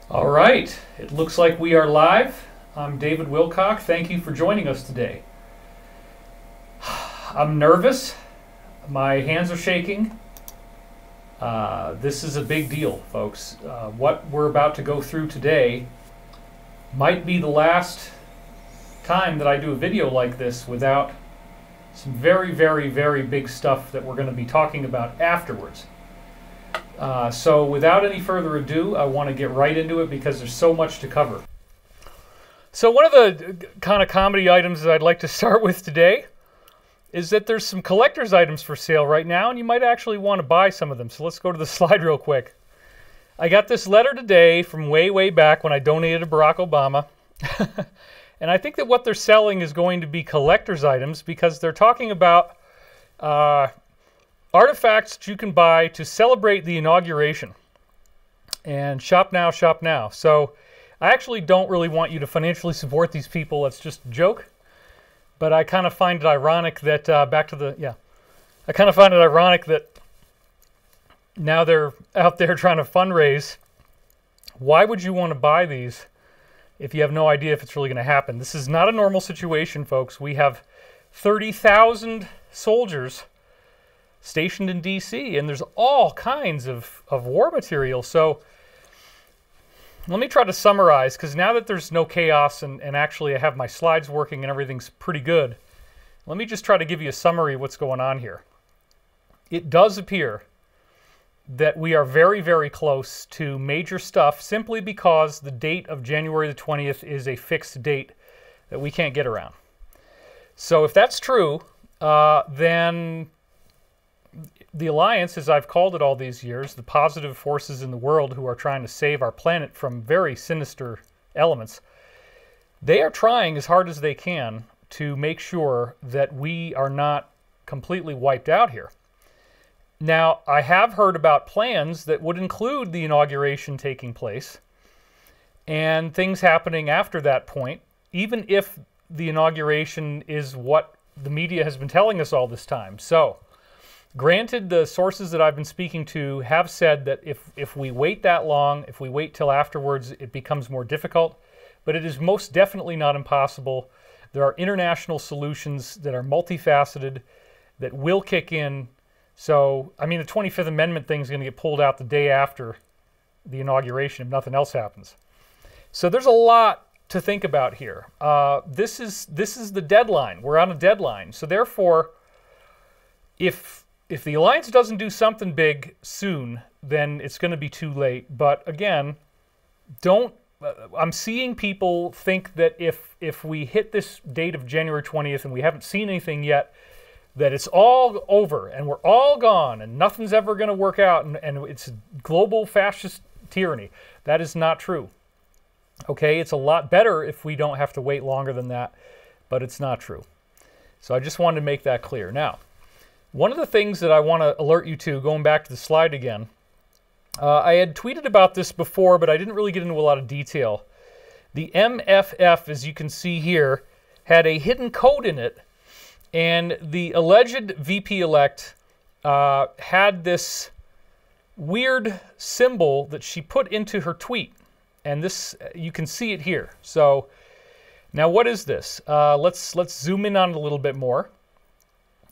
All right, it looks like we are live. I'm David Wilcock. Thank you for joining us today. I'm nervous. My hands are shaking. This is a big deal, folks. What we're about to go through today might be the last time that I do a video like this without some very, very, very big stuff that we're going to be talking about afterwards. So without any further ado, I want to get right into it because there's so much to cover. So one of the kind of comedy items that I'd like to start with today is that there's some collector's items for sale right now, and you might actually want to buy some of them. So let's go to the slide real quick. I got this letter today from way, way back when I donated to Barack Obama. And I think that what they're selling is going to be collector's items because they're talking about artifacts that you can buy to celebrate the inauguration. And shop now, shop now. So I actually don't really want you to financially support these people. That's just a joke. But I kind of find it ironic that, I kind of find it ironic that now they're out there trying to fundraise. Why would you want to buy these if you have no idea if it's really going to happen? This is not a normal situation, folks. We have 30,000 soldiers stationed in D.C., and there's all kinds of war material. So let me try to summarize, because now that there's no chaos and actually I have my slides working and everything's pretty good, let me just try to give you a summary of what's going on here. It does appear that we are very, very close to major stuff simply because the date of January the 20th is a fixed date that we can't get around. So if that's true, then the Alliance, as I've called it all these years, the positive forces in the world who are trying to save our planet from very sinister elements, they are trying as hard as they can to make sure that we are not completely wiped out here. Now, I have heard about plans that would include the inauguration taking place and things happening after that point, even if the inauguration is what the media has been telling us all this time. So, granted, the sources that I've been speaking to have said that if we wait that long, if we wait till afterwards, it becomes more difficult, but it is most definitely not impossible. There are international solutions that are multifaceted that will kick in. So, I mean, the 25th Amendment thing is going to get pulled out the day after the inauguration if nothing else happens. So there's a lot to think about here. This is the deadline. We're on a deadline. So therefore, if the Alliance doesn't do something big soon, then it's going to be too late. But again, I'm seeing people think that if we hit this date of January 20th and we haven't seen anything yet, that it's all over and we're all gone and nothing's ever going to work out and it's global fascist tyranny. That is not true. Okay, it's a lot better if we don't have to wait longer than that, but it's not true. So I just wanted to make that clear. Now, one of the things that I want to alert you to, going back to the slide again, I had tweeted about this before, but I didn't really get into a lot of detail. The MFF, as you can see here, had a hidden code in it, and the alleged VP-elect had this weird symbol that she put into her tweet. And this, you can see it here. So now what is this? Let's zoom in on it a little bit more.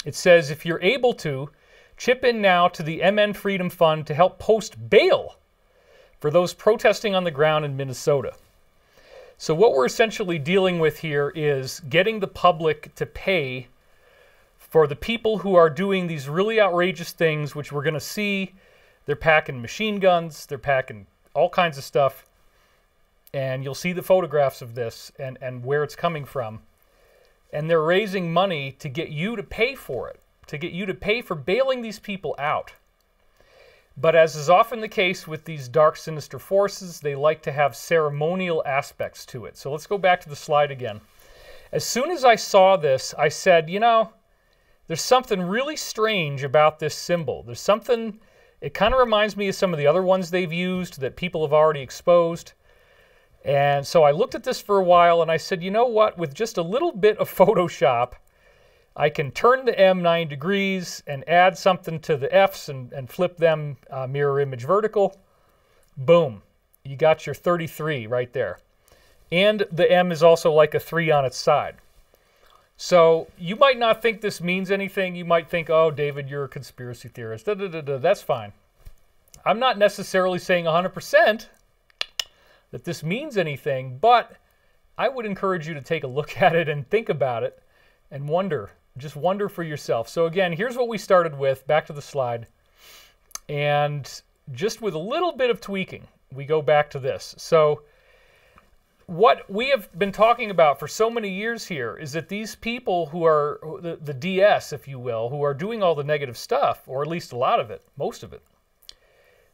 It says, if you're able to, chip in now to the MN Freedom Fund to help post bail for those protesting on the ground in Minnesota. So what we're essentially dealing with here is getting the public to pay for the people who are doing these really outrageous things, which we're going to see. They're packing machine guns, they're packing all kinds of stuff, and you'll see the photographs of this and where it's coming from. And they're raising money to get you to pay for it, to get you to pay for bailing these people out. But as is often the case with these dark, sinister forces, they like to have ceremonial aspects to it. So let's go back to the slide again. As soon as I saw this, I said, you know, there's something really strange about this symbol. There's something, it kind of reminds me of some of the other ones they've used that people have already exposed. And so I looked at this for a while and I said, you know what, with just a little bit of Photoshop, I can turn the M 9 degrees and add something to the Fs and flip them mirror image vertical. Boom. You got your 33 right there. And the M is also like a 3 on its side. So you might not think this means anything. You might think, oh, David, you're a conspiracy theorist. That's fine. I'm not necessarily saying 100% that this means anything, but I would encourage you to take a look at it and think about it and wonder. Just wonder for yourself. So again, here's what we started with. Back to the slide. And just with a little bit of tweaking, we go back to this. So what we have been talking about for so many years here is that these people who are the DS, if you will, who are doing all the negative stuff, or at least a lot of it, most of it,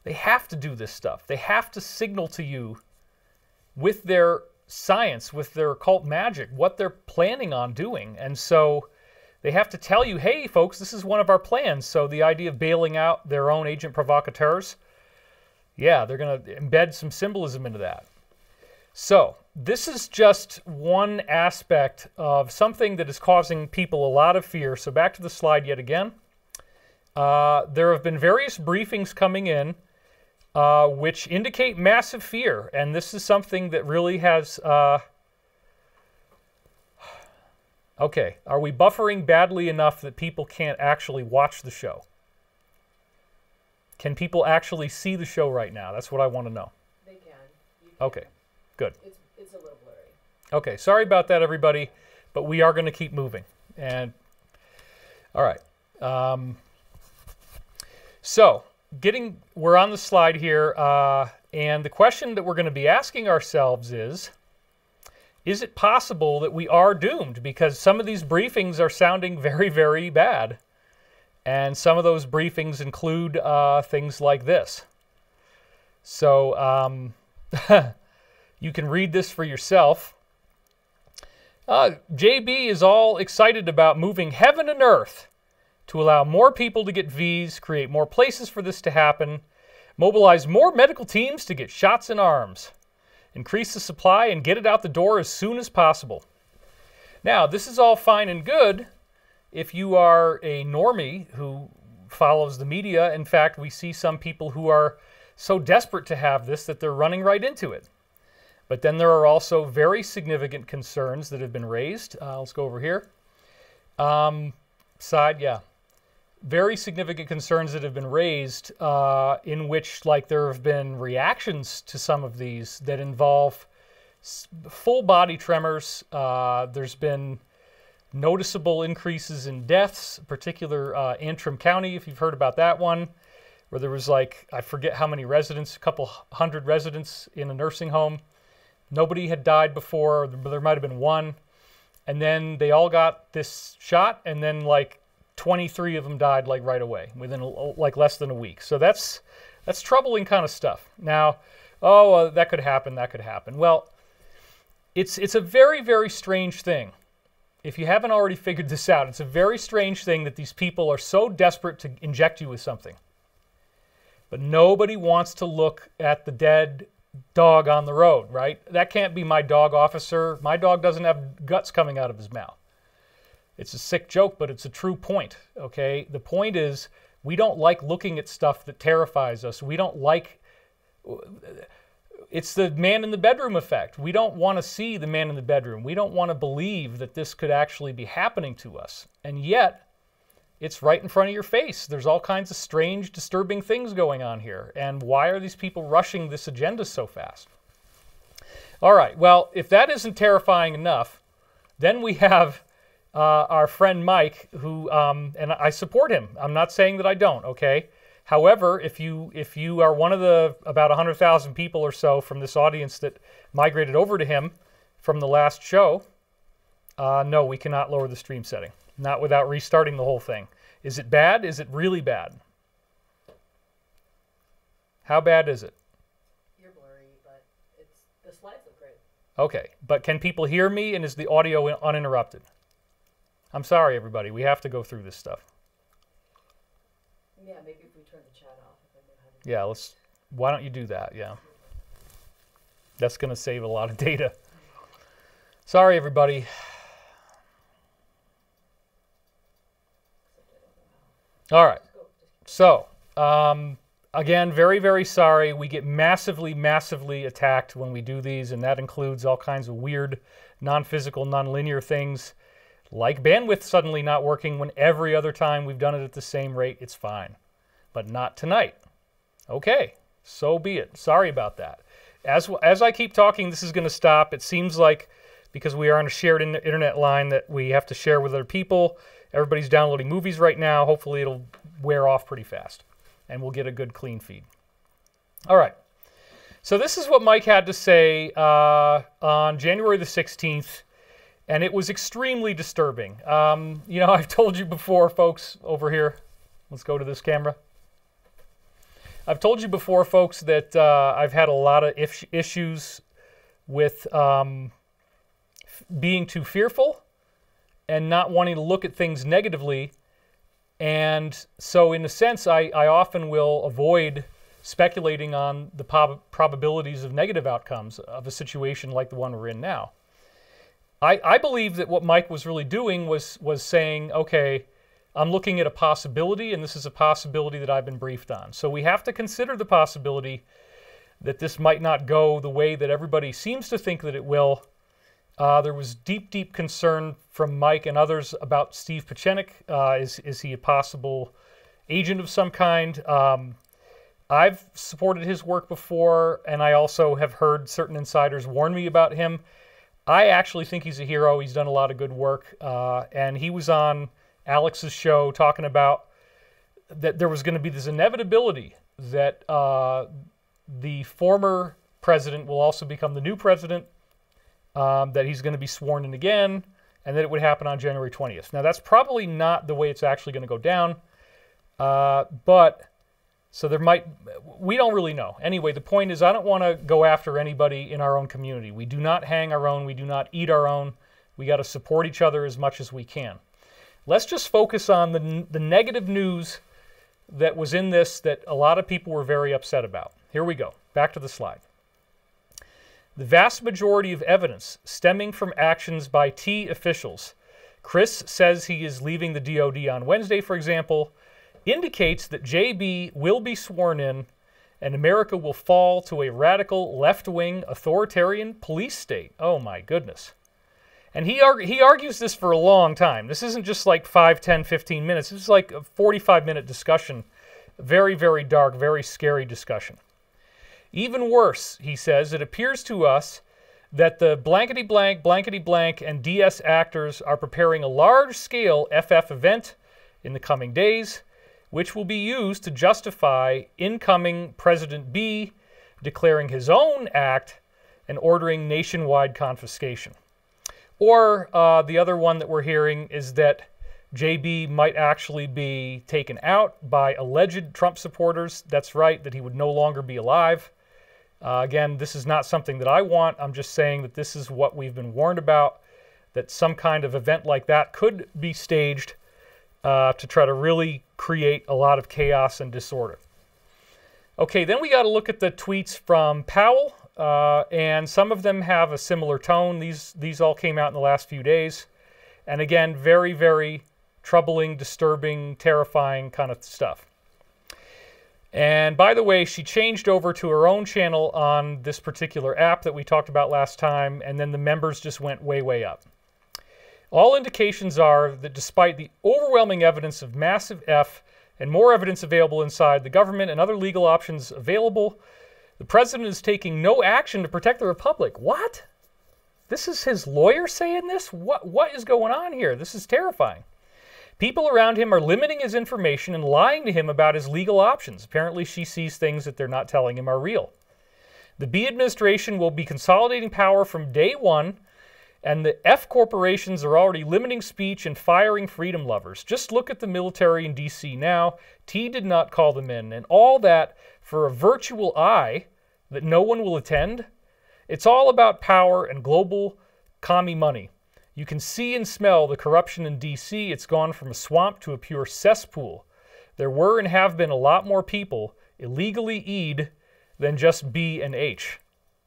they have to do this stuff. They have to signal to you with their science, with their occult magic, what they're planning on doing. And so they have to tell you, hey, folks, this is one of our plans. So the idea of bailing out their own agent provocateurs, yeah, they're going to embed some symbolism into that. So this is just one aspect of something that is causing people a lot of fear. So back to the slide yet again. There have been various briefings coming in which indicate massive fear. And this is something that really has... Okay, are we buffering badly enough that people can't actually watch the show? Can people actually see the show right now? That's what I want to know. They can. You can. Okay, good. It's a little blurry. Okay, sorry about that, everybody, but we are going to keep moving. And all right. So we're on the slide here, and the question that we're going to be asking ourselves is it possible that we are doomed? Because some of these briefings are sounding very, very bad. And some of those briefings include things like this. So you can read this for yourself. JB is all excited about moving heaven and earth to allow more people to get Vs, create more places for this to happen, mobilize more medical teams to get shots in arms, increase the supply, and get it out the door as soon as possible. Now, this is all fine and good if you are a normie who follows the media. In fact, we see some people who are so desperate to have this that they're running right into it. But then there are also very significant concerns that have been raised. Let's go over here. Side, yeah. Very significant concerns that have been raised in which, like, there have been reactions to some of these that involve full body tremors. There's been noticeable increases in deaths, particular Antrim County, if you've heard about that one, where there was, like, I forget how many residents, a couple hundred residents in a nursing home. Nobody had died before. There might have been one. And then they all got this shot, and then, like, 23 of them died, like, right away, within, like, less than a week. So that's troubling kind of stuff. Now, that could happen, that could happen. Well, it's a very, very strange thing. If you haven't already figured this out, it's a very strange thing that these people are so desperate to inject you with something. But nobody wants to look at the dead dog on the road, right? That can't be my dog, officer. My dog doesn't have guts coming out of his mouth. It's a sick joke, but it's a true point, okay? The point is, we don't like looking at stuff that terrifies us. We don't like... It's the man in the bedroom effect. We don't want to see the man in the bedroom. We don't want to believe that this could actually be happening to us. And yet, it's right in front of your face. There's all kinds of strange, disturbing things going on here. And why are these people rushing this agenda so fast? All right, well, if that isn't terrifying enough, then we have our friend Mike, who, and I support him. I'm not saying that I don't, okay? However, if you are one of the about 100,000 people or so from this audience that migrated over to him from the last show, no, we cannot lower the stream setting. Not without restarting the whole thing. Is it bad? Is it really bad? How bad is it? You're blurry, but the slides look great. Okay, but can people hear me, and is the audio uninterrupted? I'm sorry, everybody. We have to go through this stuff. Yeah, maybe if we turn the chat off. If I know how to Yeah, why don't you do that? Yeah. That's going to save a lot of data. Sorry, everybody. All right. So, again, very, very sorry. We get massively, massively attacked when we do these, and that includes all kinds of weird, non-physical, non-linear things, like bandwidth suddenly not working when every other time we've done it at the same rate. It's fine, but not tonight. Okay, so be it. Sorry about that. As I keep talking, this is going to stop. It seems like, because we are on a shared internet line that we have to share with other people, everybody's downloading movies right now. Hopefully it'll wear off pretty fast, and we'll get a good, clean feed. All right. So this is what Mike had to say on January the 16th, and it was extremely disturbing. You know, I've told you before, folks, over here. Let's go to this camera. I've told you before, folks, that I've had a lot of issues with being too fearful and not wanting to look at things negatively. And so, in a sense, I often will avoid speculating on the probabilities of negative outcomes of a situation like the one we're in now. I believe that what Mike was really doing was saying, okay, I'm looking at a possibility, and this is a possibility that I've been briefed on. So we have to consider the possibility that this might not go the way that everybody seems to think that it will. There was deep, deep concern from Mike and others about Steve Pieczenik. Is he a possible agent of some kind? I've supported his work before, and I also have heard certain insiders warn me about him. I actually think he's a hero. He's done a lot of good work, and he was on Alex's show talking about that there was going to be this inevitability that the former president will also become the new president, that he's going to be sworn in again, and that it would happen on January 20th. Now, that's probably not the way it's actually going to go down, but so there might, we don't really know. Anyway, the point is I don't want to go after anybody in our own community. We do not hang our own. We do not eat our own. We got to support each other as much as we can. Let's just focus on the negative news that was in this that a lot of people were very upset about. Here we go. Back to the slide. The vast majority of evidence stemming from actions by T officials, Chris says he is leaving the DOD on Wednesday, for example, indicates that JB will be sworn in and America will fall to a radical left-wing authoritarian police state. Oh my goodness. And he argues this for a long time. This isn't just like 5, 10, 15 minutes. This is like a 45-minute discussion. Very, very dark, very scary discussion. Even worse, he says, it appears to us that the blankety-blank, blankety-blank, and DS actors are preparing a large-scale FF event in the coming days, which will be used to justify incoming President B declaring his own act and ordering nationwide confiscation. Or the other one that we're hearing is that JB might actually be taken out by alleged Trump supporters. That's right, that he would no longer be alive. Again, this is not something that I want. I'm just saying that this is what we've been warned about, that some kind of event like that could be staged to try to really create a lot of chaos and disorder. Okay, then we got to look at the tweets from Powell. And some of them have a similar tone. These all came out in the last few days. And again, very, very troubling, disturbing, terrifying kind of stuff. And by the way, she changed over to her own channel on this particular app that we talked about last time, and then the members just went way, way up. All indications are that despite the overwhelming evidence of massive F and more evidence available inside the government and other legal options available, the president is taking no action to protect the republic. What? This is his lawyer saying this? What is going on here? This is terrifying. People around him are limiting his information and lying to him about his legal options. Apparently she sees things that they're not telling him are real. The B administration will be consolidating power from day one, and the F corporations are already limiting speech and firing freedom lovers. Just look at the military in D.C. now. T did not call them in, and all that for a virtual eye that no one will attend. It's all about power and global commie money. You can see and smell the corruption in D.C. It's gone from a swamp to a pure cesspool. There were and have been a lot more people illegally E'd than just B and H.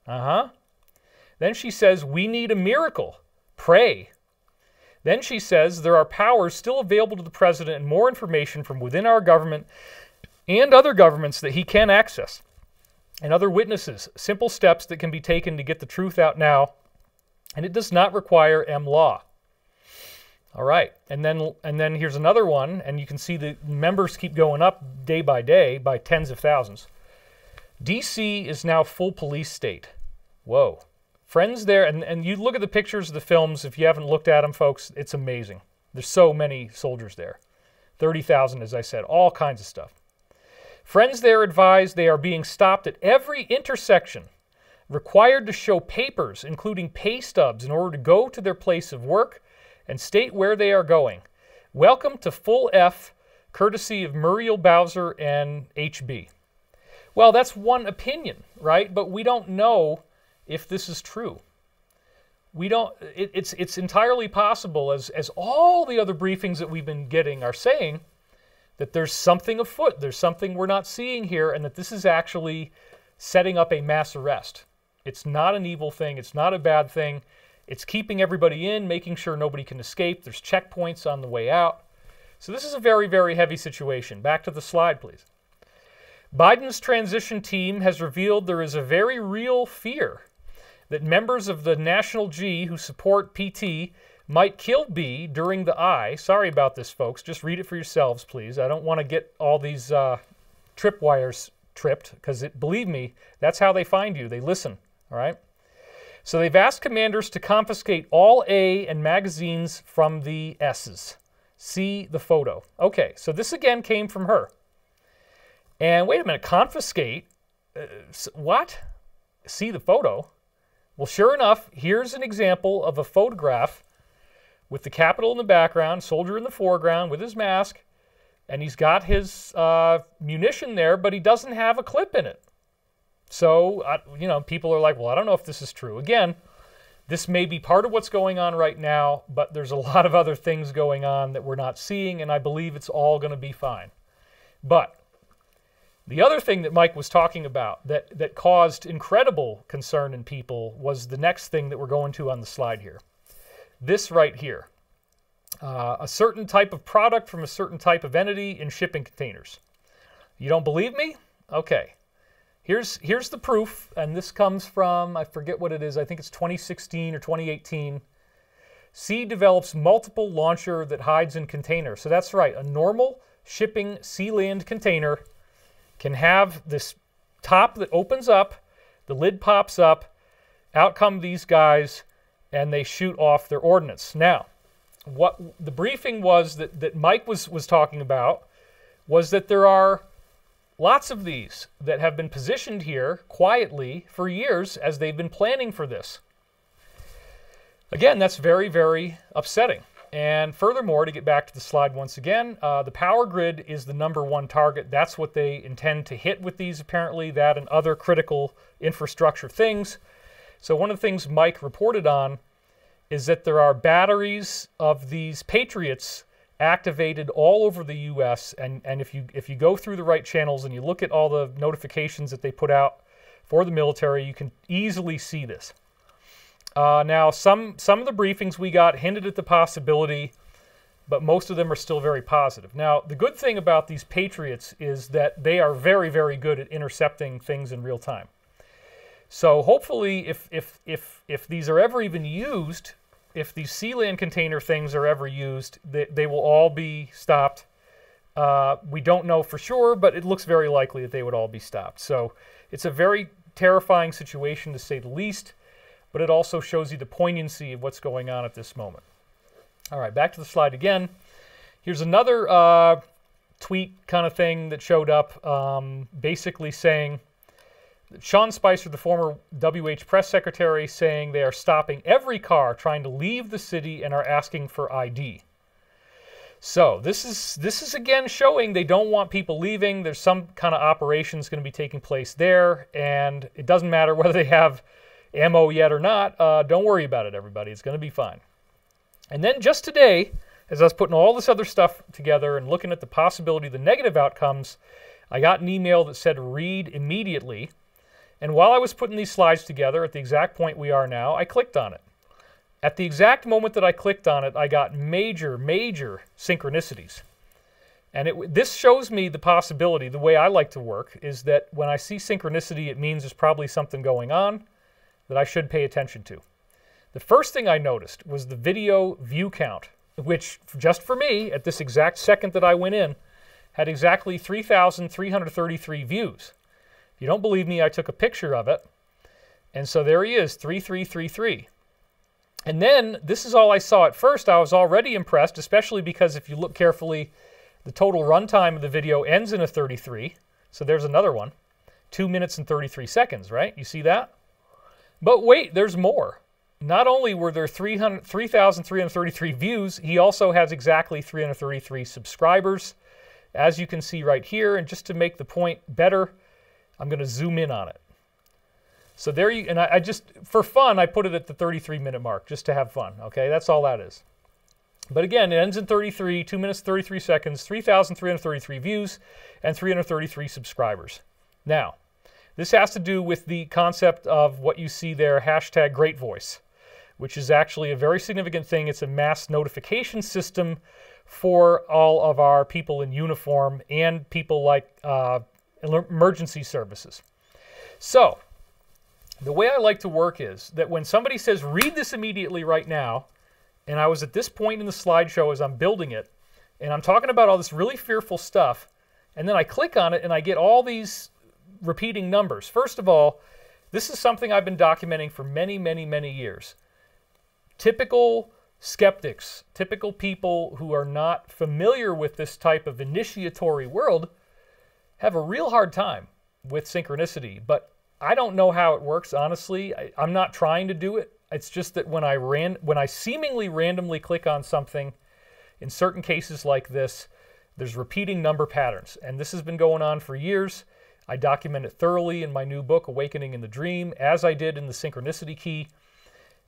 Then she says, we need a miracle. Pray. Then she says, there are powers still available to the president and more information from within our government and other governments that he can access, and other witnesses, simple steps that can be taken to get the truth out now, and it does not require M-law. All right, and then here's another one, and you can see the members keep going up day by tens of thousands. D.C. is now full police state. Whoa. Friends there, and you look at the pictures of the films, if you haven't looked at them, folks, it's amazing. There's so many soldiers there. 30,000, as I said, all kinds of stuff. Friends there advise they are being stopped at every intersection, required to show papers, including pay stubs, in order to go to their place of work and state where they are going. Welcome to Full F, courtesy of Muriel Bowser and HB. Well, that's one opinion, right? But we don't know if this is true. We don't. It's entirely possible, as all the other briefings that we've been getting are saying, that there's something afoot. There's something we're not seeing here, and that this is actually setting up a mass arrest. It's not an evil thing. It's not a bad thing. It's keeping everybody in, making sure nobody can escape. There's checkpoints on the way out. So this is a very, very heavy situation. Back to the slide, please. Biden's transition team has revealed there is a very real fear that members of the National G who support PT might kill B during the I. Sorry about this, folks. Just read it for yourselves, please. I don't want to get all these tripwires tripped, because believe me, that's how they find you. They listen, all right? So they've asked commanders to confiscate all A and magazines from the S's. See the photo. Okay, so this again came from her. And wait a minute, confiscate? What? See the photo? Well, sure enough, here's an example of a photograph with the Capitol in the background, soldier in the foreground with his mask, and he's got his munition there, but he doesn't have a clip in it. So, you know, people are like, well, I don't know if this is true. Again, this may be part of what's going on right now, but there's a lot of other things going on that we're not seeing, and I believe it's all going to be fine. But the other thing that Mike was talking about that caused incredible concern in people was the next thing that we're going to on the slide here. This right here. A certain type of product from a certain type of entity in shipping containers. You don't believe me? Okay. Here's the proof, and this comes from, I forget what it is, I think it's 2016 or 2018. C develops multiple launcher that hides in container. So that's right, a normal shipping sea-land container can have this top that opens up, the lid pops up, out come these guys, and they shoot off their ordnance. Now, what the briefing was that Mike was talking about was that there are lots of these that have been positioned here quietly for years as they've been planning for this. Again, that's very, very upsetting. And furthermore, to get back to the slide once again, the power grid is the #1 target. That's what they intend to hit with these, apparently, that and other critical infrastructure things. So one of the things Mike reported on is that there are batteries of these Patriots activated all over the U.S. And if you go through the right channels and you look at all the notifications that they put out for the military, you can easily see this. Now, some of the briefings we got hinted at the possibility, but most of them are still very positive. Now, the good thing about these Patriots is that they are very, very good at intercepting things in real time. So hopefully, if these are ever even used, if these sea-land container things are ever used, they will all be stopped. We don't know for sure, but it looks very likely that they would all be stopped. So it's a very terrifying situation, to say the least, but it also shows you the poignancy of what's going on at this moment. All right, back to the slide again. Here's another tweet kind of thing that showed up, basically saying, Sean Spicer, the former WH press secretary, saying they are stopping every car trying to leave the city and are asking for ID. So this is again showing they don't want people leaving. There's some kind of operations going to be taking place there, and it doesn't matter whether they have ammo yet or not. Don't worry about it, everybody. It's going to be fine. And then just today, as I was putting all this other stuff together and looking at the possibility of the negative outcomes, I got an email that said read immediately. And while I was putting these slides together at the exact point we are now, I clicked on it. At the exact moment that I clicked on it, I got major, major synchronicities. And this shows me the possibility, the way I like to work, is that when I see synchronicity, it means there's probably something going on that I should pay attention to. The first thing I noticed was the video view count, which, just for me, at this exact second that I went in, had exactly 3,333 views. If you don't believe me, I took a picture of it. And so there he is, 3333. And then, this is all I saw at first. I was already impressed, especially because if you look carefully, the total runtime of the video ends in a 33. So there's another one. 2 minutes and 33 seconds, right? You see that? But wait, there's more. Not only were there 3,333 views, he also has exactly 333 subscribers, as you can see right here. And just to make the point better, I'm going to zoom in on it. So there you, and I just, for fun, I put it at the 33-minute mark, just to have fun, okay? That's all that is. But again, it ends in 33, 2 minutes, 33 seconds, 3,333 views, and 333 subscribers. Now, this has to do with the concept of what you see there, hashtag Great Voice, which is actually a very significant thing. It's a mass notification system for all of our people in uniform and people like emergency services. So, the way I like to work is that when somebody says, read this immediately right now, and I was at this point in the slideshow as I'm building it, and I'm talking about all this really fearful stuff, and then I click on it and I get all these repeating numbers. First of all, this is something I've been documenting for many, many, many years. Typical skeptics, typical people who are not familiar with this type of initiatory world have a real hard time with synchronicity, but I don't know how it works, honestly. I'm not trying to do it. It's just that when I seemingly randomly click on something, in certain cases like this, there's repeating number patterns. And this has been going on for years. I document it thoroughly in my new book, Awakening in the Dream, as I did in the Synchronicity Key.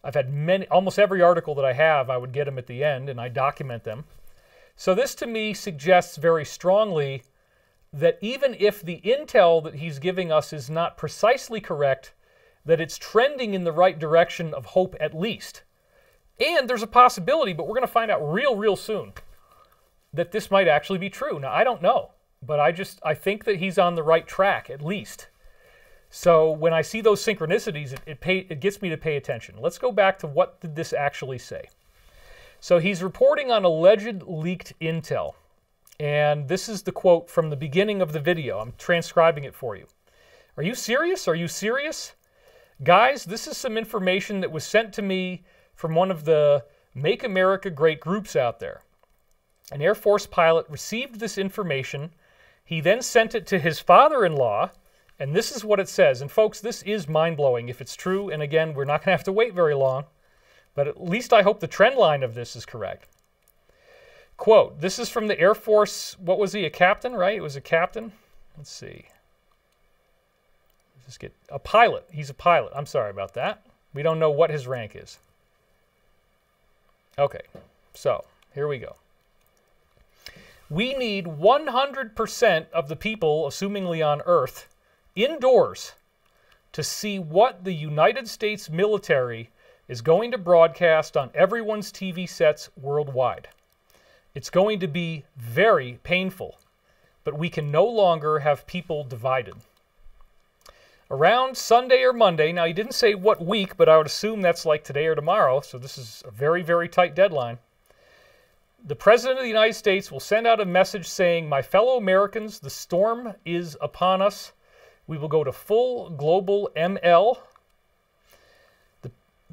I've had almost every article that I have, I would get them at the end, and I document them. So this, to me, suggests very strongly that even if the intel that he's giving us is not precisely correct, that it's trending in the right direction of hope at least. And there's a possibility, but we're going to find out real soon, that this might actually be true. Now, I don't know, but I think that he's on the right track at least. So when I see those synchronicities, it gets me to pay attention. Let's go back to what did this actually say. So he's reporting on alleged leaked intel. And this is the quote from the beginning of the video. I'm transcribing it for you. Are you serious? Are you serious? Guys, this is some information that was sent to me from one of the Make America Great groups out there. An Air Force pilot received this information. He then sent it to his father-in-law, and this is what it says. And folks, this is mind-blowing if it's true. And again, we're not going to have to wait very long, but at least I hope the trend line of this is correct. Quote, this is from the Air Force, what was he, a captain, right? It was a captain. Let's see. Just get a pilot. He's a pilot. I'm sorry about that. We don't know what his rank is. Okay, so here we go. We need 100% of the people, assumingly on Earth, indoors to see what the United States military is going to broadcast on everyone's TV sets worldwide. It's going to be very painful, but we can no longer have people divided. Around Sunday or Monday, now he didn't say what week, but I would assume that's like today or tomorrow, so this is a very, very tight deadline. The President of the United States will send out a message saying, my fellow Americans, the storm is upon us. We will go to full global ML.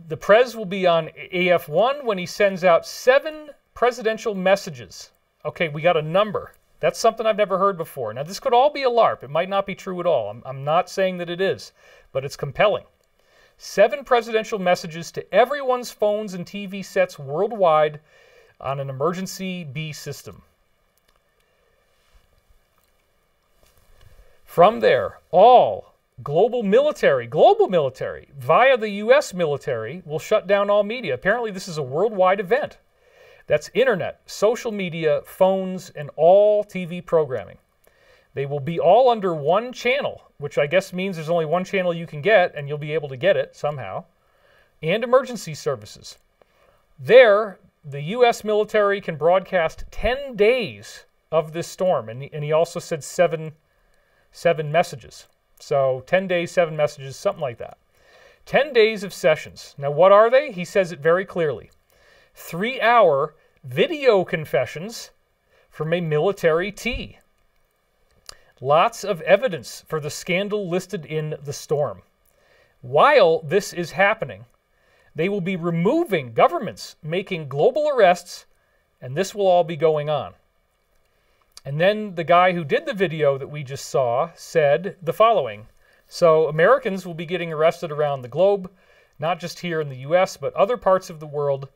The Prez will be on AF1 when he sends out 7 presidential messages. Okay, we got a number. That's something I've never heard before. Now, this could all be a LARP. It might not be true at all. I'm not saying that it is, but it's compelling. 7 presidential messages to everyone's phones and TV sets worldwide on an emergency B system. From there, all global military, via the U.S. military, will shut down all media. Apparently, this is a worldwide event. That's internet, social media, phones, and all TV programming. They will be all under one channel, which I guess means there's only one channel you can get, and you'll be able to get it somehow, and emergency services. There, the U.S. military can broadcast 10 days of this storm. And he also said seven messages. So 10 days, 7 messages, something like that. 10 days of sessions. Now, what are they? He says it very clearly. 3-hour video confessions from a military T. Lots of evidence for the scandal listed in the storm. While this is happening, they will be removing governments, making global arrests, and this will all be going on. And then the guy who did the video that we just saw said the following. So Americans will be getting arrested around the globe, not just here in the U.S., but other parts of the world,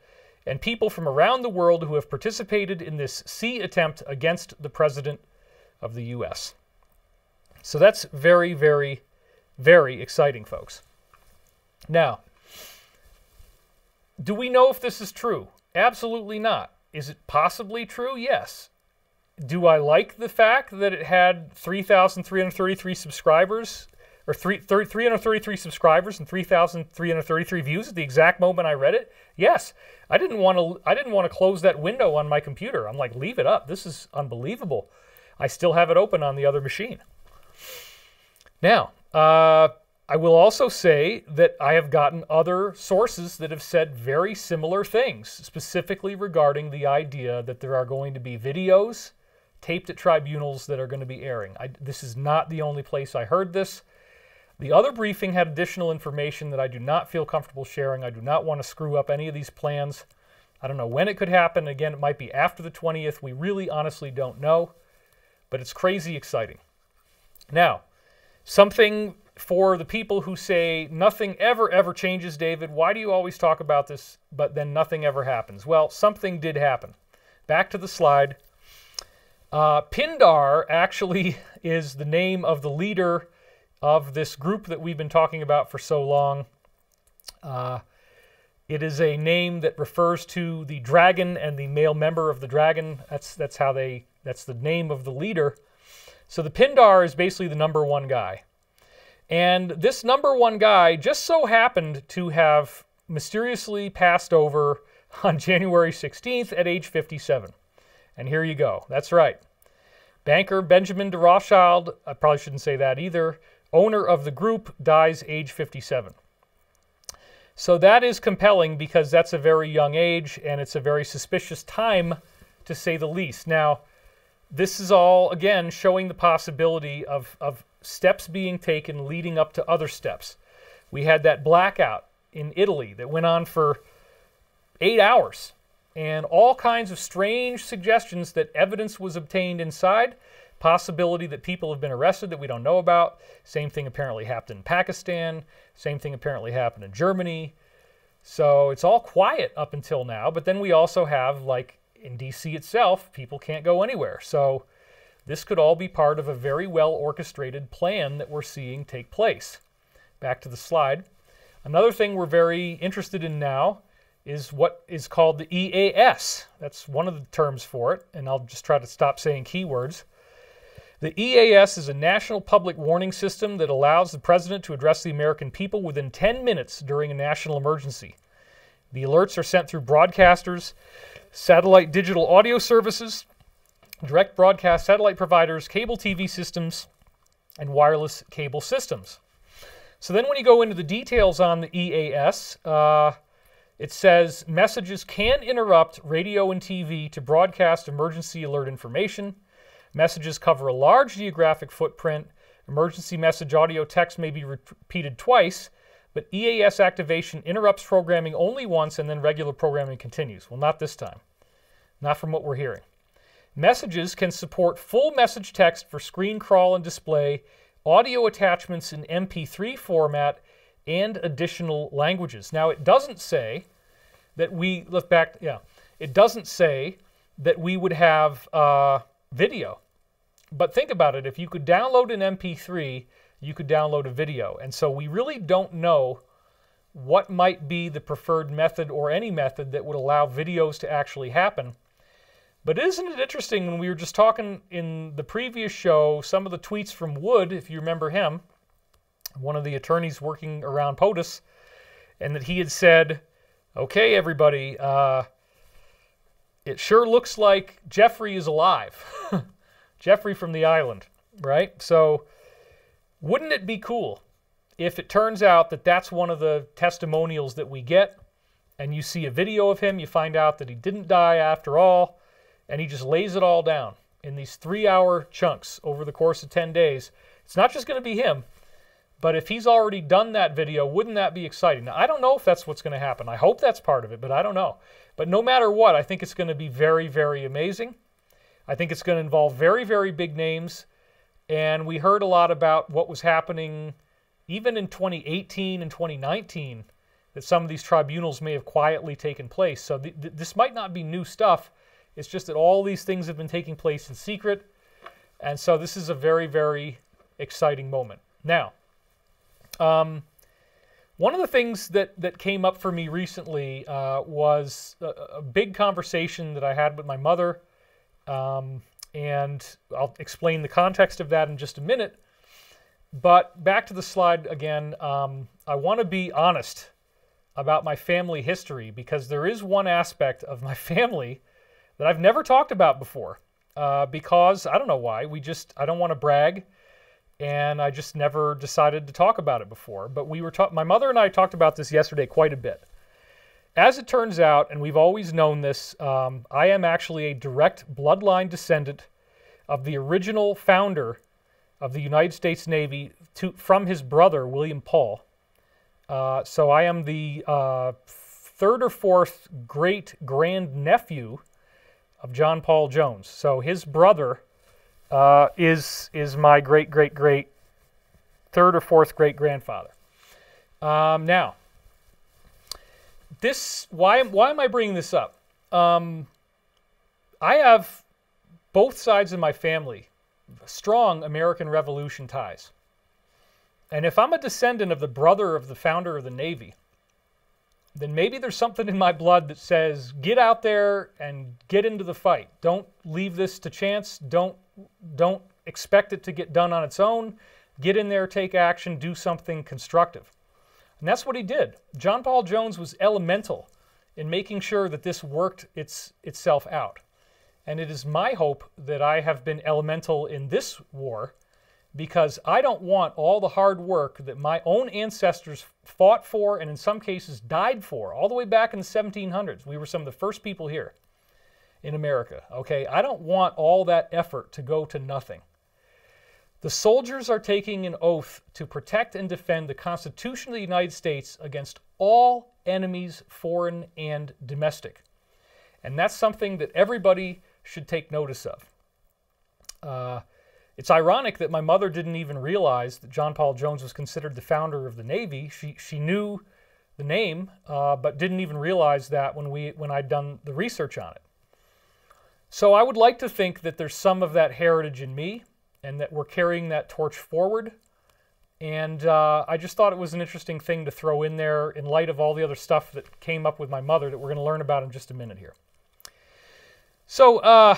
and people from around the world who have participated in this sea attempt against the President of the U.S. So that's very, very, very exciting, folks. Now, do we know if this is true? Absolutely not. Is it possibly true? Yes. Do I like the fact that it had 3,333 subscribers, or 333 subscribers and 3,333 views at the exact moment I read it? Yes. I didn't want to close that window on my computer. I'm like, leave it up. This is unbelievable. I still have it open on the other machine. Now, I will also say that I have gotten other sources that have said very similar things, specifically regarding the idea that there are going to be videos taped at tribunals that are going to be airing. This is not the only place I heard this. The other briefing had additional information that I do not feel comfortable sharing. I do not want to screw up any of these plans. I don't know when it could happen. Again, it might be after the 20th. We really honestly don't know, but it's crazy exciting. Now, something for the people who say nothing ever changes, David. Why do you always talk about this, but then nothing ever happens? Well, something did happen. Back to the slide. Pindar actually is the name of the leader of this group that we've been talking about for so long. It is a name that refers to the dragon and the male member of the dragon. That's the name of the leader. So the Pindar is basically the #1 guy. And this #1 guy just so happened to have mysteriously passed over on January 16th at age 57. And here you go. That's right. Banker Benjamin de Rothschild, I probably shouldn't say that either, owner of the group, dies age 57. So that is compelling because that's a very young age and it's a very suspicious time, to say the least. Now, this is all, again, showing the possibility of steps being taken leading up to other steps. We had that blackout in Italy that went on for 8 hours, and all kinds of strange suggestions that evidence was obtained inside, possibility that people have been arrested that we don't know about. Same thing apparently happened in Pakistan. Same thing apparently happened in Germany. So it's all quiet up until now, but then we also have, like in DC itself, people can't go anywhere. So this could all be part of a very well orchestrated plan that we're seeing take place. Back to the slide. Another thing we're very interested in now is what is called the EAS. That's one of the terms for it, and I'll just try to stop saying keywords. The EAS is a national public warning system that allows the president to address the American people within 10 minutes during a national emergency. The alerts are sent through broadcasters, satellite digital audio services, direct broadcast satellite providers, cable TV systems, and wireless cable systems. So then when you go into the details on the EAS, it says messages can interrupt radio and TV to broadcast emergency alert information. Messages cover a large geographic footprint. Emergency message audio text may be repeated twice, but EAS activation interrupts programming only once and then regular programming continues. Well, not this time. Not from what we're hearing. Messages can support full message text for screen crawl and display, audio attachments in MP3 format, and additional languages. Now, it doesn't say that it doesn't say that we would have video. But think about it. If you could download an MP3, you could download a video. And so we really don't know what might be the preferred method or any method that would allow videos to actually happen. But isn't it interesting, when we were just talking in the previous show, some of the tweets from Wood, if you remember him, one of the attorneys working around POTUS, and that he had said, okay, everybody, it sure looks like Jeffrey is alive. Jeffrey from the island, right? So wouldn't it be cool if it turns out that that's one of the testimonials that we get, and you see a video of him, you find out that he didn't die after all, and he just lays it all down in these 3-hour chunks over the course of 10 days. It's not just going to be him, but if he's already done that video, wouldn't that be exciting? Now, I don't know if that's what's going to happen. I hope that's part of it, but I don't know. But no matter what, I think it's going to be very, very amazing. I think it's going to involve very, very big names. And we heard a lot about what was happening even in 2018 and 2019, that some of these tribunals may have quietly taken place. So this might not be new stuff. It's just that all these things have been taking place in secret. And so this is a very, very exciting moment. Now, one of the things that came up for me recently was a big conversation that I had with my mother. And I'll explain the context of that in just a minute. But back to the slide again, I want to be honest about my family history, because there is one aspect of my family that I've never talked about before, because I don't know why. I don't want to brag, and I just never decided to talk about it before. But my mother and I talked about this yesterday quite a bit. As it turns out, and we've always known this, I am actually a direct bloodline descendant of the original founder of the United States Navy from his brother, William Paul. So I am the third or fourth great-grandnephew of John Paul Jones. So his brother is my great-great-great third or fourth great-grandfather. Now, why am I bringing this up? I have both sides of my family strong American Revolution ties. And if I'm a descendant of the brother of the founder of the Navy, then maybe there's something in my blood that says, get out there and get into the fight. Don't leave this to chance. Don't expect it to get done on its own. Get in there, take action, do something constructive. And that's what he did. John Paul Jones was elemental in making sure that this worked itself out. And it is my hope that I have been elemental in this war, because I don't want all the hard work that my own ancestors fought for and in some cases died for, all the way back in the 1700s. We were some of the first people here in America, okay? I don't want all that effort to go to nothing. The soldiers are taking an oath to protect and defend the Constitution of the United States against all enemies, foreign and domestic. And that's something that everybody should take notice of. It's ironic that my mother didn't even realize that John Paul Jones was considered the founder of the Navy. She knew the name, but didn't even realize that when I'd done the research on it. So I would like to think that there's some of that heritage in me, and that we're carrying that torch forward. And I just thought it was an interesting thing to throw in there in light of all the other stuff that came up with my mother that we're going to learn about in just a minute here. So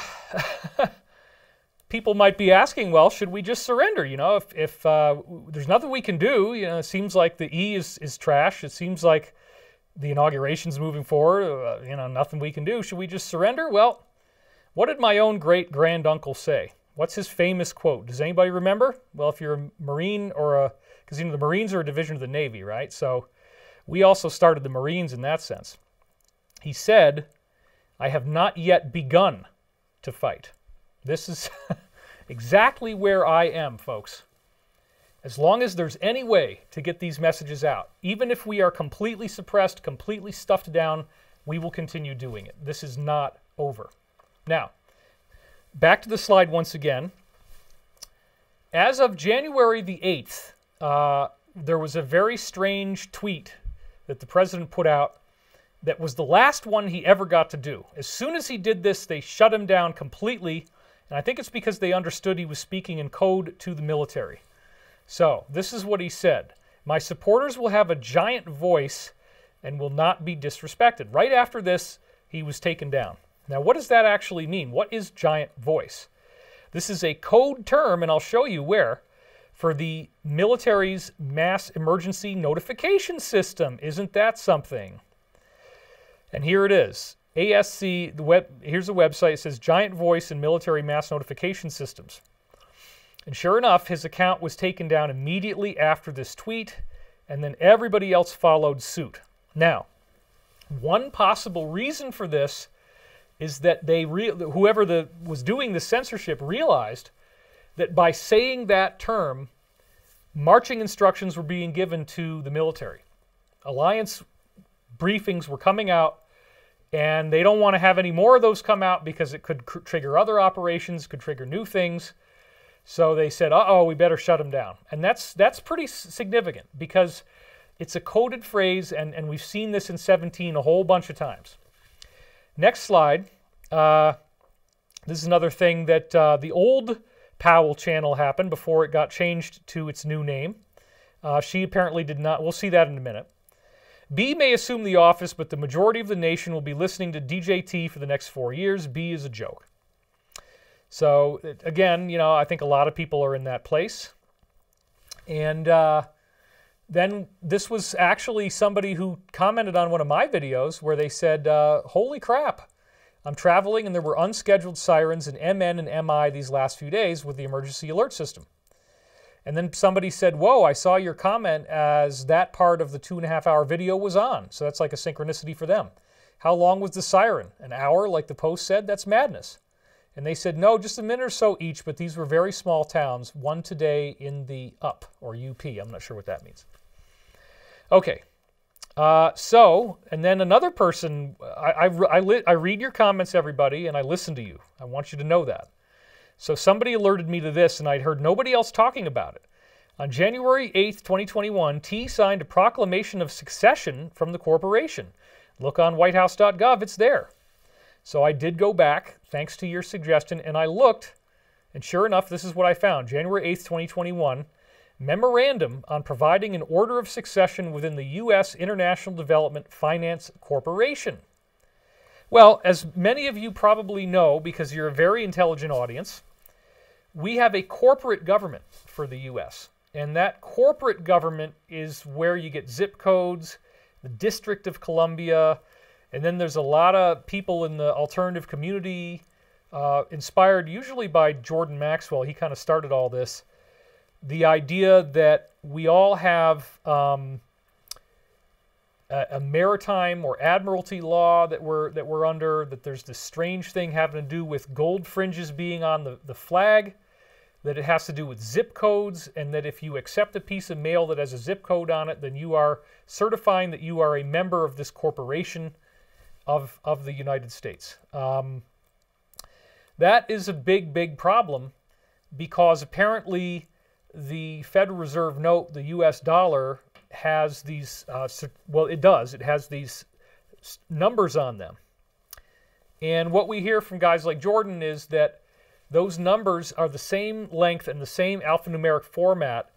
people might be asking, well, should we just surrender? You know, if there's nothing we can do, you know, it seems like the E is trash. It seems like the inauguration's moving forward. You know, nothing we can do. Should we just surrender? Well, what did my own great-granduncle say? What's his famous quote? Does anybody remember? Well, if you're a Marine because, you know, the Marines are a division of the Navy, right? So we also started the Marines in that sense. He said, I have not yet begun to fight. This is exactly where I am, folks. As long as there's any way to get these messages out, even if we are completely suppressed, completely stuffed down, we will continue doing it. This is not over. Now, back to the slide once again. As of January the 8th, there was a very strange tweet that the president put out that was the last one he ever got to do. As soon as he did this, they shut him down completely, and I think it's because they understood he was speaking in code to the military. So, this is what he said. My supporters will have a giant voice and will not be disrespected. Right after this, he was taken down. Now, what does that actually mean? What is giant voice? This is a code term, and I'll show you where, for the military's mass emergency notification system. Isn't that something? And here it is. ASC, here's a website. It says Giant Voice and Military Mass Notification Systems. And sure enough, his account was taken down immediately after this tweet, and then everybody else followed suit. Now, one possible reason for this is that whoever was doing the censorship realized that by saying that term, marching instructions were being given to the military. Alliance briefings were coming out, and they don't want to have any more of those come out because it could trigger other operations, could trigger new things. So they said, uh-oh, we better shut them down. And that's pretty significant because it's a coded phrase, and we've seen this in 17 a whole bunch of times. Next slide. This is another thing that the old Powell channel happened before it got changed to its new name. She apparently did not. We'll see that in a minute. B may assume the office, but the majority of the nation will be listening to DJT for the next 4 years. B is a joke. So, again, I think a lot of people are in that place. And then this was actually somebody who commented on one of my videos where they said, holy crap, I'm traveling and there were unscheduled sirens in MN and MI these last few days with the emergency alert system. And then somebody said, whoa, I saw your comment as that part of the 2.5-hour video was on. So that's like a synchronicity for them. How long was the siren? An hour, like the post said? That's madness. And they said, no, just a minute or so each, but these were very small towns, one today in the UP, or UP. I'm not sure what that means. Okay. And then another person, I read your comments, everybody, and I listen to you. I want you to know that. So somebody alerted me to this, and I'd heard nobody else talking about it. On January 8th, 2021, T signed a proclamation of succession from the corporation. Look on whitehouse.gov, it's there. So I did go back, thanks to your suggestion, and I looked, and sure enough, this is what I found. January 8th, 2021, memorandum on providing an order of succession within the U.S. International Development Finance Corporation. Well, as many of you probably know, because you're a very intelligent audience, we have a corporate government for the U.S., and that corporate government is where you get zip codes, the District of Columbia, and then there's a lot of people in the alternative community, inspired usually by Jordan Maxwell. He kind of started all this. The idea that we all have a maritime or admiralty law that we're under, that there's this strange thing having to do with gold fringes being on the flag, that it has to do with zip codes, and that if you accept a piece of mail that has a zip code on it, then you are certifying that you are a member of this corporation of the United States. That is a big, big problem because apparently the Federal Reserve note, the U.S. dollar, has these, it does. It has these numbers on them. And what we hear from guys like Jordan is that those numbers are the same length and the same alphanumeric format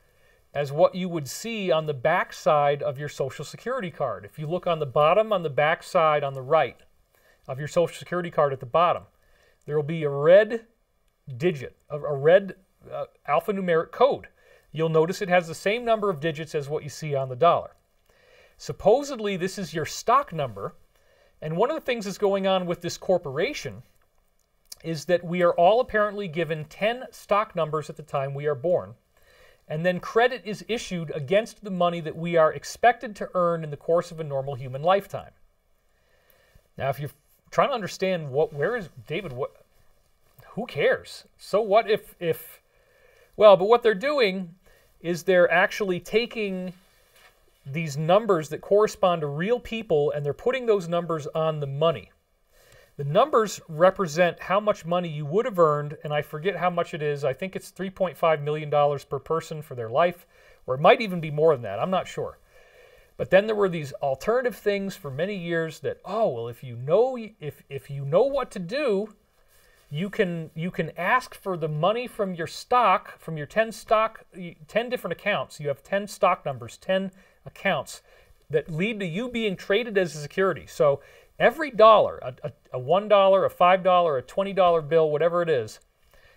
as what you would see on the back side of your Social Security card. If you look on the bottom, on the back side, on the right of your Social Security card at the bottom, there will be a red digit, a red alphanumeric code. You'll notice it has the same number of digits as what you see on the dollar. Supposedly, this is your stock number, and one of the things that's going on with this corporation is that we are all apparently given 10 stock numbers at the time we are born, and then credit is issued against the money that we are expected to earn in the course of a normal human lifetime. Now, if you're trying to understand where is David, who cares? So what but what they're doing is they're actually taking these numbers that correspond to real people and they're putting those numbers on the money. The numbers represent how much money you would have earned, and I forget how much it is. I think it's $3.5 million per person for their life, or it might even be more than that. I'm not sure. But then there were these alternative things for many years that, if you know what to do, you can ask for the money from your stock, from your 10 different accounts. You have 10 stock numbers, 10 accounts that lead to you being traded as a security. So every dollar, a $1, a $5, a $20 bill, whatever it is,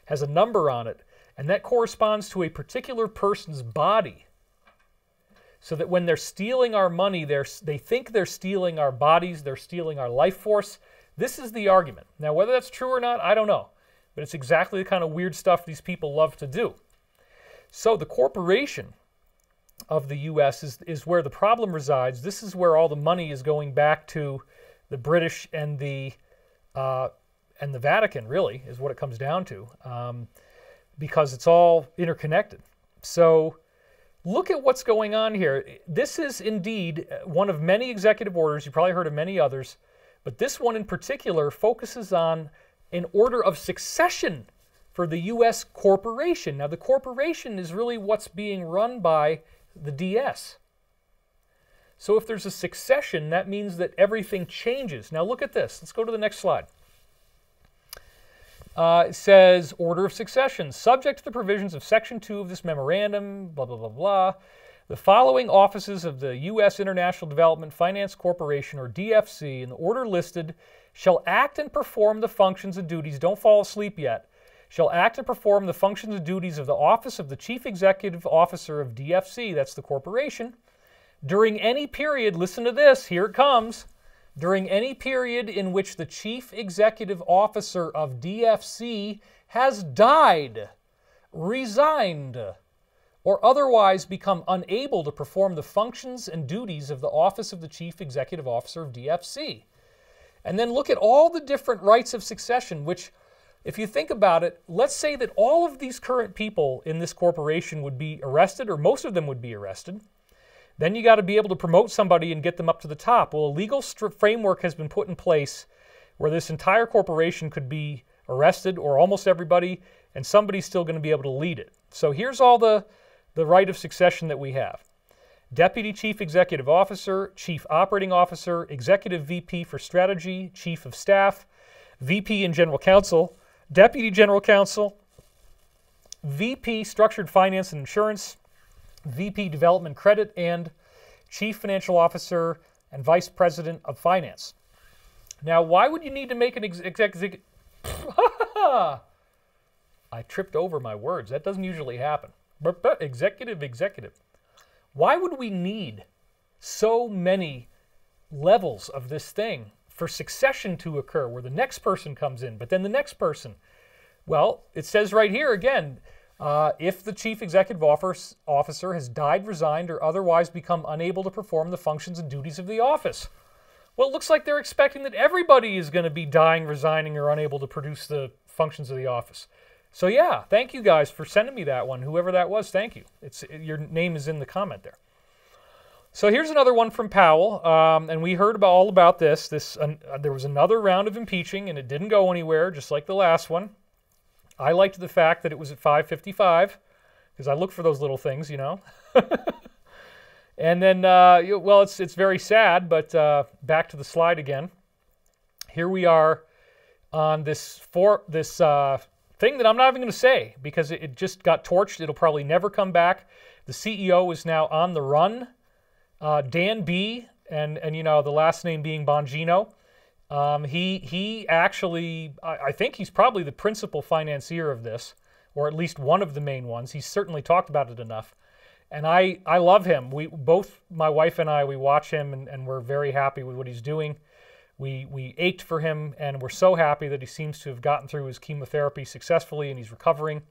has a number on it, and that corresponds to a particular person's body. So that when they're stealing our money, they think they're stealing our bodies, they're stealing our life force, This is the argument. Now, whether that's true or not, I don't know. But it's exactly the kind of weird stuff these people love to do. So the corporation of the U.S. is where the problem resides. This is where all the money is going back to the British and the Vatican, really, is what it comes down to, because it's all interconnected. So look at what's going on here. This is indeed one of many executive orders. You've probably heard of many others, but this one in particular focuses on an order of succession for the U.S. corporation. Now, the corporation is really what's being run by the DS. So if there's a succession, that means that everything changes. Now, look at this. Let's go to the next slide. It says, order of succession. Subject to the provisions of Section 2 of this memorandum, blah, blah, blah, blah. The following offices of the U.S. International Development Finance Corporation, or DFC, in the order listed, shall act and perform the functions and duties, don't fall asleep yet, shall act and perform the functions and duties of the office of the Chief Executive Officer of DFC, that's the corporation, during any period, listen to this, here it comes, during any period in which the Chief Executive Officer of DFC has died, resigned, or otherwise become unable to perform the functions and duties of the office of the Chief Executive Officer of DFC. And then look at all the different rights of succession, which, if you think about it, let's say that all of these current people in this corporation would be arrested, or most of them would be arrested. Then you got to be able to promote somebody and get them up to the top. Well, a legal framework has been put in place where this entire corporation could be arrested, or almost everybody, and somebody's still going to be able to lead it. So here's all the right of succession that we have. Deputy Chief Executive Officer, Chief Operating Officer, Executive VP for Strategy, Chief of Staff, VP and General Counsel, Deputy General Counsel, VP Structured Finance and Insurance, VP Development Credit, and Chief Financial Officer and Vice President of Finance. Now, why would you need to make an executive... I tripped over my words. That doesn't usually happen. Executive. Why would we need so many levels of this thing for succession to occur, where the next person comes in, but then the next person? Well, it says right here again, if the Chief Executive Officer has died, resigned, or otherwise become unable to perform the functions and duties of the office. Well, it looks like they're expecting that everybody is going to be dying, resigning, or unable to produce the functions of the office. So yeah, thank you guys for sending me that one. Whoever that was, thank you. Your name is in the comment there. So here's another one from Powell, and we heard all about this. There was another round of impeaching, and it didn't go anywhere, just like the last one. I liked the fact that it was at 5:55, because I look for those little things, you know. And then, well, it's very sad, but back to the slide again. Here we are on this thing that I'm not even going to say, because it just got torched. It'll probably never come back. The CEO is now on the run. Dan B, and you know, the last name being Bongino. He actually, I think he's probably the principal financier of this, or at least one of the main ones. He's certainly talked about it enough. And I love him. Both my wife and I, we watch him, and we're very happy with what he's doing. We ached for him, and we're so happy that he seems to have gotten through his chemotherapy successfully, and he's recovering.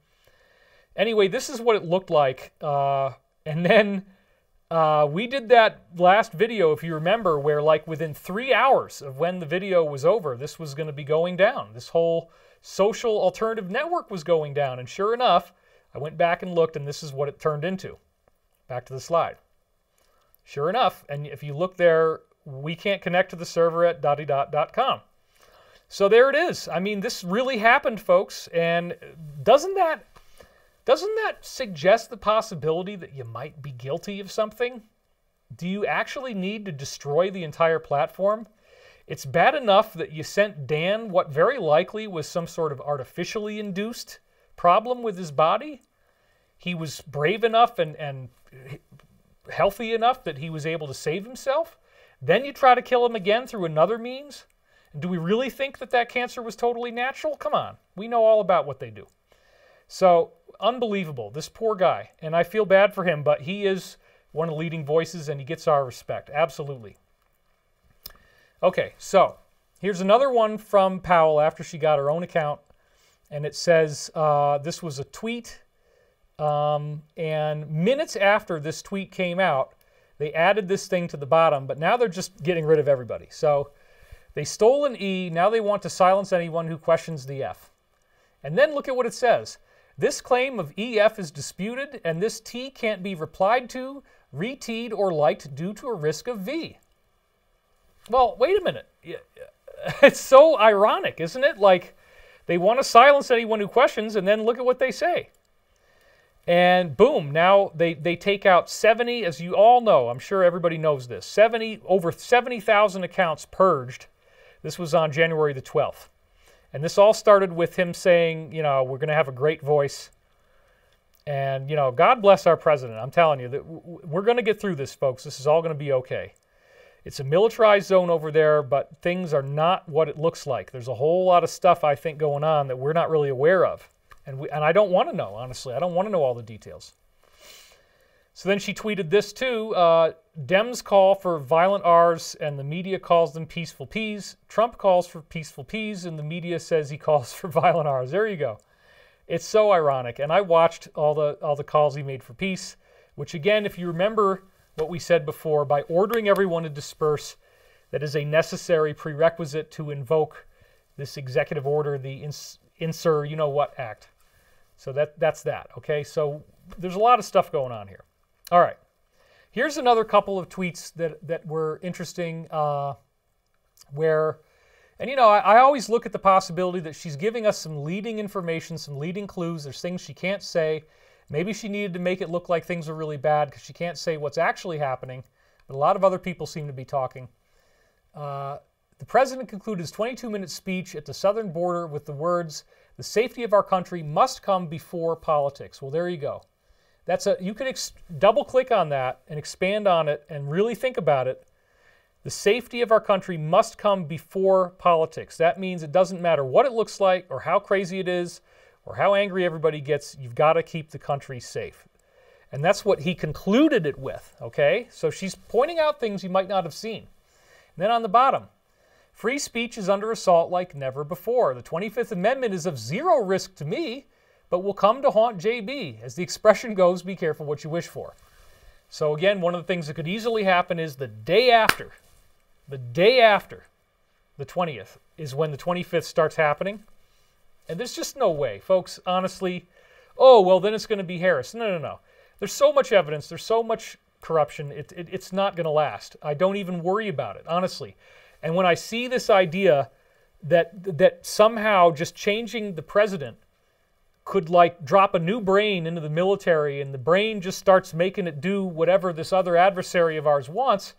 Anyway, this is what it looked like. And then we did that last video, if you remember, where like within 3 hours of when the video was over, this was going to be going down. This whole social alternative network was going down. And sure enough, I went back and looked, and this is what it turned into. Back to the slide. Sure enough, and if you look there, we can't connect to the server at .com. So there it is. I mean, this really happened, folks. And doesn't that suggest the possibility that you might be guilty of something? Do you actually need to destroy the entire platform? It's bad enough that you sent Dan what very likely was some sort of artificially induced problem with his body. He was brave enough and healthy enough that he was able to save himself. Then you try to kill him again through another means? Do we really think that cancer was totally natural? Come on. We know all about what they do. So, unbelievable. This poor guy. And I feel bad for him, but he is one of the leading voices, and he gets our respect. Absolutely. Okay, so Here's another one from Powell after she got her own account. And it says, this was a tweet. And minutes after this tweet came out, they added this thing to the bottom. But now they're just getting rid of everybody. So they stole an E. Now they want to silence anyone who questions the F. And then look at what it says. This claim of EF is disputed, and this T can't be replied to, re-T'd, or liked due to a risk of V. Well, wait a minute. It's so ironic, isn't it? Like, they want to silence anyone who questions, and then look at what they say. And boom, now they take out 70, as you all know, I'm sure everybody knows this, over 70,000 accounts purged. This was on January the 12th. And this all started with him saying, you know, we're going to have a great voice. And, you know, God bless our president. I'm telling you, that we're going to get through this, folks. This is all going to be okay. It's a militarized zone over there, but things are not what it looks like. There's a whole lot of stuff, I think, going on that we're not really aware of. And I don't want to know, honestly. I don't want to know all the details. So then she tweeted this too. Dems call for violent R's and the media calls them peaceful P's. Trump calls for peaceful P's and the media says he calls for violent R's. There you go. It's so ironic. And I watched all the calls he made for peace, which again, if you remember what we said before, by ordering everyone to disperse, that is a necessary prerequisite to invoke this executive order, the Insur you know what act. So that's that, okay? So there's a lot of stuff going on here. All right, here's another couple of tweets that were interesting where, and you know, I always look at the possibility that she's giving us some leading information, some leading clues. There's things she can't say. Maybe she needed to make it look like things are really bad because she can't say what's actually happening, but a lot of other people seem to be talking. The president concluded his 22-minute speech at the southern border with the words, "The safety of our country must come before politics." Well, there you go. You could double-click on that and expand on it and really think about it. The safety of our country must come before politics. That means it doesn't matter what it looks like or how crazy it is or how angry everybody gets. You've got to keep the country safe. And that's what he concluded it with, okay? So she's pointing out things you might not have seen. And then on the bottom, free speech is under assault like never before. The 25th Amendment is of zero risk to me, but will come to haunt JB. As the expression goes, be careful what you wish for. So again, one of the things that could easily happen is the day after the 20th is when the 25th starts happening. And there's just no way, folks, honestly, oh, well, then it's going to be Harris. No, no, no. There's so much evidence. There's so much corruption. It's not going to last. I don't even worry about it, honestly. And when I see this idea that somehow just changing the president could like drop a new brain into the military and the brain just starts making it do whatever this other adversary of ours wants,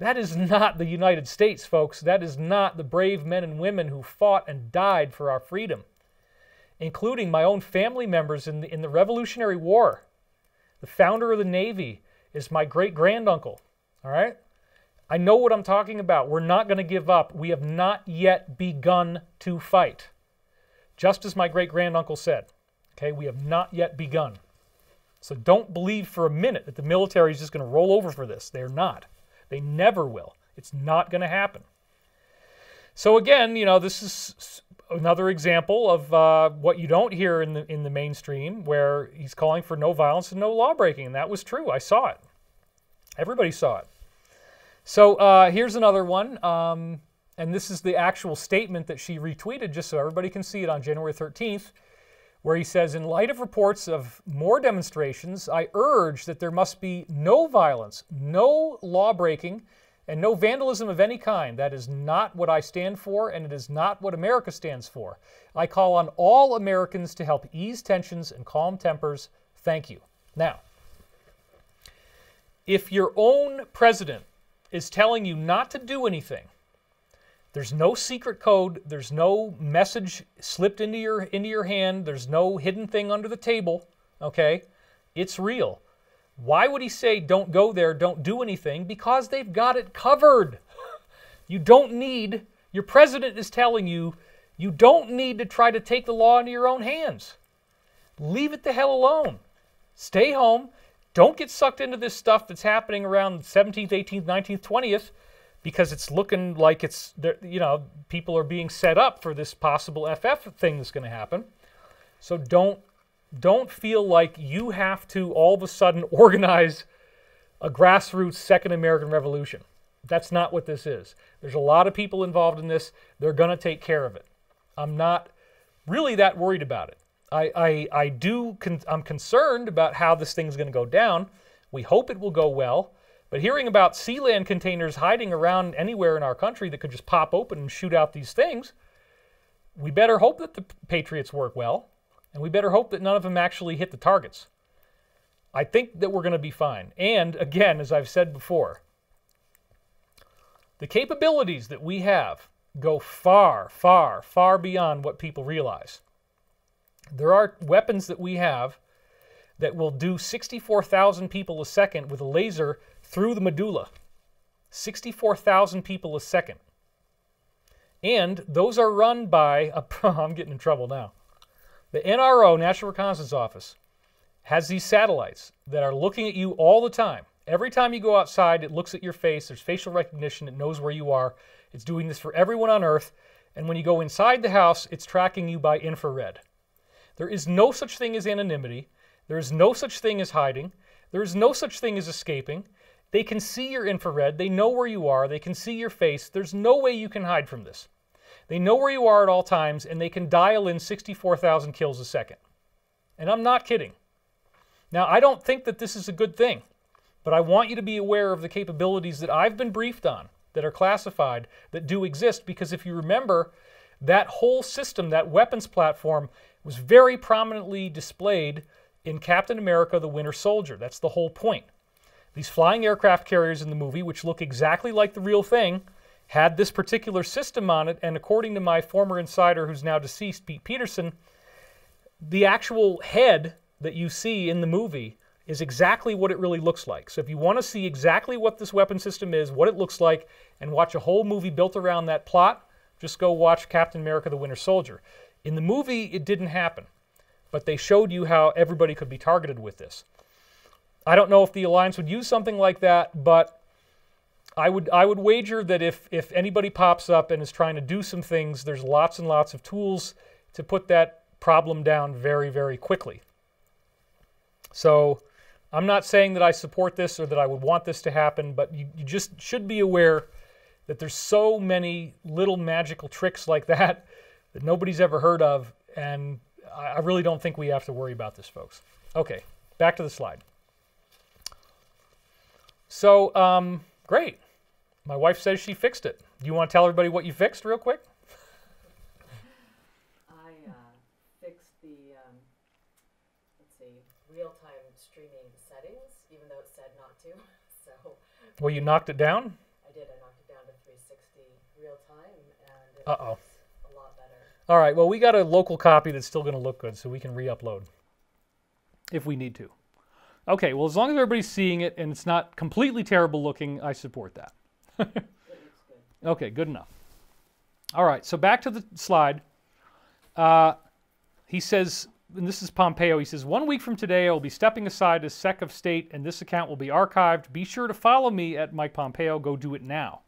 that is not the United States, folks. That is not the brave men and women who fought and died for our freedom, including my own family members in the Revolutionary War. The founder of the Navy is my great-granduncle, all right? I know what I'm talking about. We're not going to give up. We have not yet begun to fight. Just as my great-granduncle said, okay, we have not yet begun. So don't believe for a minute that the military is just going to roll over for this. They're not. They never will. It's not going to happen. So again, you know, this is another example of what you don't hear in the mainstream, where he's calling for no violence and no lawbreaking, and that was true. I saw it. Everybody saw it. So here's another one. And this is the actual statement that she retweeted, just so everybody can see it, on January 13th, where he says, in light of reports of more demonstrations, I urge that there must be no violence, no lawbreaking, and no vandalism of any kind. That is not what I stand for, and it is not what America stands for. I call on all Americans to help ease tensions and calm tempers. Thank you. Now, if your own president is telling you not to do anything, there's no secret code. There's no message slipped into your hand. There's no hidden thing under the table, okay? It's real. Why would he say don't go there, don't do anything? Because they've got it covered. You don't need, your president is telling you, you don't need to try to take the law into your own hands. Leave it the hell alone. Stay home. Don't get sucked into this stuff that's happening around the 17th, 18th, 19th, 20th. because it's looking like it's, you know, people are being set up for this possible FF thing that's going to happen. So don't feel like you have to all of a sudden organize a grassroots second American Revolution. That's not what this is. There's a lot of people involved in this. They're going to take care of it. I'm not really that worried about it. I'm concerned about how this thing's going to go down. We hope it will go well. But hearing about sea land containers hiding around anywhere in our country that could just pop open and shoot out these things, we better hope that the Patriots work well, and we better hope that none of them actually hit the targets. I think that we're going to be fine. And again, as I've said before, the capabilities that we have go far, far, far beyond what people realize. There are weapons that we have that will do 64,000 people a second with a laser through the medulla. 64,000 people a second. And those are run by, I'm getting in trouble now. The NRO, National Reconnaissance Office, has these satellites that are looking at you all the time. Every time you go outside, it looks at your face. There's facial recognition. It knows where you are. It's doing this for everyone on Earth. And when you go inside the house, it's tracking you by infrared. There is no such thing as anonymity. There is no such thing as hiding. There is no such thing as escaping. They can see your infrared. They know where you are. They can see your face. There's no way you can hide from this. They know where you are at all times, and they can dial in 64,000 kills a second. And I'm not kidding. Now, I don't think that this is a good thing, but I want you to be aware of the capabilities that I've been briefed on, that are classified, that do exist, because if you remember, that whole system, that weapons platform, was very prominently displayed in Captain America: The Winter Soldier. That's the whole point. These flying aircraft carriers in the movie, which look exactly like the real thing, had this particular system on it, and according to my former insider who's now deceased, Pete Peterson, the actual head that you see in the movie is exactly what it really looks like. So if you want to see exactly what this weapon system is, what it looks like, and watch a whole movie built around that plot, just go watch Captain America: The Winter Soldier. In the movie, it didn't happen, but they showed you how everybody could be targeted with this. I don't know if the Alliance would use something like that, but I would wager that if anybody pops up and is trying to do some things, there's lots and lots of tools to put that problem down very, very quickly. So I'm not saying that I support this or that I would want this to happen, but you just should be aware that there's so many little magical tricks like that that nobody's ever heard of, and I really don't think we have to worry about this, folks. Okay, back to the slide. So, great. My wife says she fixed it. Do you want to tell everybody what you fixed real quick? I fixed the, let's see, real-time streaming settings, even though it said not to. So. Well, you knocked it down? I did. I knocked it down to 360 real-time, and it Uh-oh. looks a lot better. All right, well, we got a local copy that's still going to look good, so we can re-upload if we need to. Okay, well, as long as everybody's seeing it and it's not completely terrible looking, I support that. It looks good. Okay, good enough. All right, so back to the slide. He says, and this is Pompeo, he says, 1 week from today, I will be stepping aside as Sec of State, and this account will be archived. Be sure to follow me at Mike Pompeo. Go do it now.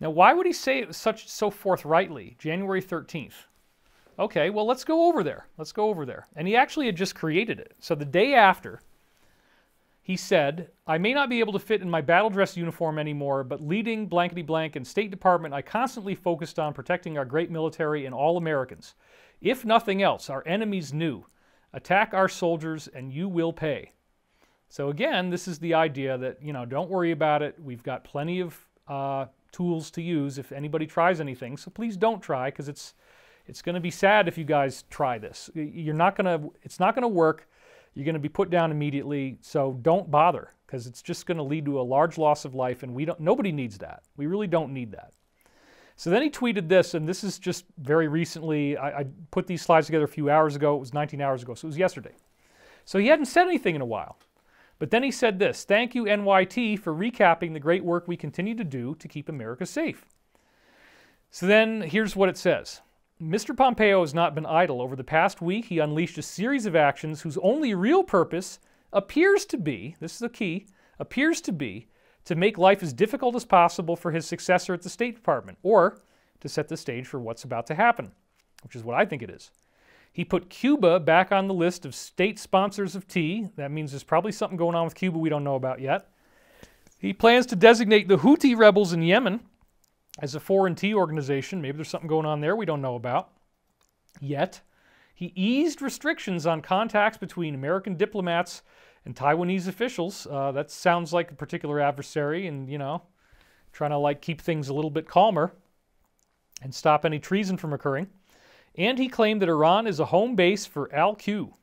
Now, why would he say it so forthrightly, January 13th? Okay, well, let's go over there. Let's go over there. And he actually had just created it. So the day after, he said, I may not be able to fit in my battle dress uniform anymore, but leading blankety blank in State Department, I constantly focused on protecting our great military and all Americans. If nothing else, our enemies knew. Attack our soldiers and you will pay. So again, this is the idea that, you know, don't worry about it. We've got plenty of tools to use if anybody tries anything. So please don't try, because it's going to be sad if you guys try this. It's not going to work. You're going to be put down immediately. So don't bother, because it's just going to lead to a large loss of life, and nobody needs that. We really don't need that. So then he tweeted this, and this is just very recently. I put these slides together a few hours ago. It was 19 hours ago, so it was yesterday. So he hadn't said anything in a while. But then he said this: thank you, NYT, for recapping the great work we continue to do to keep America safe. So then here's what it says. Mr. Pompeo has not been idle. Over the past week, he unleashed a series of actions whose only real purpose appears to be, this is the key, appears to be to make life as difficult as possible for his successor at the State Department, or to set the stage for what's about to happen, which is what I think it is. He put Cuba back on the list of state sponsors of tea. That means there's probably something going on with Cuba we don't know about yet. He plans to designate the Houthi rebels in Yemen as a foreign tea organization. Maybe there's something going on there we don't know about yet. He eased restrictions on contacts between American diplomats and Taiwanese officials. That sounds like a particular adversary and, trying to keep things a little bit calmer and stop any treason from occurring. And he claimed that Iran is a home base for Al-Q.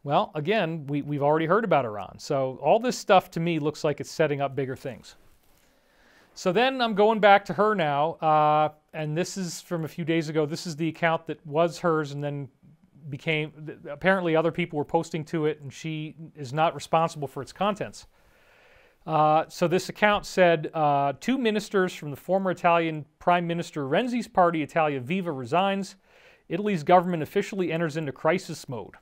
Well, again, we've already heard about Iran. So all this stuff to me looks like it's setting up bigger things. So then I'm going back to her now, and this is from a few days ago. This is the account that was hers and then apparently other people were posting to it, and she is not responsible for its contents. So this account said, 2 ministers from the former Italian Prime Minister Renzi's party, Italia Viva, resigns. Italy's government officially enters into crisis mode.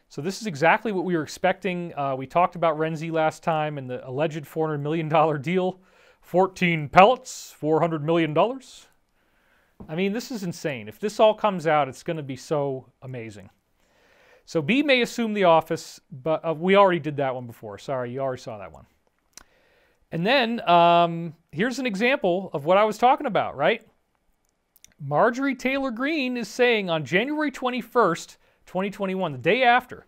So this is exactly what we were expecting. We talked about Renzi last time and the alleged $400 million deal. 14 pellets, $400 million. I mean, this is insane. If this all comes out, it's going to be so amazing. So B may assume the office, but we already did that one before. Sorry, you already saw that one. And then here's an example of what I was talking about, right? Marjorie Taylor Greene is saying on January 21st, 2021, the day after,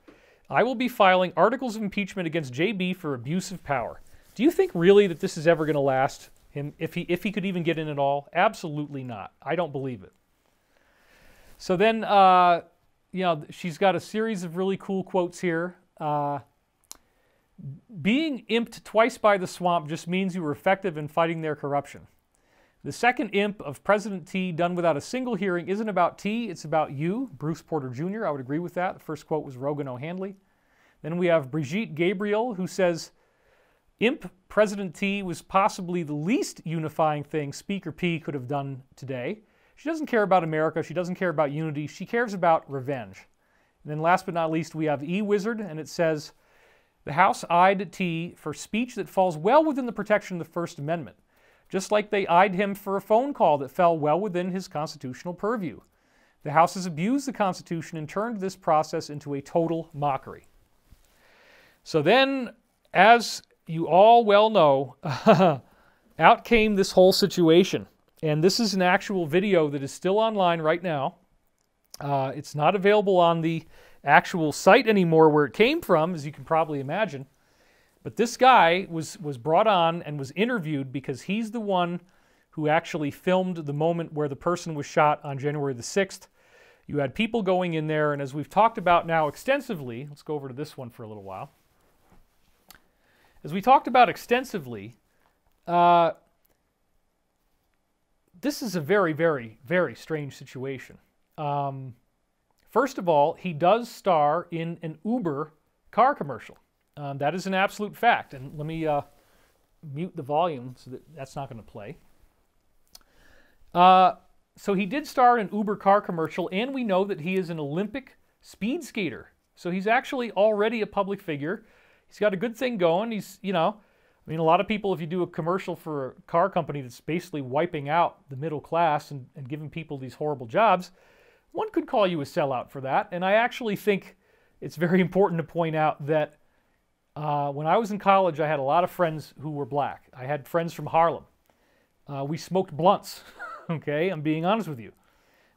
I will be filing articles of impeachment against JB for abuse of power. Do you think really that this is ever going to last him, if he could even get in at all? Absolutely not. I don't believe it. So then, she's got a series of really cool quotes here. Being imped twice by the swamp just means you were effective in fighting their corruption. The second imp of President T done without a single hearing isn't about T, it's about you, Bruce Porter Jr. I would agree with that. The first quote was Rogan O'Handley. Then we have Brigitte Gabriel, who says, Imp President T was possibly the least unifying thing Speaker P could have done today. She doesn't care about America. She doesn't care about unity. She cares about revenge. And then last but not least, we have E-Wizard, and it says, the House eyed T for speech that falls well within the protection of the First Amendment, just like they eyed him for a phone call that fell well within his constitutional purview. The House has abused the Constitution and turned this process into a total mockery. So then, as you all well know, out came this whole situation. And this is an actual video that is still online right now. It's not available on the actual site anymore where it came from, as you can probably imagine. But this guy was brought on and was interviewed because he's the one who actually filmed the moment where the person was shot on January the 6th. You had people going in there, and as we've talked about now extensively, let's go over to this one for a little while. As we talked about extensively, this is a very, very, very strange situation. First of all, he does star in an Uber car commercial. That is an absolute fact. And let me mute the volume so that that's not going to play. So he did star in an Uber car commercial, and we know that he is an Olympic speed skater. So he's actually already a public figure. He's got a good thing going. He's, a lot of people, if you do a commercial for a car company that's basically wiping out the middle class and giving people these horrible jobs, one could call you a sellout for that. And I actually think it's very important to point out that when I was in college, I had a lot of friends who were black. I had friends from Harlem. We smoked blunts, okay? I'm being honest with you,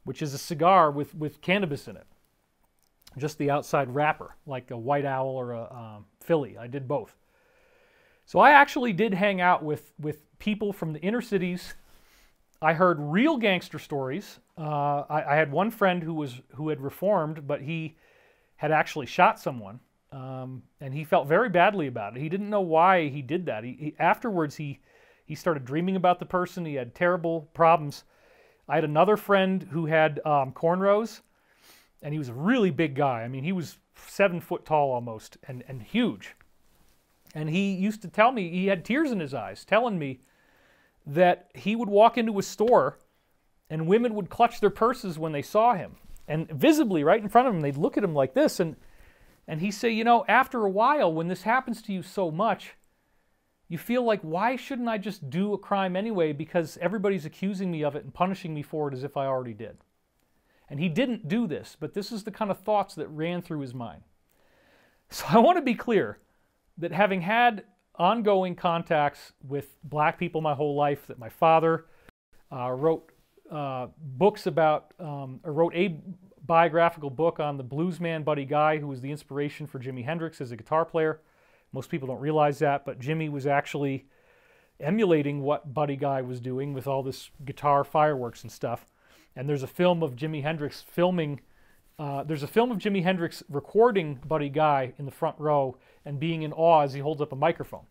which is a cigar with cannabis in it. Just the outside wrapper, like a White Owl or a Philly. I did both. So I actually did hang out with people from the inner cities. I heard real gangster stories. I had one friend who had reformed, but he had actually shot someone, and he felt very badly about it. He didn't know why he did that. Afterwards, he started dreaming about the person. He had terrible problems. I had another friend who had cornrows, and he was a really big guy. I mean, he was 7 foot tall almost, and huge. And he used to tell me, he had tears in his eyes, telling me that he would walk into a store and women would clutch their purses when they saw him. And visibly, right in front of him, they'd look at him like this. And he'd say, after a while, when this happens to you so much, you feel like, why shouldn't I just do a crime anyway, because everybody's accusing me of it and punishing me for it as if I already did. And he didn't do this, but this is the kind of thoughts that ran through his mind. So I want to be clear that having had ongoing contacts with black people my whole life, that my father wrote books about, or wrote a biographical book on the bluesman Buddy Guy, who was the inspiration for Jimi Hendrix as a guitar player. Most people don't realize that, but Jimmy was actually emulating what Buddy Guy was doing with all this guitar fireworks and stuff. And there's a film of Jimi Hendrix filming, there's a film of Jimi Hendrix recording Buddy Guy in the front row and being in awe as he holds up a microphone.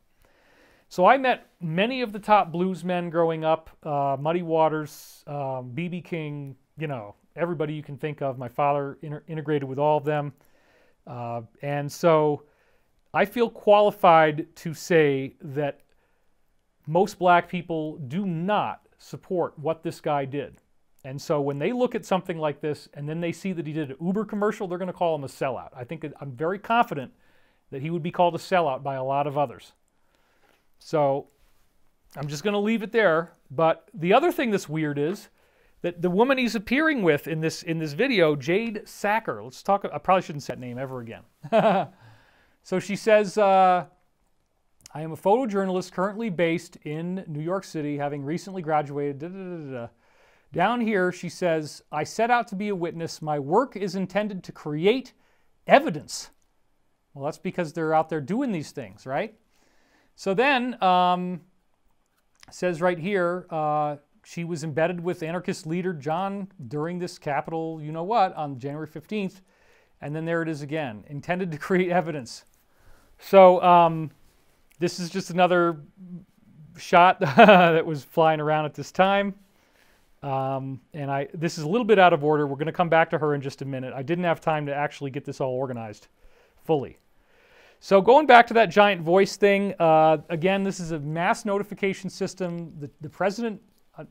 So I met many of the top bluesmen growing up, Muddy Waters, B.B. King, you know, everybody you can think of. My father integrated with all of them. And so I feel qualified to say that most black people do not support what this guy did. And so when they look at something like this and then they see that he did an Uber commercial, they're going to call him a sellout. I'm very confident that he would be called a sellout by a lot of others. So I'm just going to leave it there. But the other thing that's weird is that the woman he's appearing with in this video, Jade Sacker, let's talk, I probably shouldn't say that name ever again. So she says, I am a photojournalist currently based in New York City, having recently graduated. Da, da, da, da. Down here, she says, I set out to be a witness. My work is intended to create evidence. Well, that's because they're out there doing these things, right? So then, says right here, she was embedded with anarchist leader John during this Capitol, you know what, on January 15th. And then there it is again, intended to create evidence. So this is just another shot that was flying around at this time. This is a little bit out of order. We're going to come back to her in just a minute. I didn't have time to actually get this all organized fully. So going back to that giant voice thing, again, this is a mass notification system. The president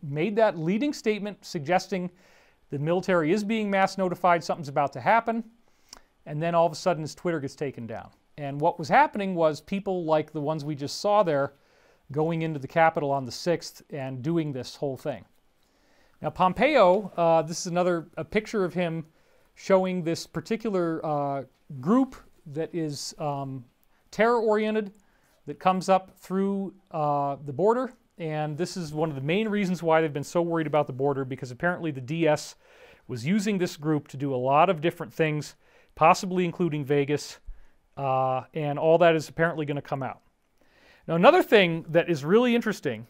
made that leading statement suggesting the military is being mass notified, something's about to happen, and then all of a sudden his Twitter gets taken down. And what was happening was people like the ones we just saw there going into the Capitol on the 6th and doing this whole thing. Now Pompeo, this is a picture of him showing this particular group that is terror-oriented, that comes up through the border. And this is one of the main reasons why they've been so worried about the border, because apparently the DS was using this group to do a lot of different things, possibly including Vegas, and all that is apparently going to come out. Now another thing that is really interesting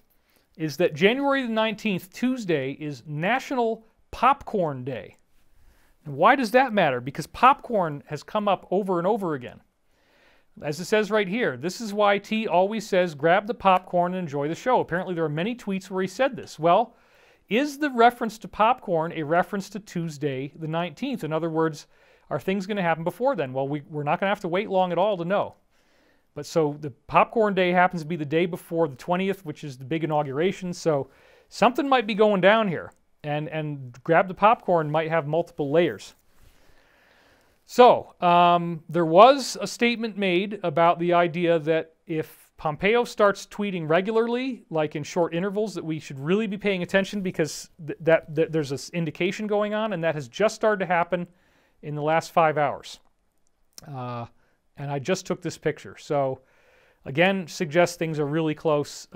is that January the 19th, Tuesday, is National Popcorn Day. And why does that matter? Because popcorn has come up over and over again. As it says right here, this is why T always says, grab the popcorn and enjoy the show. Apparently there are many tweets where he said this. Well, is the reference to popcorn a reference to Tuesday the 19th? In other words, are things going to happen before then? Well, we're not going to have to wait long at all to know. But so the popcorn day happens to be the day before the 20th, which is the big inauguration. So something might be going down here. And grab the popcorn might have multiple layers. So there was a statement made about the idea that if Pompeo starts tweeting regularly, like in short intervals, that we should really be paying attention, because there's this indication going on, and that has just started to happen in the last 5 hours. And I just took this picture. So again, suggests things are really close.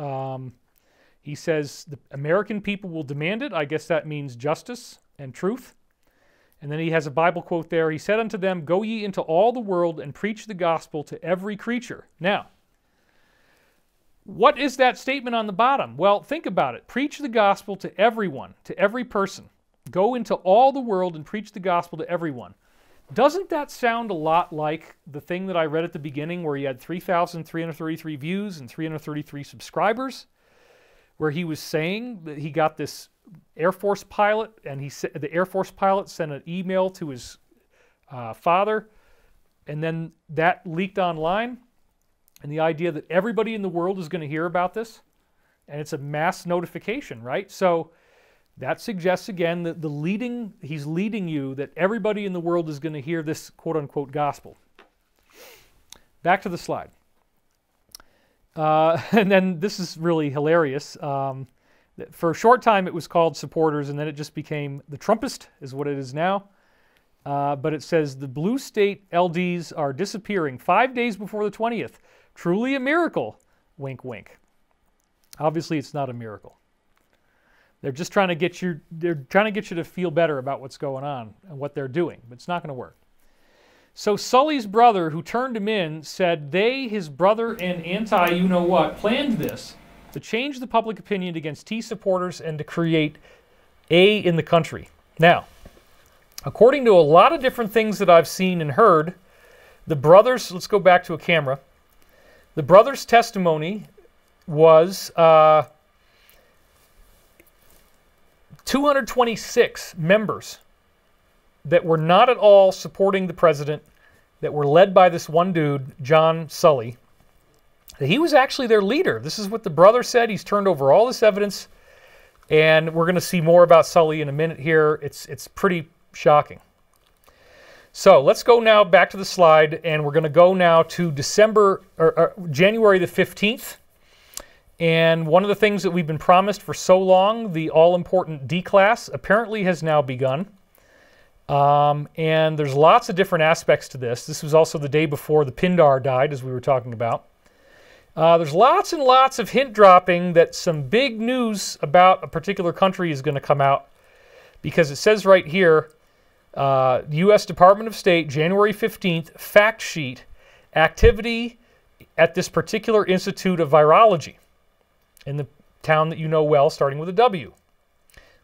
He says the American people will demand it. I guess that means justice and truth. And then he has a Bible quote there. He said unto them, go ye into all the world and preach the gospel to every creature. Now, what is that statement on the bottom? Well, think about it. Preach the gospel to everyone, to every person. Go into all the world and preach the gospel to everyone. Doesn't that sound a lot like the thing that I read at the beginning, where he had 3,333 views and 333 subscribers, where he was saying that he got this Air Force pilot, and the Air Force pilot sent an email to his father, and then that leaked online, and the idea that everybody in the world is going to hear about this, and it's a mass notification, right? So that suggests again that he's leading you, that everybody in the world is going to hear this quote-unquote gospel. Back to the slide. And then this is really hilarious. For a short time, it was called Supporters, and then it just became the Trumpist, is what it is now. But it says the blue state LDs are disappearing 5 days before the 20th. Truly a miracle. Wink, wink. Obviously, it's not a miracle. They're just trying to get you. They're trying to get you to feel better about what's going on and what they're doing, but it's not going to work. So Sully's brother, who turned him in, said they, his brother, and anti-you-know-what, planned this to change the public opinion against T supporters and to create A in the country. Now, according to a lot of different things that I've seen and heard, the brothers, let's go back to a camera. The brothers' testimony was 226 members that were not at all supporting the president, that were led by this one dude, John Sully. He was actually their leader. This is what the brother said. He's turned over all this evidence, and we're going to see more about Sully in a minute here. It's pretty shocking. So let's go now back to the slide, and we're going to go now to January the 15th. And one of the things that we've been promised for so long, the all-important D-class, apparently has now begun. And there's lots of different aspects to this. This was also the day before the Pindar died, as we were talking about. There's lots and lots of hint dropping that some big news about a particular country is going to come out, because it says right here, U.S. Department of State, January 15th, fact sheet, activity at this particular Institute of Virology in the town that you know well, starting with a W.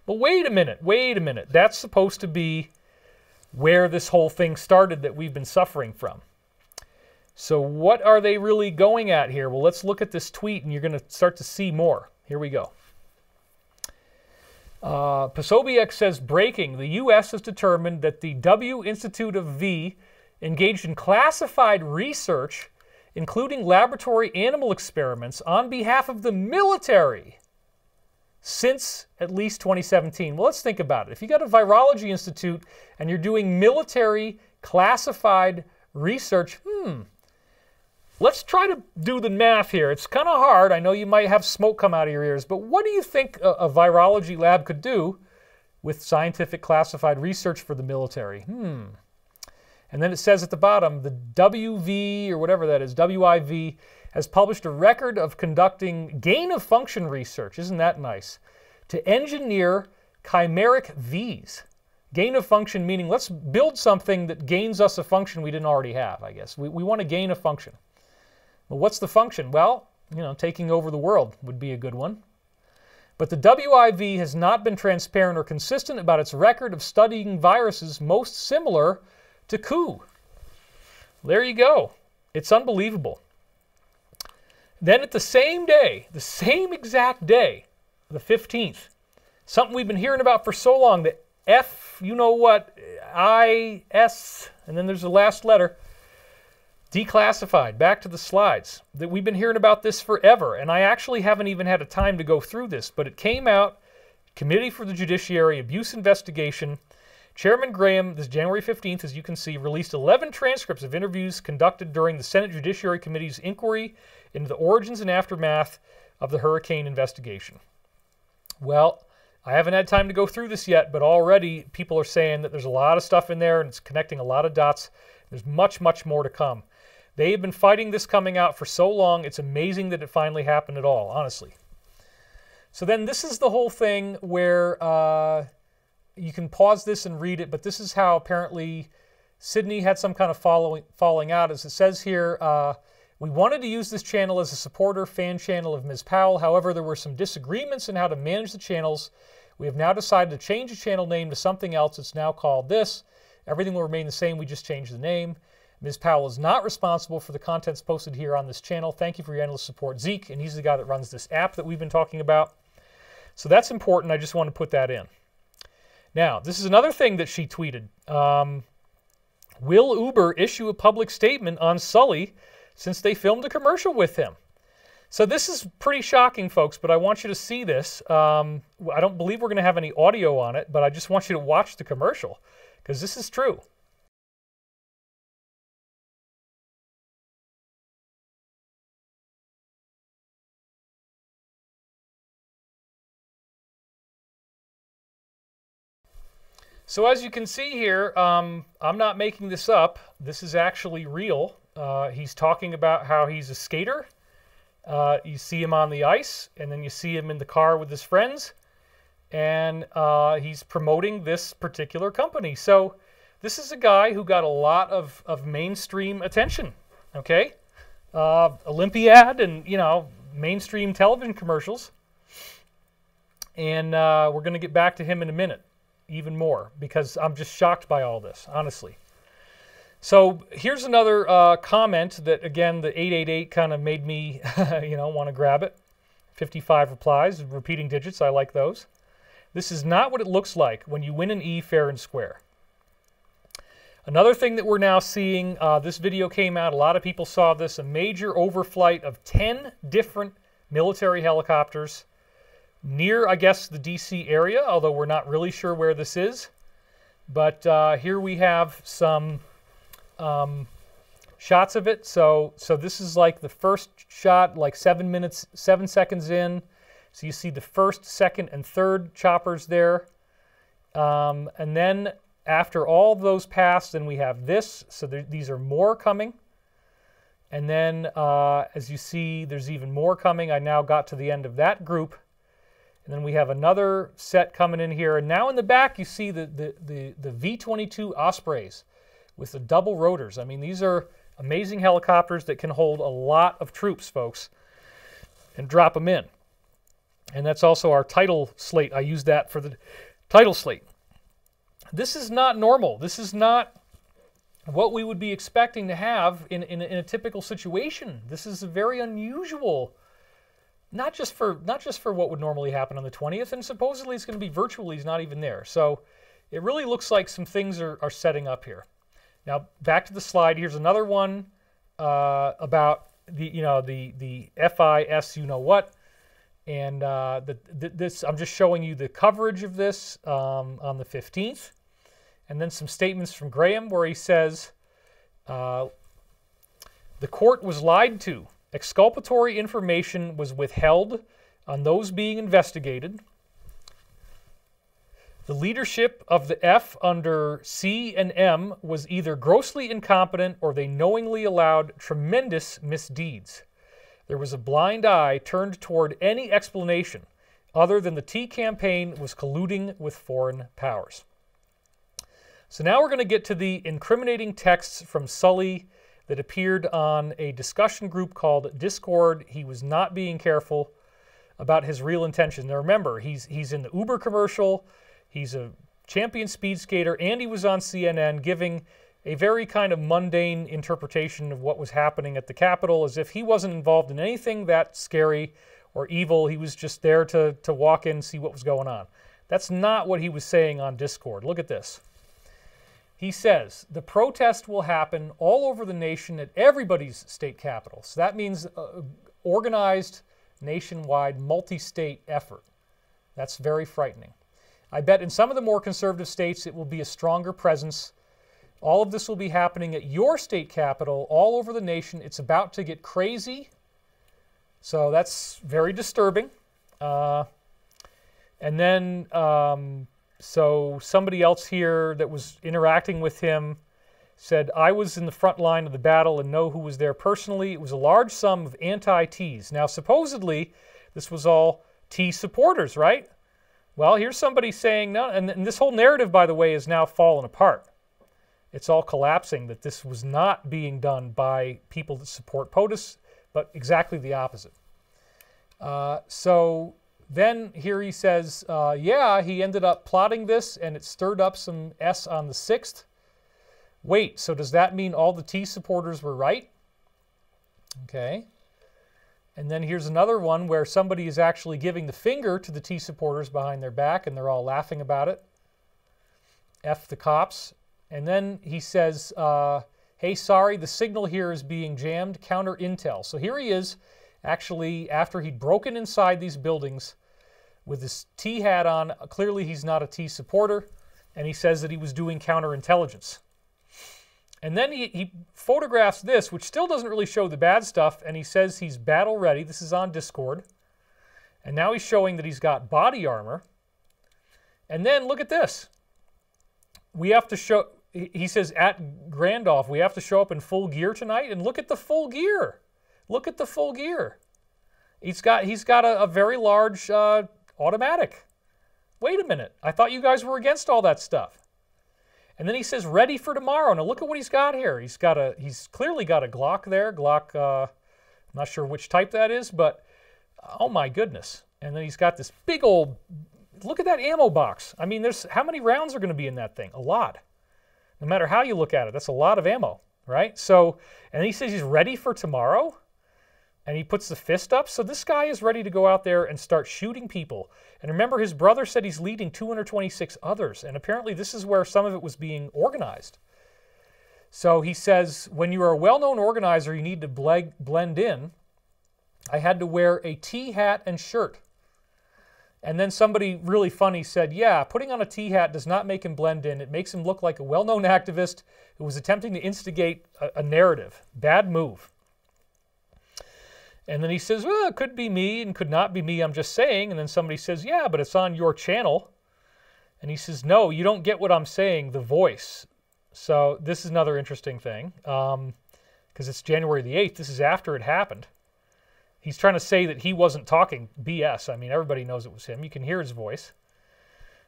But wait a minute. That's supposed to be where this whole thing started that we've been suffering from. So what are they really going at here? Well, let's look at this tweet, and you're going to start to see more. Here we go. Posobiec says, breaking, the U.S. has determined that the W Institute of V engaged in classified research, including laboratory animal experiments, on behalf of the military since at least 2017. Well, let's think about it. If you got a virology institute and you're doing military classified research, let's try to do the math here. It's kind of hard. I know you might have smoke come out of your ears, but what do you think a virology lab could do with scientific classified research for the military? And then it says at the bottom, the WV, or whatever that is, WIV, has published a record of conducting gain-of-function research, isn't that nice, to engineer chimeric Vs. Gain-of-function meaning let's build something that gains us a function we didn't already have, I guess. We want to gain a function. Well, what's the function? Well, taking over the world would be a good one. But the WIV has not been transparent or consistent about its record of studying viruses most similar to coup. There you go. It's unbelievable. Then at the same day, the same exact day, the 15th, something we've been hearing about for so long, the F, you know what, I-S, and then there's the last letter, declassified. Back to the slides. That we've been hearing about this forever, and I actually haven't even had a time to go through this, but it came out, Committee for the Judiciary Abuse Investigation. Chairman Graham, this January 15th, as you can see, released 11 transcripts of interviews conducted during the Senate Judiciary Committee's inquiry into the origins and aftermath of the hurricane investigation. Well, I haven't had time to go through this yet, but already people are saying that there's a lot of stuff in there and it's connecting a lot of dots. There's much, much more to come. They have been fighting this coming out for so long, it's amazing that it finally happened at all, honestly. So then this is the whole thing where you can pause this and read it, but this is how apparently Sydney had some kind of falling out. As it says here, we wanted to use this channel as a supporter fan channel of Ms. Powell. However, there were some disagreements in how to manage the channels. We have now decided to change the channel name to something else. It's now called this. Everything will remain the same. We just changed the name. Ms. Powell is not responsible for the contents posted here on this channel. Thank you for your endless support, Zeke. And he's the guy that runs this app that we've been talking about. So that's important. I just want to put that in. Now, this is another thing that she tweeted. Will Uber issue a public statement on Sully since they filmed a commercial with him? So this is pretty shocking, folks, but I want you to see this. I don't believe we're going to have any audio on it, but I just want you to watch the commercial because this is true. So as you can see here, I'm not making this up. This is actually real. He's talking about how he's a skater. You see him on the ice, and then you see him in the car with his friends, and he's promoting this particular company. So this is a guy who got a lot of mainstream attention, okay? Olympiad and, you know, mainstream television commercials. And we're going to get back to him in a minute, even more, because I'm just shocked by all this, honestly. So here's another comment that, again, the 888 kind of made me, you know, want to grab it. 55 replies, repeating digits, I like those. This is not what it looks like when you win an E fair and square. Another thing that we're now seeing, this video came out, a lot of people saw this, a major overflight of 10 different military helicopters near, I guess, the DC area, although we're not really sure where this is. But here we have some shots of it. So this is like the first shot, like 7 seconds in. So you see the first, second, and third choppers there. And then after all of those pass, then we have this. So these are more coming. And then as you see, there's even more coming. I now got to the end of that group. And then we have another set coming in here. And now in the back, you see the V-22 Ospreys with the double rotors. I mean, these are amazing helicopters that can hold a lot of troops, folks, and drop them in. And that's also our title slate. I used that for the title slate. This is not normal. This is not what we would be expecting to have in a typical situation. This is very unusual. Not just for what would normally happen on the 20th, and supposedly it's going to be virtual. He's not even there. So it really looks like some things are setting up here. Now back to the slide. Here's another one about the FIS you know what, and this I'm just showing you the coverage of this on the 15th, and then some statements from Graham where he says the court was lied to. Exculpatory information was withheld on those being investigated. The leadership of the F under C and M was either grossly incompetent or they knowingly allowed tremendous misdeeds. There was a blind eye turned toward any explanation other than the T campaign was colluding with foreign powers. So now we're going to get to the incriminating texts from Sully that appeared on a discussion group called Discord. He was not being careful about his real intention. Now remember, he's in the Uber commercial, he's a champion speed skater, and he was on CNN giving a very kind of mundane interpretation of what was happening at the Capitol, as if he wasn't involved in anything that scary or evil. He was just there to walk in and see what was going on. That's not what he was saying on Discord. Look at this. He says, the protest will happen all over the nation at everybody's state capital. So that means organized, nationwide, multi-state effort. That's very frightening. I bet in some of the more conservative states it will be a stronger presence. All of this will be happening at your state capital all over the nation. It's about to get crazy. So that's very disturbing. And then... So somebody else here that was interacting with him said, I was in the front line of the battle and know who was there personally. It was a large sum of anti-Ts. Now, supposedly, this was all T supporters, right? Well, here's somebody saying, no, and this whole narrative, by the way, is now fallen apart. It's all collapsing, that this was not being done by people that support POTUS, but exactly the opposite. So then here he says, yeah, he ended up plotting this and it stirred up some S on the 6th. Wait, so does that mean all the T supporters were right? Okay. And then here's another one where somebody is actually giving the finger to the T supporters behind their back and they're all laughing about it. F the cops. And then he says, hey, sorry, the signal here is being jammed, counter intel. So here he is, actually, after he'd broken inside these buildings with his T hat on. Clearly he's not a T supporter, and he says that he was doing counterintelligence. And then he photographs this, which still doesn't really show the bad stuff, and he says he's battle ready. This is on Discord. And now he's showing that he's got body armor. And then look at this. we have to show, he says at Randolph, we have to show up in full gear tonight. And look at the full gear. Look at the full gear. He's got a very large automatic. Wait a minute. I thought you guys were against all that stuff. And then he says, ready for tomorrow. Now look at what he's got here. He's clearly got a Glock there. Glock, I'm not sure which type that is, but oh my goodness. And then he's got this big old, look at that ammo box. I mean, how many rounds are going to be in that thing? A lot. No matter how you look at it, that's a lot of ammo, right? So, and he says he's ready for tomorrow. And he puts the fist up. So this guy is ready to go out there and start shooting people. And remember, his brother said he's leading 226 others. And apparently this is where some of it was being organized. So he says, when you are a well-known organizer, you need to blend in. I had to wear a T-hat and shirt. And then somebody really funny said, yeah, putting on a T-hat does not make him blend in. It makes him look like a well-known activist who was attempting to instigate a narrative. Bad move. And then he says, well, it could be me and could not be me, I'm just saying. And then somebody says, yeah, but it's on your channel. And he says, no, you don't get what I'm saying, the voice. So this is another interesting thing, because it's January the 8th. This is after it happened. He's trying to say that he wasn't talking BS. I mean, everybody knows it was him. You can hear his voice.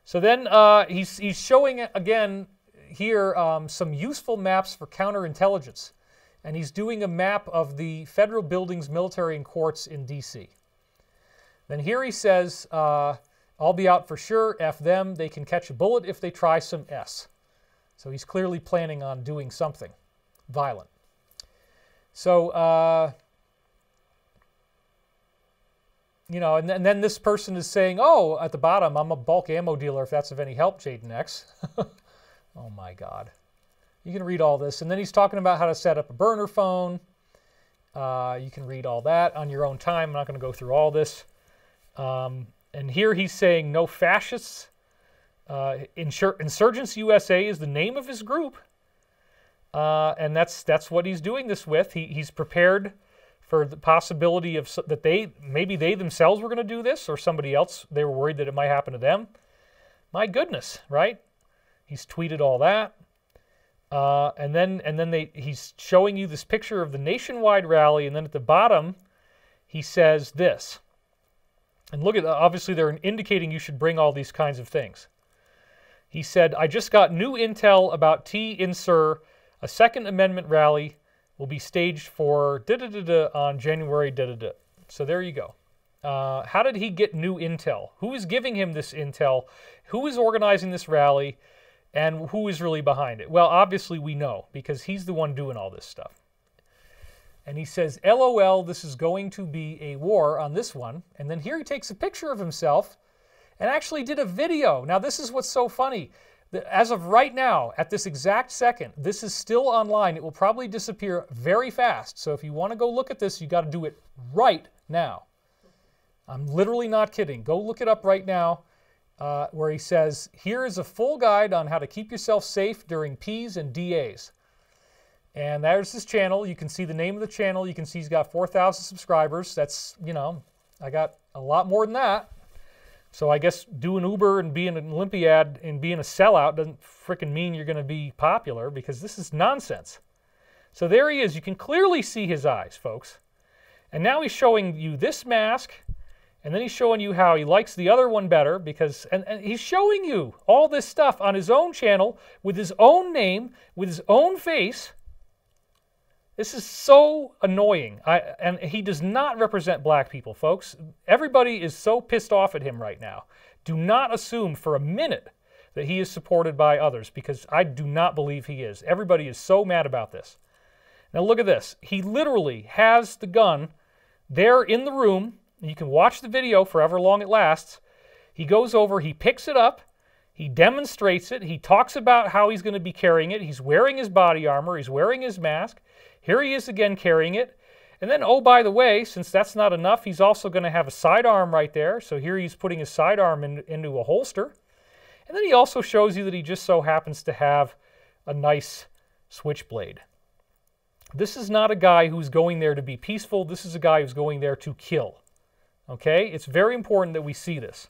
So then he's showing, again, here some useful maps for counterintelligence. And he's doing a map of the federal buildings, military, and courts in D.C. Then here he says, I'll be out for sure. F them. They can catch a bullet if they try some S. So he's clearly planning on doing something violent. So, you know, and then this person is saying, oh, at the bottom, I'm a bulk ammo dealer if that's of any help, Jaden X. Oh, my God. You can read all this. And then he's talking about how to set up a burner phone. You can read all that on your own time. I'm not going to go through all this. And here he's saying no fascists. Insurgents USA is the name of his group. And that's what he's doing this with. He's prepared for the possibility of that maybe they themselves were going to do this, or somebody else, they were worried that it might happen to them. My goodness, right? He's tweeted all that. And then he's showing you this picture of the nationwide rally, and then at the bottom, he says this. And look at, obviously they're indicating you should bring all these kinds of things. He said, I just got new intel about T-Insur, a Second Amendment rally will be staged for on January So there you go. How did he get new intel? Who is giving him this intel? Who is organizing this rally? And who is really behind it? Well, obviously we know, because he's the one doing all this stuff. And he says, LOL, this is going to be a war on this one. And then here he takes a picture of himself and actually did a video. Now, this is what's so funny. As of right now, at this exact second, this is still online. It will probably disappear very fast. So if you want to go look at this, you got to do it right now. I'm literally not kidding. Go look it up right now. Where he says, here is a full guide on how to keep yourself safe during Ps and DAs. And there's his channel. You can see the name of the channel. You can see he's got 4,000 subscribers. That's, you know, I got a lot more than that. So I guess doing Uber and being an Olympiad and being a sellout doesn't frickin' mean you're going to be popular, because this is nonsense. So there he is. You can clearly see his eyes, folks. And now he's showing you this mask. And then he's showing you how he likes the other one better, because, and he's showing you all this stuff on his own channel with his own name, with his own face. This is so annoying. And he does not represent black people, folks. Everybody is so pissed off at him right now. Do not assume for a minute that he is supported by others, because I do not believe he is. Everybody is so mad about this. Now look at this. He literally has the gun there in the room. You can watch the video for however long it lasts. He goes over, he picks it up, he demonstrates it, he talks about how he's going to be carrying it. He's wearing his body armor, he's wearing his mask. Here he is again carrying it. And then, oh, by the way, since that's not enough, he's also going to have a sidearm right there. So here he's putting his sidearm into a holster. And then he also shows you that he just so happens to have a nice switchblade. This is not a guy who's going there to be peaceful. This is a guy who's going there to kill. Okay? It's very important that we see this.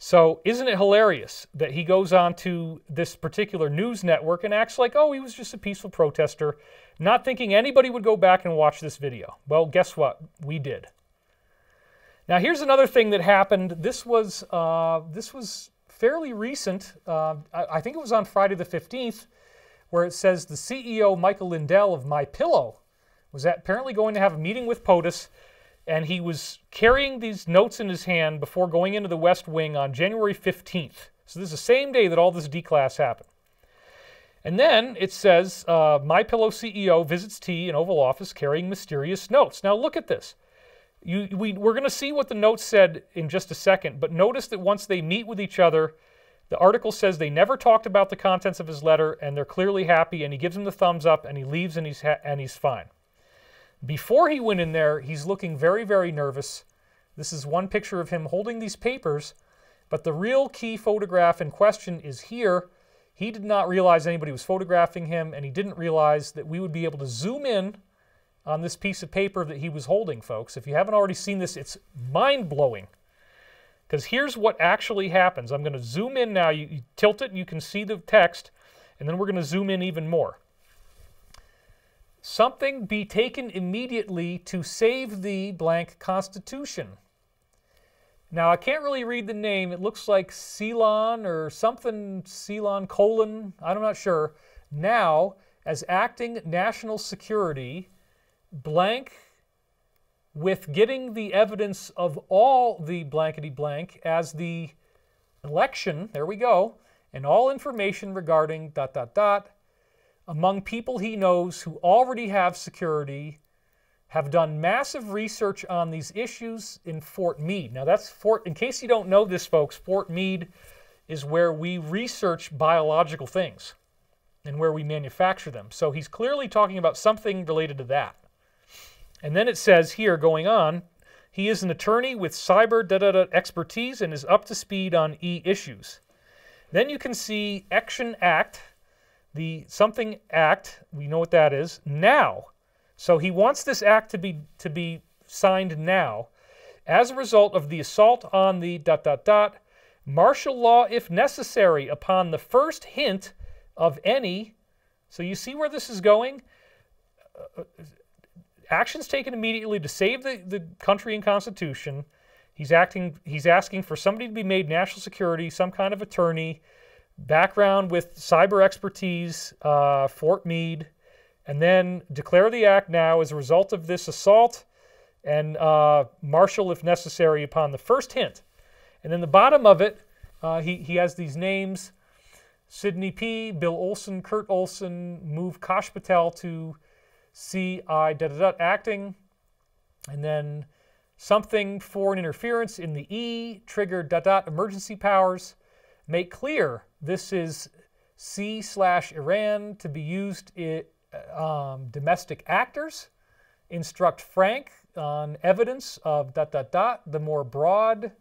So isn't it hilarious that he goes on to this particular news network and acts like, oh, he was just a peaceful protester, not thinking anybody would go back and watch this video. Well, guess what? We did. Now, here's another thing that happened. This was fairly recent. I think it was on Friday the 15th, where it says the CEO, Michael Lindell of MyPillow, was apparently going to have a meeting with POTUS, and he was carrying these notes in his hand before going into the West Wing on January 15th. So this is the same day that all this D-class happened. And then it says, MyPillow CEO visits T in Oval Office carrying mysterious notes. Now look at this. We're going to see what the notes said in just a second, but notice that once they meet with each other, the article says they never talked about the contents of his letter, and they're clearly happy, and he gives him the thumbs up, and he leaves, and he's fine. Before he went in there, he's looking very, very nervous. This is one picture of him holding these papers, but the real key photograph in question is here. He did not realize anybody was photographing him, and he didn't realize that we would be able to zoom in on this piece of paper that he was holding, folks. If you haven't already seen this, it's mind-blowing. Because here's what actually happens. I'm going to zoom in now. You tilt it, and you can see the text, and then we're going to zoom in even more. Something be taken immediately to save the blank Constitution. Now, I can't really read the name. It looks like Ceylon or something, Ceylon colon, I'm not sure. Now, as acting national security, blank, with getting the evidence of all the blankety blank as the election, there we go, and all information regarding ... among people he knows who already have security, have done massive research on these issues in Fort Meade. Now that's in case you don't know this, folks, Fort Meade is where we research biological things and where we manufacture them. So he's clearly talking about something related to that. And then it says here, going on, he is an attorney with cyber expertise and is up to speed on issues. Then you can see Action Act, the something act, we know what that is, now. So he wants this act to be signed now. As a result of the assault on the ... martial law if necessary upon the first hint of any. So you see where this is going? Actions taken immediately to save the country and Constitution. He's asking for somebody to be made national security, some kind of attorney, background with cyber expertise, Fort Meade, and then declare the act now as a result of this assault and martial if necessary upon the first hint. And then the bottom of it, he has these names: Sidney P., Bill Olson, Kurt Olson, move Kash Patel to CI acting, and then something foreign interference in the E, trigger ... emergency powers. Make clear this is C/Iran to be used in domestic actors. Instruct Frank on evidence of ... the more broad,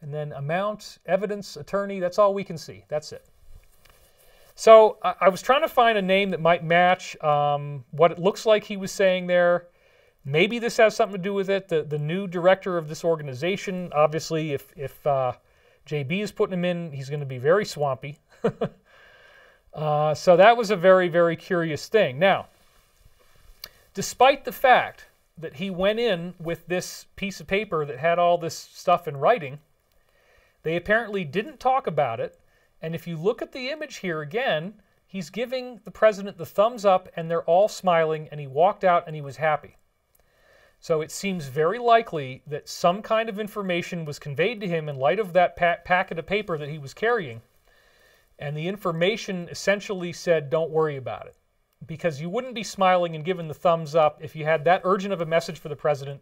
and then amount, evidence, attorney. That's all we can see. That's it. So I was trying to find a name that might match what it looks like he was saying there. Maybe this has something to do with it. The new director of this organization, obviously, if JB is putting him in, he's going to be very swampy. So that was a very, very curious thing. Now, despite the fact that he went in with this piece of paper that had all this stuff in writing, they apparently didn't talk about it. And if you look at the image here again, he's giving the president the thumbs up, and they're all smiling, and he walked out and he was happy. So it seems very likely that some kind of information was conveyed to him in light of that packet of paper that he was carrying. And the information essentially said, don't worry about it. Because you wouldn't be smiling and giving the thumbs up if you had that urgent of a message for the president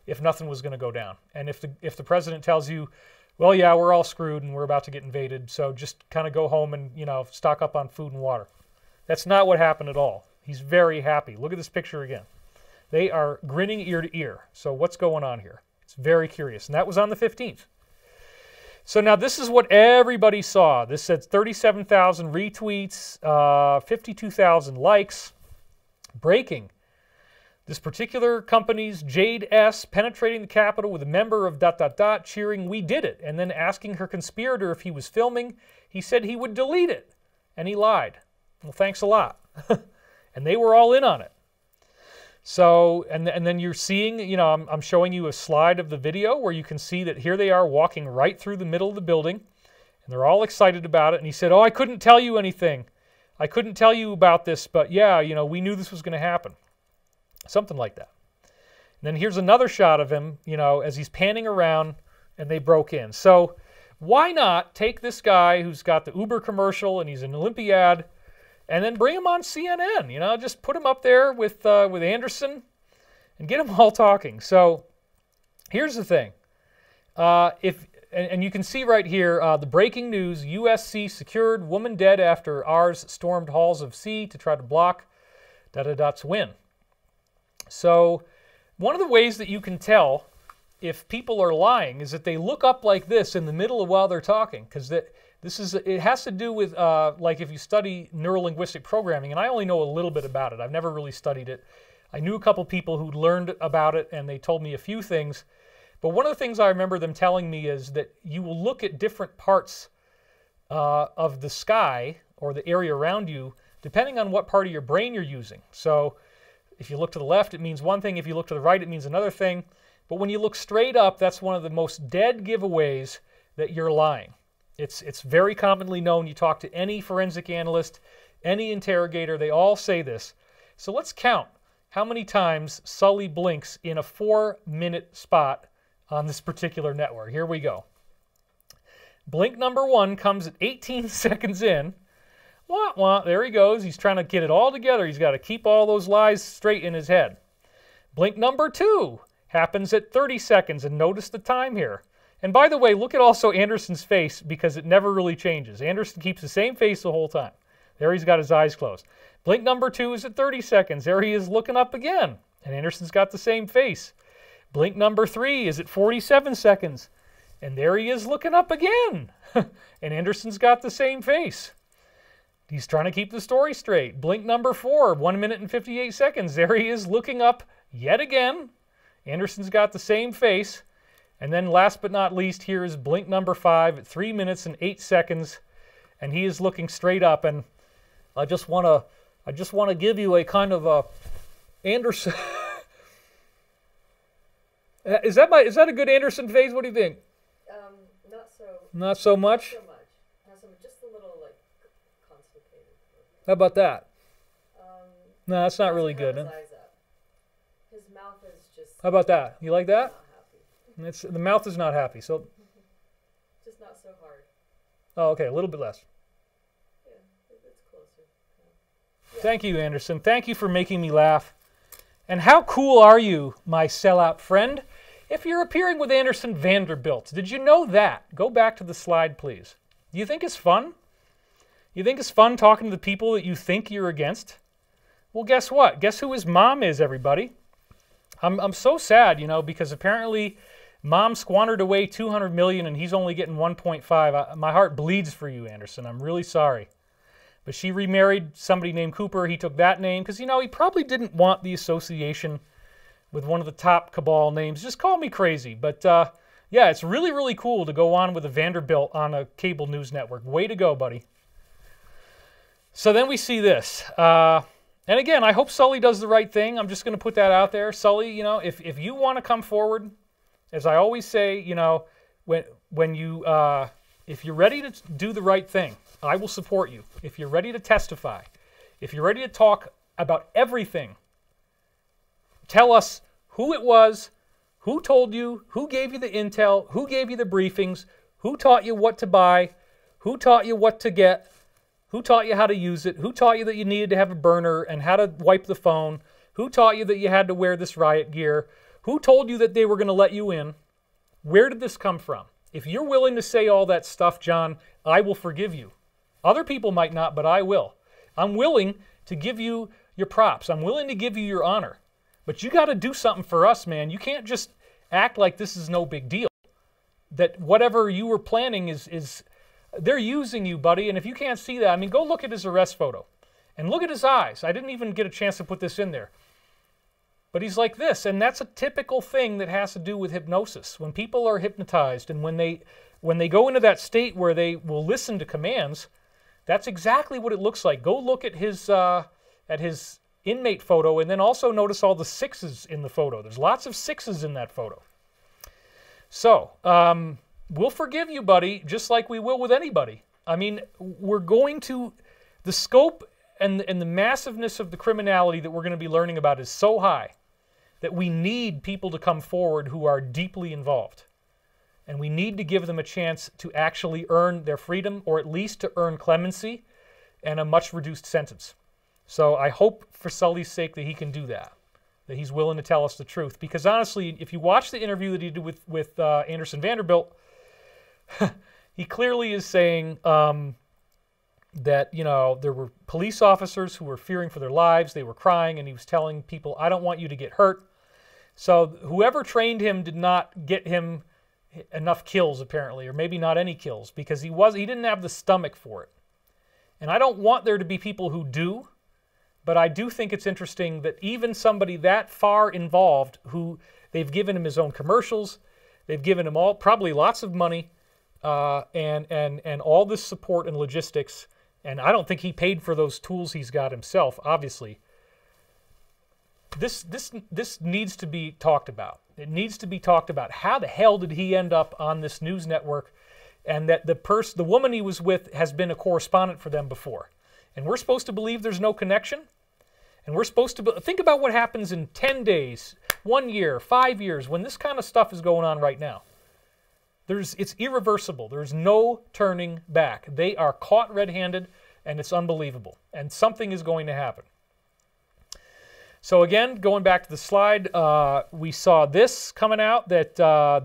if nothing was going to go down. And if the president tells you, well, yeah, we're all screwed and we're about to get invaded, so just kind of go home and, stock up on food and water. That's not what happened at all. He's very happy. Look at this picture again. They are grinning ear to ear. So what's going on here? It's very curious. And that was on the 15th. So now this is what everybody saw. This said 37,000 retweets, 52,000 likes. Breaking. This particular company's Jade S. penetrating the Capitol with a member of ... cheering, "We did it," and then asking her conspirator if he was filming. He said he would delete it, and he lied. Well, thanks a lot. And they were all in on it. So, and then you're seeing, you know, I'm showing you a slide of the video where you can see that here they are walking right through the middle of the building, and they're all excited about it. And he said, "Oh, I couldn't tell you anything. I couldn't tell you about this, but yeah, you know, we knew this was going to happen." Something like that. And then here's another shot of him, you know, as he's panning around, and they broke in. So why not take this guy who's got the Uber commercial and he's an Olympiad, and then bring him on CNN? You know, just put him up there with Anderson and get them all talking. So here's the thing. And you can see right here, the breaking news: USC secured, woman dead after Rs stormed halls of C to try to block ... win. So one of the ways that you can tell if people are lying is that they look up like this in the middle of while they're talking, because it has to do with like if you study neurolinguistic programming, and I only know a little bit about it. I've never really studied it. I knew a couple people who learned about it, and they told me a few things. But one of the things I remember them telling me is that you will look at different parts of the sky or the area around you depending on what part of your brain you're using. So if you look to the left, it means one thing. If you look to the right, it means another thing. But when you look straight up, that's one of the most dead giveaways that you're lying. It's very commonly known. You talk to any forensic analyst, any interrogator, they all say this. So let's count how many times Sully blinks in a 4-minute spot on this particular network. Here we go. Blink number 1 comes at 18 seconds in. Wah, wah, there he goes. He's trying to get it all together. He's got to keep all those lies straight in his head. Blink number 2 happens at 30 seconds, and notice the time here. And by the way, look at also Anderson's face, because it never really changes. Anderson keeps the same face the whole time. There he's got his eyes closed. Blink number 2 is at 30 seconds. There he is looking up again, and Anderson's got the same face. Blink number 3 is at 47 seconds, and there he is looking up again, and Anderson's got the same face. He's trying to keep the story straight. Blink number 4, 1 minute and 58 seconds. There he is looking up yet again. Anderson's got the same face. And then last but not least, here is blink number 5 at 3 minutes and 8 seconds. And he is looking straight up. And I just want to give you a kind of a Anderson. Is that a good Anderson face? What do you think? Not so. Not so much? Not so much. Not so much. Just a little, like, constipated. How about that? No, that's not really good. His eyes up. His mouth is just. How about that? You like that? Not happy. The mouth is not happy. So. Just not so hard. Oh, okay, a little bit less. Yeah, it's closer. Yeah. Thank you, Anderson. Thank you for making me laugh. And how cool are you, my sellout friend, if you're appearing with Anderson Vanderbilt? Did you know that? Go back to the slide, please. Do you think it's fun? You think it's fun talking to the people that you think you're against? Well, guess what? Guess who his mom is, everybody? I'm so sad, you know, because apparently mom squandered away $200 million and he's only getting 1.5. My heart bleeds for you, Anderson. I'm really sorry. But she remarried somebody named Cooper. He took that name because, you know, he probably didn't want the association with one of the top cabal names. Just call me crazy. But, yeah, it's really, really cool to go on with a Vanderbilt on a cable news network. Way to go, buddy. So then we see this. And again, I hope Sully does the right thing. I'm just going to put that out there. Sully, you know, if you want to come forward, as I always say, you know, when you if you're ready to do the right thing, I will support you. If you're ready to testify, if you're ready to talk about everything, tell us who it was, who told you, who gave you the intel, who gave you the briefings, who taught you what to buy, who taught you what to get, who taught you how to use it, who taught you that you needed to have a burner and how to wipe the phone, who taught you that you had to wear this riot gear, who told you that they were going to let you in. Where did this come from? If you're willing to say all that stuff, John, I will forgive you. Other people might not, but I will. I'm willing to give you your props. I'm willing to give you your honor. But you got to do something for us, man. You can't just act like this is no big deal. That whatever you were planning is they're using you, buddy. And if you can't see that, I mean, go look at his arrest photo. And look at his eyes. I didn't even get a chance to put this in there. But he's like this, and that's a typical thing that has to do with hypnosis. When people are hypnotized and when they go into that state where they will listen to commands, that's exactly what it looks like. Go look at his inmate photo, and then also notice all the 6s in the photo. There's lots of 6s in that photo. So, we'll forgive you, buddy, just like we will with anybody. I mean, we're going to, the scope and the massiveness of the criminality that we're going to be learning about is so high that we need people to come forward who are deeply involved. And we need to give them a chance to actually earn their freedom, or at least to earn clemency and a much reduced sentence. So I hope for Sully's sake that he can do that he's willing to tell us the truth. Because honestly, if you watch the interview that he did with Anderson Vanderbilt, he clearly is saying that, you know, there were police officers who were fearing for their lives. They were crying, and he was telling people, I don't want you to get hurt. So whoever trained him did not get him enough kills, apparently, or maybe not any kills, because he didn't have the stomach for it. And I don't want there to be people who do, but I do think it's interesting that even somebody that far involved, who they've given him his own commercials, they've given him probably lots of money, and all this support and logistics, and I don't think he paid for those tools he's got himself, obviously. This needs to be talked about. It needs to be talked about. How the hell did he end up on this news network, and that the woman he was with has been a correspondent for them before? And we're supposed to believe there's no connection? And we're supposed to think about what happens in 10 days, 1 year, 5 years, when this kind of stuff is going on right now. It's irreversible. There's no turning back. They are caught red-handed, and it's unbelievable. And something is going to happen. So again, going back to the slide, we saw this coming out, that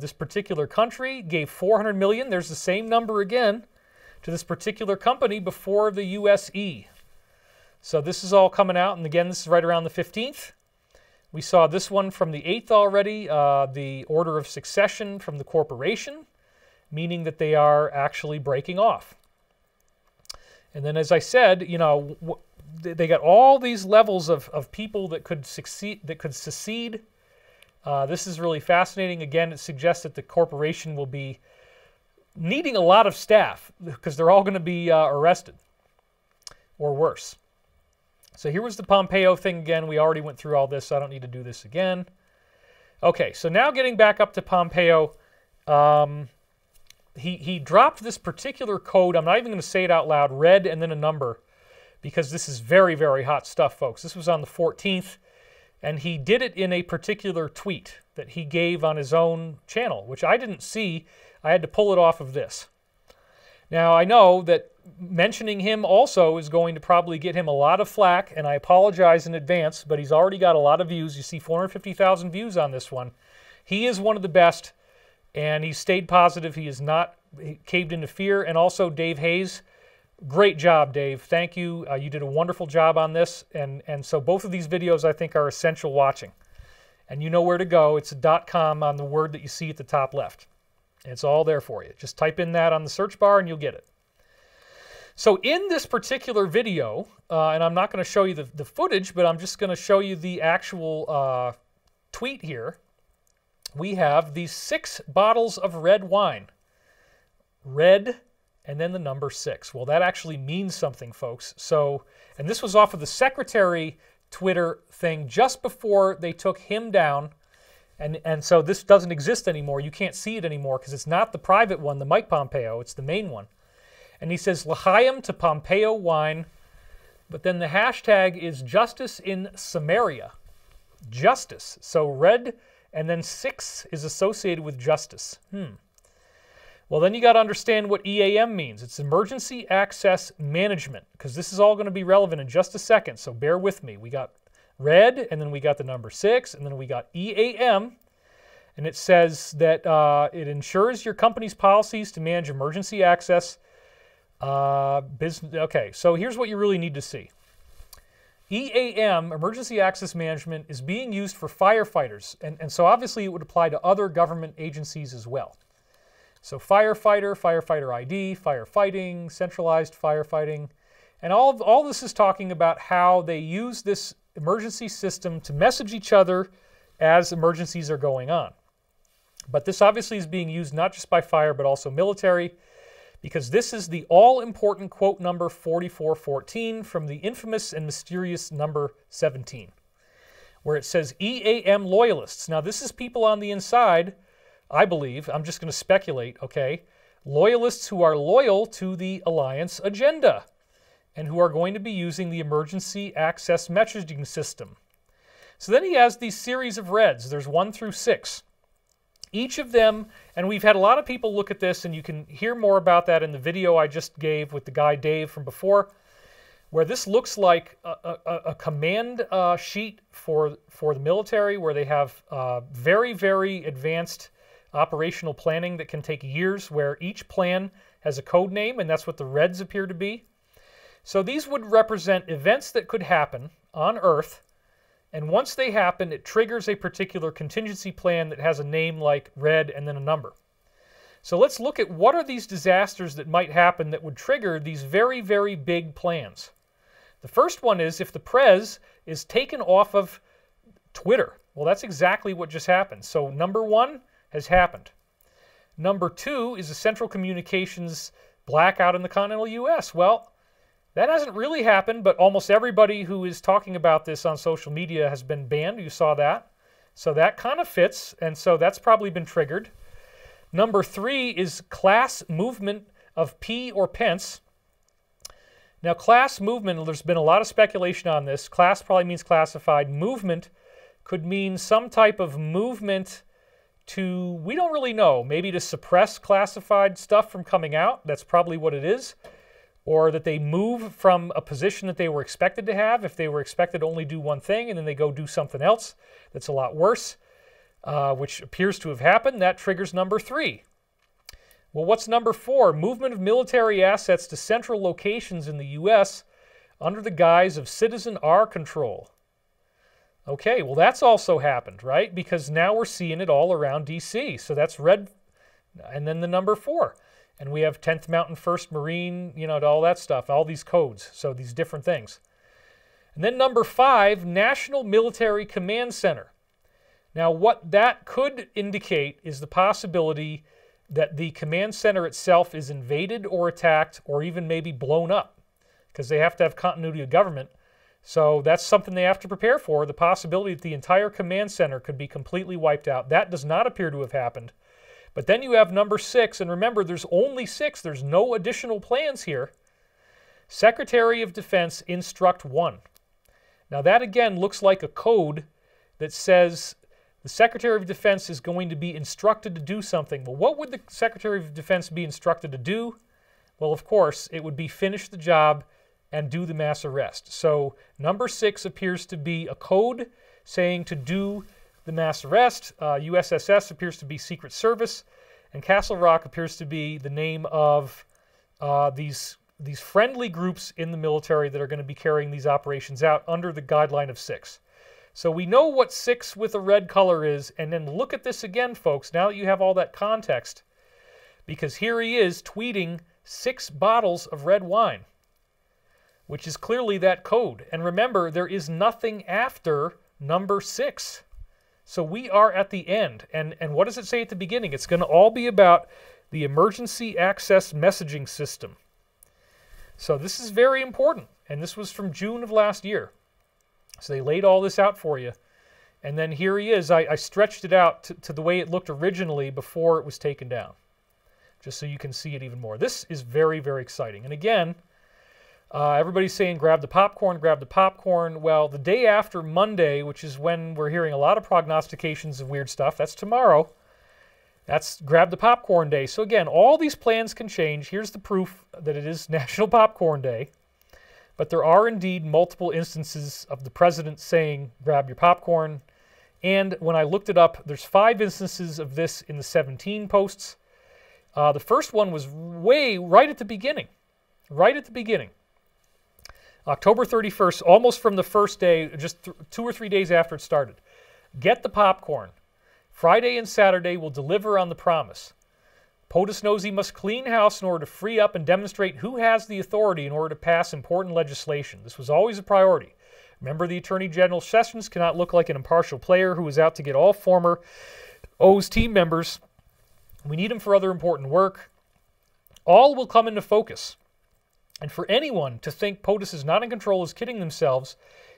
this particular country gave $400 million. There's the same number again to this particular company before the USE. So this is all coming out, and again, this is right around the 15th. We saw this one from the 8th already, the order of succession from the corporation, meaning that they are actually breaking off. And then, as I said, you know, they got all these levels of people that could succeed, that could secede. This is really fascinating. Again, it suggests that the corporation will be needing a lot of staff because they're all going to be arrested or worse. So here was the Pompeo thing again. We already went through all this, so I don't need to do this again. Okay, so now getting back up to Pompeo, he dropped this particular code. I'm not even going to say it out loud, red and then a number, because this is very, very hot stuff, folks. This was on the 14th, and he did it in a particular tweet that he gave on his own channel, which I didn't see. I had to pull it off of this. Now, I know that mentioning him also is going to probably get him a lot of flack, and I apologize in advance, but he's already got a lot of views. You see 450,000 views on this one. He is one of the best, and he stayed positive. He is not caved into fear. And also Dave Hayes, great job, Dave. Thank you. You did a wonderful job on this, and so both of these videos I think are essential watching. And you know where to go. It's a .com on the word that you see at the top left. It's all there for you. Just type in that on the search bar and you'll get it. So in this particular video, and I'm not going to show you the footage, but I'm just going to show you the actual tweet here. We have these 6 bottles of red wine. Red and then the number 6. Well, that actually means something, folks. So, and this was off of the secretary Twitter thing just before they took him down. And so this doesn't exist anymore. You can't see it anymore because it's not the private one, the Mike Pompeo. It's the main one. And he says, L'chaim to Pompeo wine. But then the hashtag is justice in Samaria. Justice. So red and then 6 is associated with justice. Well, then you got to understand what EAM means. It's Emergency Access Management, because this is all going to be relevant in just a second. So bear with me. We got red, and then we got the number 6, and then we got EAM, and it says that it ensures your company's policies to manage emergency access business. Okay, so here's what you really need to see. EAM, Emergency Access Management, is being used for firefighters, and so obviously it would apply to other government agencies as well. So firefighter, firefighter ID, firefighting, centralized firefighting, and all this is talking about how they use this emergency system to message each other as emergencies are going on. But this obviously is being used not just by fire, but also military, because this is the all-important quote number 4414 from the infamous and mysterious number 17, where it says EAM loyalists. Now, this is people on the inside, I believe. I'm just going to speculate, okay? Loyalists who are loyal to the alliance agenda and who are going to be using the emergency access messaging system. So then he has these series of reds. There's 1 through 6. Each of them, and we've had a lot of people look at this, and you can hear more about that in the video I just gave with the guy Dave from before, where this looks like a command sheet for the military, where they have very, very advanced operational planning that can take years, where each plan has a code name, and that's what the reds appear to be. So these would represent events that could happen on Earth, and once they happen, it triggers a particular contingency plan that has a name like red and then a number. So let's look at what are these disasters that might happen that would trigger these very, very big plans. The first one is if the Prez is taken off of Twitter. Well, that's exactly what just happened. So number 1 has happened. Number 2 is a central communications blackout in the continental U.S. Well, that hasn't really happened, but almost everybody who is talking about this on social media has been banned. You saw that. So that kind of fits, and so that's probably been triggered. Number 3 is class movement of P or Pence. Now, class movement, there's been a lot of speculation on this. Class probably means classified. Movement could mean some type of movement to, we don't really know, maybe to suppress classified stuff from coming out. That's probably what it is. Or that they move from a position that they were expected to have, if they were expected to only do one thing, and then they go do something else that's a lot worse, which appears to have happened. That triggers number 3. Well, what's number 4? Movement of military assets to central locations in the U.S. under the guise of citizen R control. Okay, well, that's also happened, right? Because now we're seeing it all around D.C. So that's red, and then the number 4. And we have 10th Mountain 1st Marine, you know, all that stuff, all these codes, so these different things. And then number 5, National Military Command Center. Now, what that could indicate is the possibility that the command center itself is invaded or attacked or even maybe blown up, because they have to have continuity of government. So that's something they have to prepare for, the possibility that the entire command center could be completely wiped out. That does not appear to have happened. But then you have number 6, and remember, there's only 6. There's no additional plans here. Secretary of Defense Instruct 1. Now that, again, looks like a code that says the Secretary of Defense is going to be instructed to do something. Well, what would the Secretary of Defense be instructed to do? Well, of course, it would be finish the job and do the mass arrest. So number 6 appears to be a code saying to do the mass arrest. USSS appears to be Secret Service, and Castle Rock appears to be the name of these friendly groups in the military that are going to be carrying these operations out under the guideline of 6. So we know what 6 with a red color is, and then look at this again, folks, now that you have all that context, because here he is tweeting 6 bottles of red wine, which is clearly that code. And remember, there is nothing after number 6. So we are at the end. And what does it say at the beginning? It's going to all be about the emergency access messaging system. So this is very important. And this was from June of last year. So they laid all this out for you. And then here he is. I stretched it out to the way it looked originally before it was taken down, just so you can see it even more. This is very, very exciting. And again, everybody's saying grab the popcorn, grab the popcorn. Well, the day after Monday, which is when we're hearing a lot of prognostications of weird stuff, that's tomorrow. That's grab the popcorn day. So again, all these plans can change. Here's the proof that it is National Popcorn Day. But there are indeed multiple instances of the president saying grab your popcorn. And when I looked it up, there's 5 instances of this in the 17 posts. The first one was right at the beginning. Right at the beginning. October 31st, almost from the first day, just 2 or 3 days after it started. Get the popcorn. Friday and Saturday will deliver on the promise. POTUS knows he must clean house in order to free up and demonstrate who has the authority in order to pass important legislation. This was always a priority. Remember, the Attorney General Sessions cannot look like an impartial player who is out to get all former O's team members. We need him for other important work. All will come into focus. And for anyone to think POTUS is not in control is kidding themselves.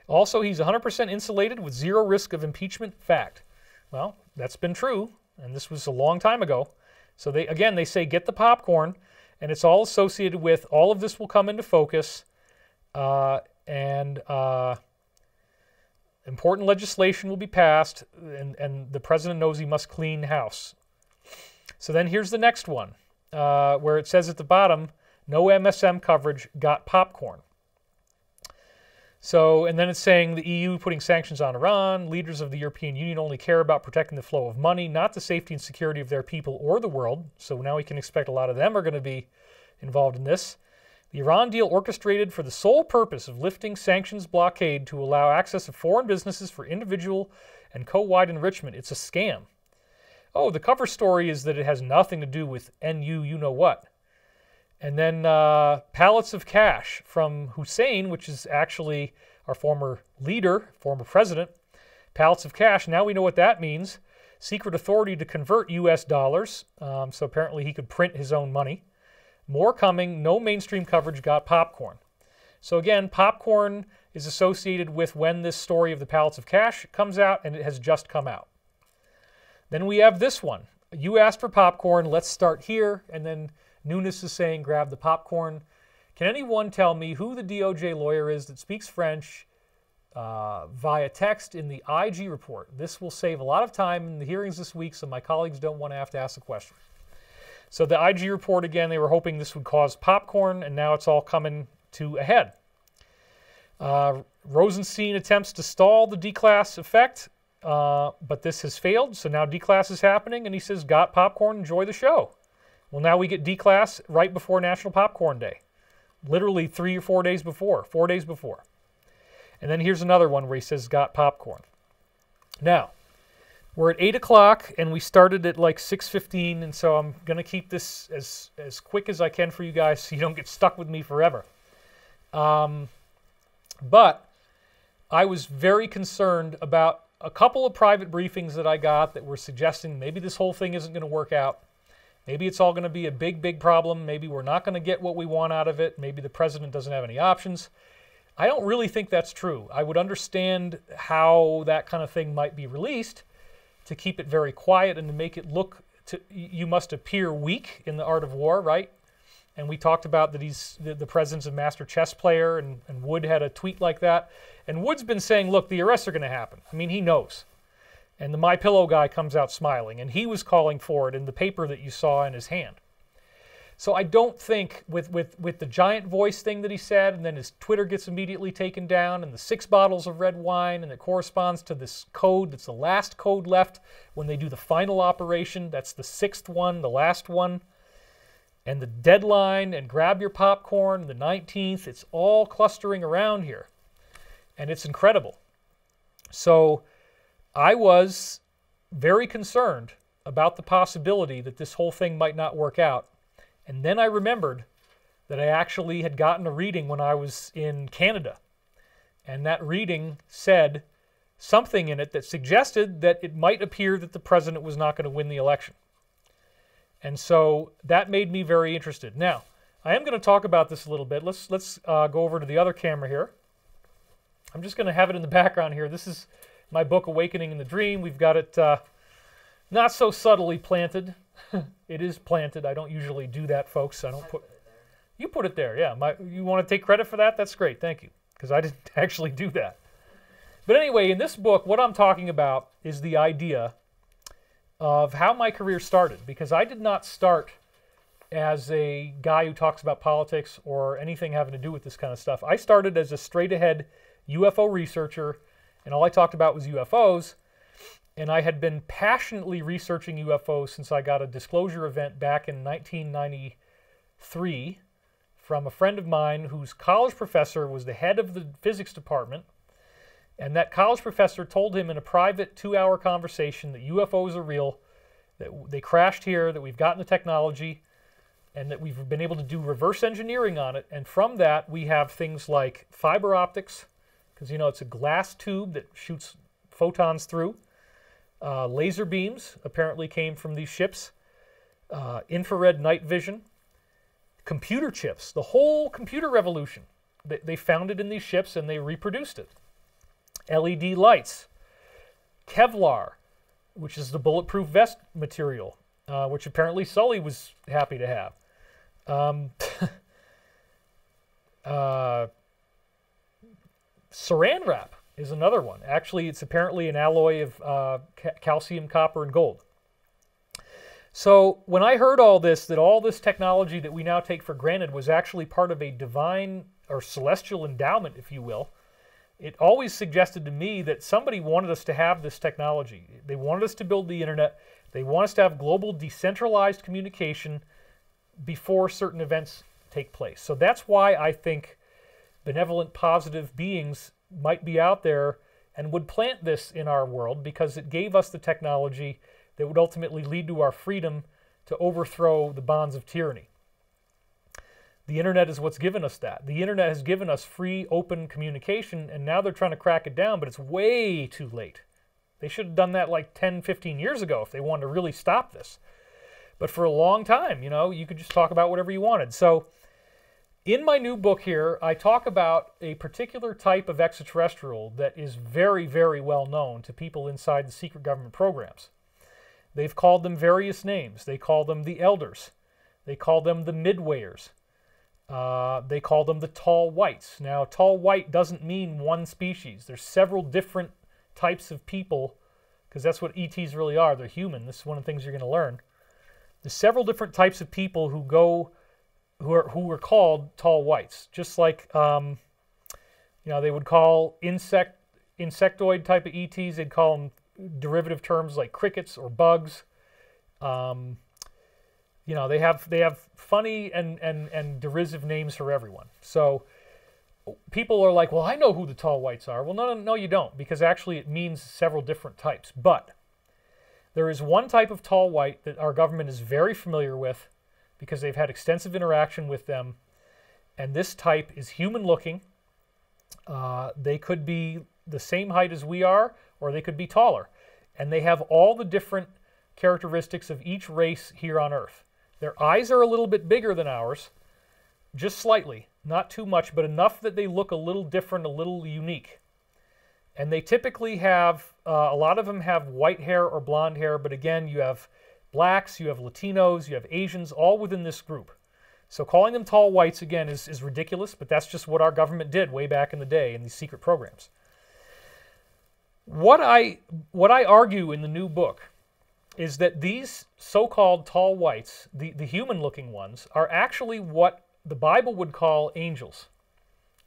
Also, he's 100% insulated with zero risk of impeachment. Fact. Well, that's been true, and this was a long time ago. So they say get the popcorn, and it's all associated with all of this will come into focus, and important legislation will be passed, and the president knows he must clean house. So then here's the next one, where it says at the bottom, no MSM coverage, got popcorn. So, and then it's saying the EU putting sanctions on Iran, leaders of the European Union only care about protecting the flow of money, not the safety and security of their people or the world. So now we can expect a lot of them are going to be involved in this. The Iran deal orchestrated for the sole purpose of lifting sanctions blockade to allow access of foreign businesses for individual and co-wide enrichment. It's a scam. Oh, the cover story is that it has nothing to do with NU you-know-what. And then pallets of cash from Hussein, which is actually our former leader, former president. Pallets of cash, now we know what that means. Secret authority to convert U.S. dollars, so apparently he could print his own money. More coming, no mainstream coverage, got popcorn. So again, popcorn is associated with when this story of the pallets of cash comes out, and it has just come out. Then we have this one. You asked for popcorn, let's start here, and then Nunes is saying, grab the popcorn. Can anyone tell me who the DOJ lawyer is that speaks French via text in the IG report? This will save a lot of time in the hearings this week, so my colleagues don't want to have to ask the question. So the IG report, again, they were hoping this would cause popcorn, and now it's all coming to a head. Rosenstein attempts to stall the declass effect, but this has failed, so now declass is happening, and he says, got popcorn, enjoy the show. Well, now we get declass right before National Popcorn Day. Literally 3 or 4 days before, 4 days before. And then here's another one where he says, got popcorn. Now, we're at 8 o'clock, and we started at like 6:15, and so I'm going to keep this as quick as I can for you guys so you don't get stuck with me forever. But I was very concerned about a couple of private briefings that I got that were suggesting maybe this whole thing isn't going to work out. Maybe it's all going to be a big, big problem. Maybe we're not going to get what we want out of it. Maybe the president doesn't have any options. I don't really think that's true. I would understand how that kind of thing might be released to keep it very quiet and to make it look you must appear weak in the art of war, right? And we talked about that he's the president's a master chess player, and Wood had a tweet like that. And Wood's been saying, look, the arrests are going to happen. I mean, he knows. And the MyPillow guy comes out smiling, and he was calling for it in the paper that you saw in his hand. So I don't think with the giant voice thing that he said, and then his Twitter gets immediately taken down, and the 6 bottles of red wine, and it corresponds to this code that's the last code left when they do the final operation. That's the 6th one, the last one. And the deadline, and grab your popcorn, the 19th, it's all clustering around here. And it's incredible. So I was very concerned about the possibility that this whole thing might not work out. And then I remembered that I actually had gotten a reading when I was in Canada. And that reading said something in it that suggested that it might appear that the president was not going to win the election. And so that made me very interested. Now, I am going to talk about this a little bit. Let's go over to the other camera here. I'm just going to have it in the background here. This is my book, Awakening in the Dream. We've got it not so subtly planted. It is planted. I don't usually do that, folks. I don't put it there. You put it there, yeah. You want to take credit for that? That's great. Thank you, because I didn't actually do that. But anyway, in this book, what I'm talking about is the idea of how my career started, because I did not start as a guy who talks about politics or anything having to do with this kind of stuff. I started as a straight-ahead UFO researcher, and all I talked about was UFOs, and I had been passionately researching UFOs since I got a disclosure event back in 1993 from a friend of mine whose college professor was the head of the physics department, and that college professor told him in a private 2-hour conversation that UFOs are real, that they crashed here, that we've gotten the technology, and that we've been able to do reverse engineering on it, and from that we have things like fiber optics, because, you know, it's a glass tube that shoots photons through. Laser beams apparently came from these ships. Infrared night vision. Computer chips, the whole computer revolution. They found it in these ships and they reproduced it. LED lights. Kevlar, which is the bulletproof vest material, which apparently Sully was happy to have. Saran wrap is another one. Actually, it's apparently an alloy of calcium, copper, and gold. So when I heard all this, that all this technology that we now take for granted was actually part of a divine or celestial endowment, if you will, it always suggested to me that somebody wanted us to have this technology. They wanted us to build the internet. They want us to have global decentralized communication before certain events take place. So that's why I think benevolent, positive beings might be out there and would plant this in our world, because it gave us the technology that would ultimately lead to our freedom to overthrow the bonds of tyranny. The internet is what's given us that. The internet has given us free, open communication, and now they're trying to crack it down, but it's way too late. They should have done that like 10, 15 years ago if they wanted to really stop this. But for a long time, you know, you could just talk about whatever you wanted. So in my new book here, I talk about a particular type of extraterrestrial that is very, very well known to people inside the secret government programs. They've called them various names. They call them the Elders. They call them the Midwayers. They call them the Tall Whites. Now, tall white doesn't mean one species. There's several different types of people, because that's what ETs really are. They're human. This is one of the things you're going to learn. There's several different types of people who are called Tall Whites. Just like, you know, they would call insectoid type of ETs, they'd call them derivative terms like crickets or bugs. You know, they have funny and derisive names for everyone. So people are like, well, I know who the Tall Whites are. Well, no, you don't, because actually it means several different types. But there is one type of Tall White that our government is very familiar with, because they've had extensive interaction with them, and this type is human-looking. They could be the same height as we are, or they could be taller. And they have all the different characteristics of each race here on Earth. Their eyes are a little bit bigger than ours, just slightly, not too much, but enough that they look a little different, a little unique. And they typically have, a lot of them have white hair or blonde hair, but again, you have blacks, you have Latinos, you have Asians, all within this group. So calling them Tall Whites, again, is ridiculous, but that's just what our government did way back in the day in these secret programs. What I argue in the new book is that these so-called Tall Whites, the human-looking ones, are actually what the Bible would call angels,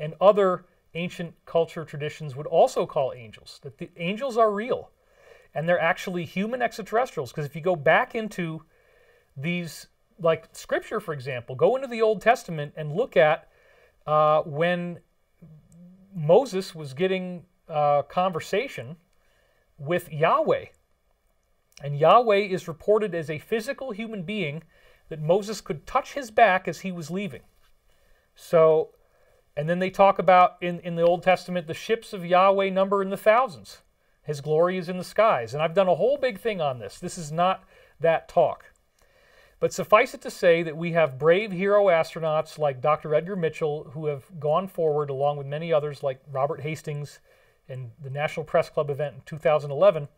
and other ancient culture traditions would also call angels, that the angels are real, and they're actually human extraterrestrials. Because if you go back into these, like Scripture, for example, go into the Old Testament and look at when Moses was getting conversation with Yahweh. And Yahweh is reported as a physical human being that Moses could touch his back as he was leaving. So, and then they talk about in the Old Testament, the ships of Yahweh number in the thousands. His glory is in the skies. And I've done a whole big thing on this. This is not that talk. But suffice it to say that we have brave hero astronauts like Dr. Edgar Mitchell, who have gone forward along with many others like Robert Hastings and the National Press Club event in 2011,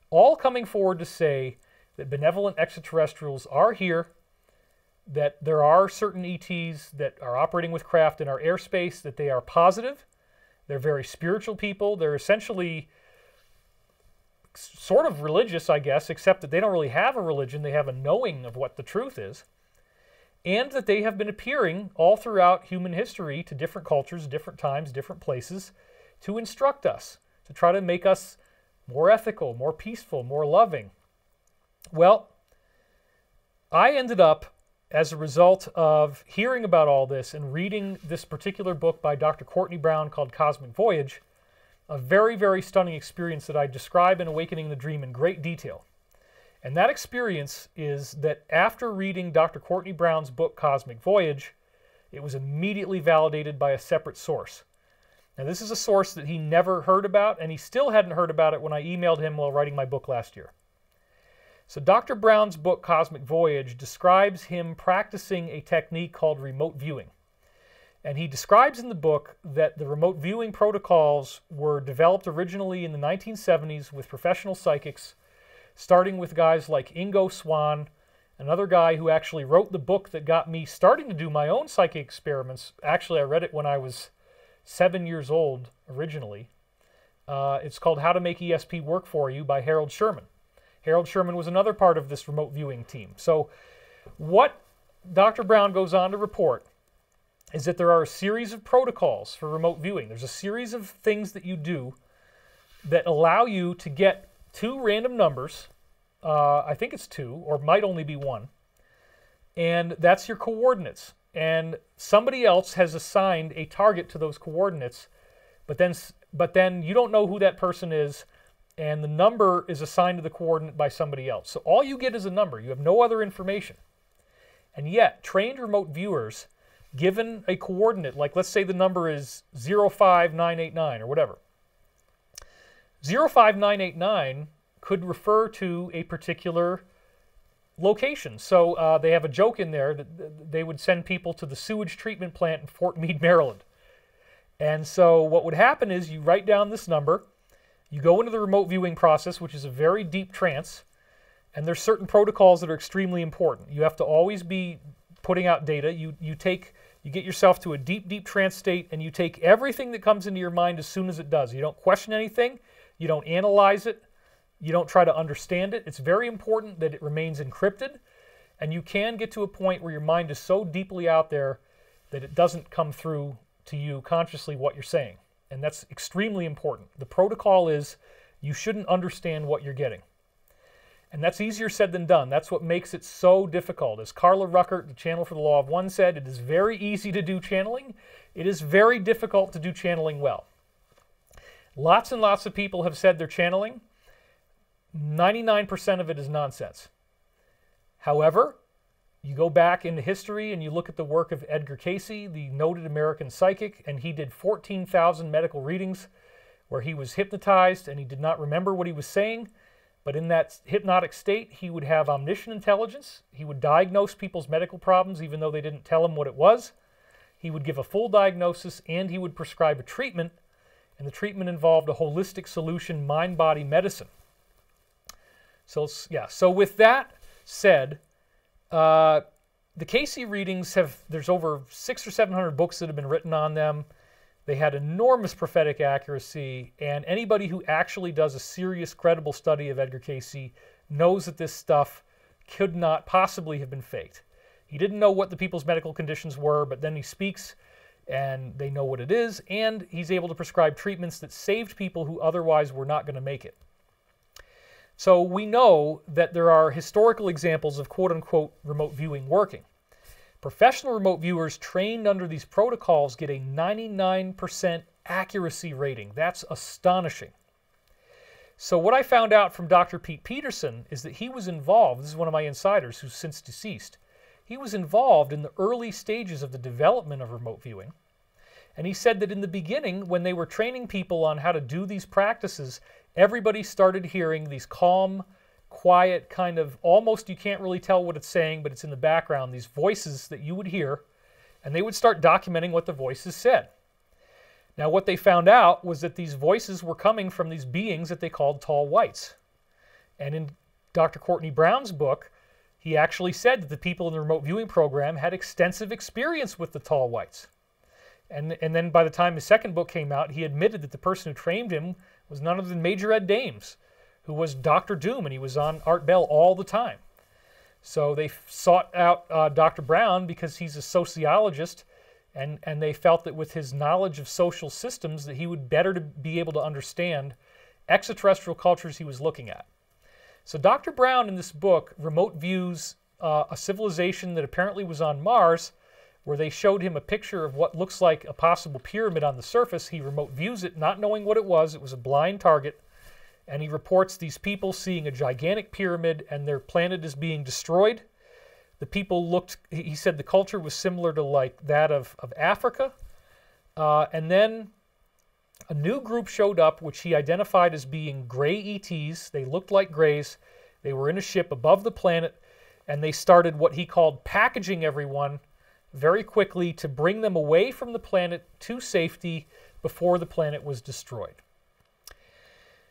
all coming forward to say that benevolent extraterrestrials are here, that there are certain ETs that are operating with craft in our airspace, that they are positive, they're very spiritual people, they're essentially sort of religious, I guess, except that they don't really have a religion, they have a knowing of what the truth is, and that they have been appearing all throughout human history to different cultures, different times, different places, to instruct us, to try to make us more ethical, more peaceful, more loving. Well, I ended up, as a result of hearing about all this and reading this particular book by Dr. Courtney Brown called Cosmic Voyage, a very, very stunning experience that I describe in Awakening the Dream in great detail. And that experience is that after reading Dr. Courtney Brown's book, Cosmic Voyage, it was immediately validated by a separate source. Now, this is a source that he never heard about, and he still hadn't heard about it when I emailed him while writing my book last year. So Dr. Brown's book, Cosmic Voyage, describes him practicing a technique called remote viewing. And he describes in the book that the remote viewing protocols were developed originally in the 1970s with professional psychics, starting with guys like Ingo Swann, another guy who actually wrote the book that got me starting to do my own psychic experiments. Actually, I read it when I was 7 years old originally. It's called How to Make ESP Work For You by Harold Sherman. Harold Sherman was another part of this remote viewing team. So what Dr. Brown goes on to report is that there are a series of protocols for remote viewing. There's a series of things that you do that allow you to get two random numbers. I think it's two, or might only be one. And that's your coordinates. And somebody else has assigned a target to those coordinates, but then you don't know who that person is, and the number is assigned to the coordinate by somebody else. So all you get is a number. You have no other information. And yet, trained remote viewers, given a coordinate, like let's say the number is 05989 or whatever, 05989 could refer to a particular location. So they have a joke in there that they would send people to the sewage treatment plant in Fort Meade, Maryland. And so what would happen is you write down this number, you go into the remote viewing process, which is a very deep trance, and there's certain protocols that are extremely important. You have to always be putting out data. You get yourself to a deep, deep trance state, and you take everything that comes into your mind as soon as it does. You don't question anything. You don't analyze it. You don't try to understand it. It's very important that it remains encrypted, and you can get to a point where your mind is so deeply out there that it doesn't come through to you consciously what you're saying. And that's extremely important. The protocol is you shouldn't understand what you're getting. And that's easier said than done. That's what makes it so difficult. As Carla Ruckert, the Channel for the Law of One, said, it is very easy to do channeling. It is very difficult to do channeling well. Lots and lots of people have said they're channeling. 99% of it is nonsense. However, you go back into history and you look at the work of Edgar Cayce, the noted American psychic, and he did 14,000 medical readings where he was hypnotized and he did not remember what he was saying. But in that hypnotic state, he would have omniscient intelligence. He would diagnose people's medical problems even though they didn't tell him what it was. He would give a full diagnosis and he would prescribe a treatment. And the treatment involved a holistic solution, mind-body medicine. So, yeah. So with that said, the Cayce readings there's over 600 or 700 books that have been written on them. They had enormous prophetic accuracy, and anybody who actually does a serious, credible study of Edgar Cayce knows that this stuff could not possibly have been faked. He didn't know what the people's medical conditions were, but then he speaks, and they know what it is, and he's able to prescribe treatments that saved people who otherwise were not going to make it. So we know that there are historical examples of quote-unquote remote viewing working. Professional remote viewers trained under these protocols get a 99% accuracy rating. That's astonishing. So what I found out from Dr. Pete Peterson is that he was involved, this is one of my insiders who's since deceased, he was involved in the early stages of the development of remote viewing. And he said that in the beginning, when they were training people on how to do these practices, everybody started hearing these calm, quiet, kind of almost you can't really tell what it's saying, but it's in the background, these voices that you would hear, and they would start documenting what the voices said. Now what they found out was that these voices were coming from these beings that they called tall whites. And in Dr. Courtney Brown's book, he actually said that the people in the remote viewing program had extensive experience with the tall whites. And then by the time his second book came out, he admitted that the person who trained him was none other than Major Ed Dames, who was Dr. Doom, and he was on Art Bell all the time. So they sought out Dr. Brown because he's a sociologist, and they felt that with his knowledge of social systems that he would better to be able to understand extraterrestrial cultures he was looking at. So Dr. Brown in this book remote views a civilization that apparently was on Mars, where they showed him a picture of what looks like a possible pyramid on the surface. He remote views it, not knowing what it was. It was a blind target. And he reports these people seeing a gigantic pyramid and their planet is being destroyed. The people looked, he said the culture was similar to like that of Africa. And then A new group showed up, which he identified as being gray ETs. They looked like grays. They were in a ship above the planet, and they started what he called packaging everyone very quickly to bring them away from the planet to safety before the planet was destroyed.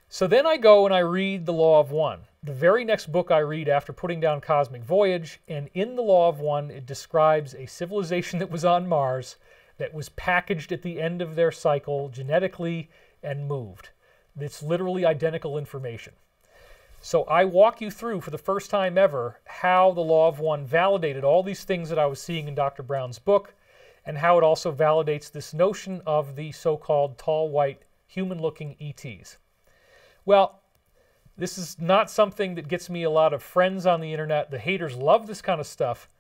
So then I go and I read The Law of One, the very next book I read after putting down Cosmic Voyage, and in The Law of One it describes a civilization that was on Mars that was packaged at the end of their cycle genetically and moved. It's literally identical information. So I walk you through for the first time ever how The Law of One validated all these things that I was seeing in Dr. Brown's book, and how it also validates this notion of the so-called tall, white, human-looking ETs. Well, this is not something that gets me a lot of friends on the internet. The haters love this kind of stuff.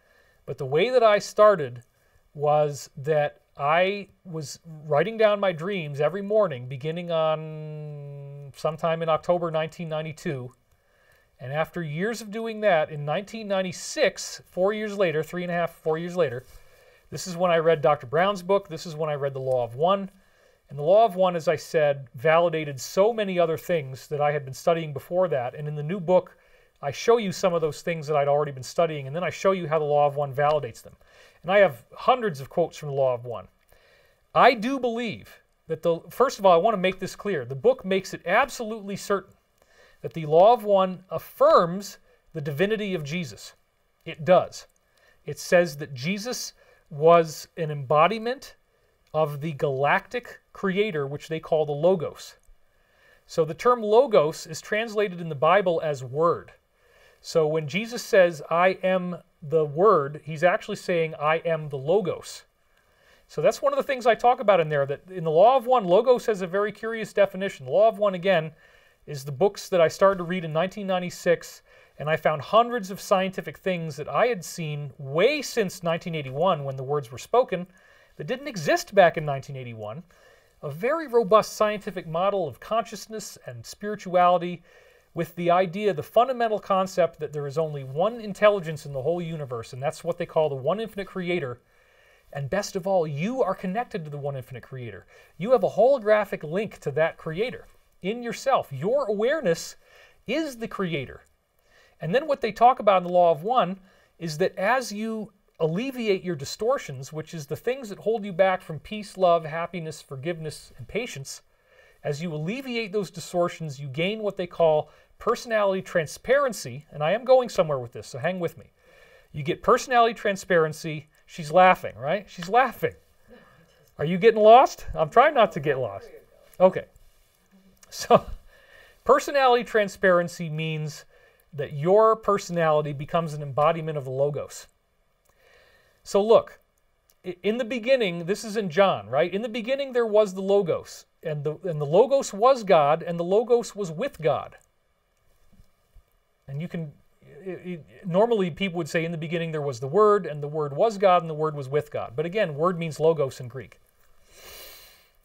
But the way that I started was that I was writing down my dreams every morning, beginning on sometime in October 1992. And after years of doing that, in 1996, 4 years later, 3.5, 4 years later, this is when I read Dr. Brown's book. This is when I read The Law of One. And The Law of One, as I said, validated so many other things that I had been studying before that. And in the new book, I show you some of those things that I'd already been studying, and then I show you how The Law of One validates them. And I have hundreds of quotes from The Law of One. I do believe that first of all, I want to make this clear. The book makes it absolutely certain that The Law of One affirms the divinity of Jesus. It does. It says that Jesus was an embodiment of the galactic creator, which they call the Logos. So the term Logos is translated in the Bible as Word. So when Jesus says, I am the Word, he's actually saying, I am the Logos. So that's one of the things I talk about in there, that in the Law of One, Logos has a very curious definition. The Law of One, again, is the books that I started to read in 1996, and I found hundreds of scientific things that I had seen way since 1981 when the words were spoken that didn't exist back in 1981. A very robust scientific model of consciousness and spirituality with the idea, the fundamental concept that there is only one intelligence in the whole universe, and that's what they call the one infinite creator. And best of all, you are connected to the one infinite creator. You have a holographic link to that creator in yourself. Your awareness is the creator. And then what they talk about in the Law of One is that as you alleviate your distortions, which is the things that hold you back from peace, love, happiness, forgiveness, and patience, as you alleviate those distortions, you gain what they call personality transparency. And I am going somewhere with this, so hang with me. You get personality transparency. She's laughing, right? She's laughing. Are you getting lost? I'm trying not to get lost. Okay. So personality transparency means that your personality becomes an embodiment of the Logos. So look, in the beginning, this is in John, right? In the beginning there was the Logos, and the Logos was God, and the Logos was with God. And you can, normally people would say in the beginning there was the Word, and the Word was God, and the Word was with God. But again, Word means Logos in Greek.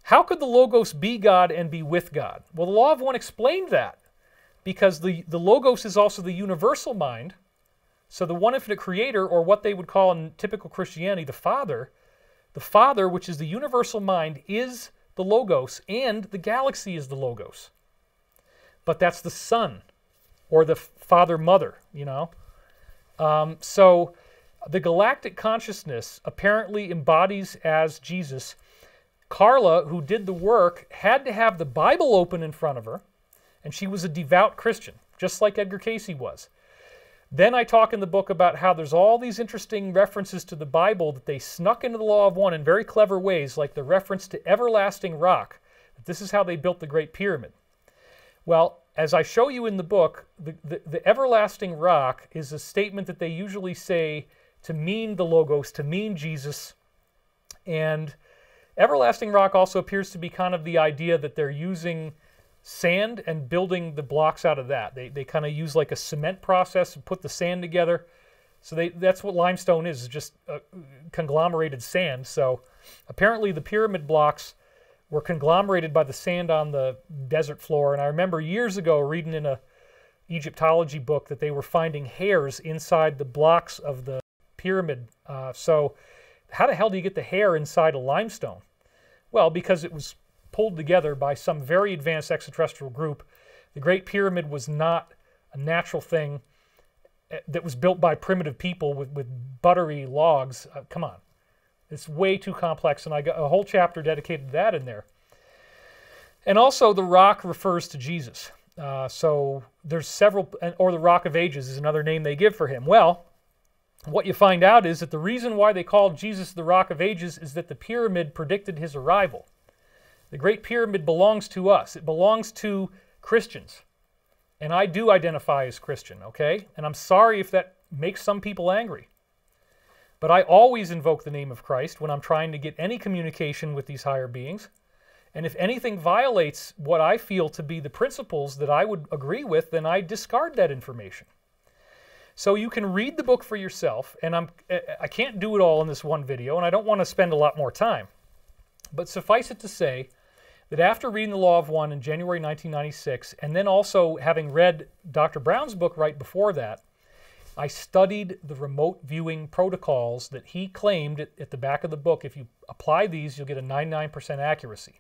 How could the Logos be God and be with God? Well, the Law of One explained that, because the Logos is also the universal mind. So the one infinite creator, or what they would call in typical Christianity, the Father, which is the universal mind, is the Logos, and the galaxy is the Logos. But that's the Son, or the Father-Mother, you know. So the galactic consciousness apparently embodies as Jesus. Carla, who did the work, had to have the Bible open in front of her, and she was a devout Christian, just like Edgar Cayce was. Then I talk in the book about how there's all these interesting references to the Bible that they snuck into the Law of One in very clever ways, like the reference to everlasting rock. This is how they built the Great Pyramid. Well, as I show you in the book, the everlasting rock is a statement that they usually say to mean the Logos, to mean Jesus. And everlasting rock also appears to be kind of the idea that they're using sand and building the blocks out of that. They kind of use like a cement process and put the sand together. So that's what limestone is just conglomerated sand. So apparently the pyramid blocks were conglomerated by the sand on the desert floor. And I remember years ago reading in a Egyptology book that they were finding hairs inside the blocks of the pyramid. So how the hell do you get the hair inside a limestone? Well, because it was pulled together by some very advanced extraterrestrial group. The Great Pyramid was not a natural thing that was built by primitive people with buttery logs. Come on. It's way too complex, and I got a whole chapter dedicated to that in there. And also, the rock refers to Jesus. So there's several, or the Rock of Ages is another name they give for him. Well, what you find out is that the reason why they called Jesus the Rock of Ages is that the pyramid predicted his arrival. The Great Pyramid belongs to us. It belongs to Christians. And I do identify as Christian, okay? And I'm sorry if that makes some people angry. But I always invoke the name of Christ when I'm trying to get any communication with these higher beings. And if anything violates what I feel to be the principles that I would agree with, then I discard that information. So you can read the book for yourself, and I can't do it all in this one video, and I don't want to spend a lot more time. But suffice it to say that after reading The Law of One in January 1996, and then also having read Dr. Brown's book right before that, I studied the remote viewing protocols that he claimed at the back of the book. If you apply these, you'll get a 99% accuracy.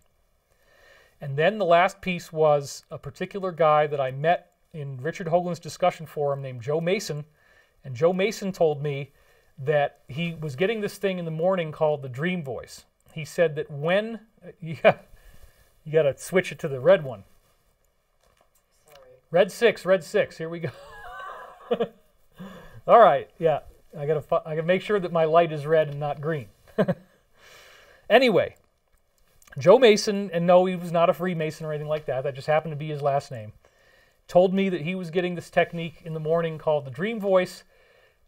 And then the last piece was a particular guy that I met in Richard Hoagland's discussion forum named Joe Mason. And Joe Mason told me that he was getting this thing in the morning called the dream voice. He said that when... you got to switch it to the red one. Sorry. Red 6. Here we go. All right, yeah. I got to make sure that my light is red and not green. Anyway, Joe Mason, and no, he was not a Freemason or anything like that. That just happened to be his last name. Told me that he was getting this technique in the morning called the dream voice,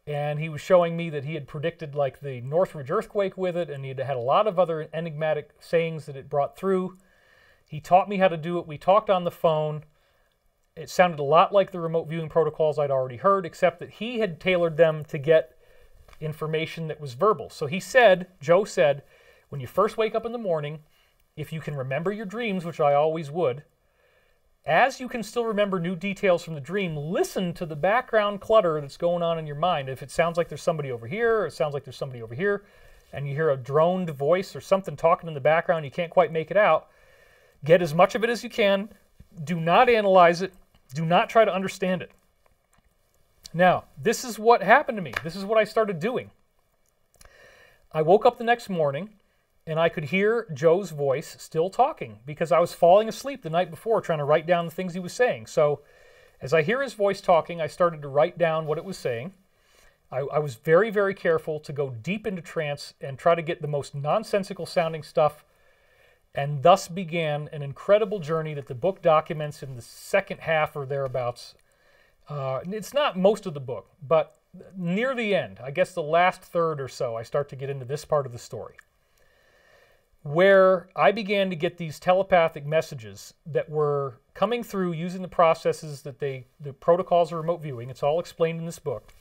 and he was showing me that he had predicted like the Northridge earthquake with it, and he had had a lot of other enigmatic sayings that it brought through. He taught me how to do it. We talked on the phone. It sounded a lot like the remote viewing protocols I'd already heard, except that he had tailored them to get information that was verbal. So he said, Joe said, when you first wake up in the morning, if you can remember your dreams, which I always would, as you can still remember new details from the dream, listen to the background clutter that's going on in your mind. If it sounds like there's somebody over here, or it sounds like there's somebody over here, and you hear a droned voice or something talking in the background, you can't quite make it out, get as much of it as you can. Do not analyze it. Do not try to understand it. Now, this is what happened to me. This is what I started doing. I woke up the next morning, and I could hear Joe's voice still talking because I was falling asleep the night before trying to write down the things he was saying. So as I hear his voice talking, I started to write down what it was saying. I was very, very careful to go deep into trance and try to get the most nonsensical sounding stuff, and thus began an incredible journey that the book documents in the second half or thereabouts. It's not most of the book, but near the end, I guess the last third or so, I start to get into this part of the story, where I began to get these telepathic messages that were coming through using the processes that the protocols of remote viewing. It's all explained in this book.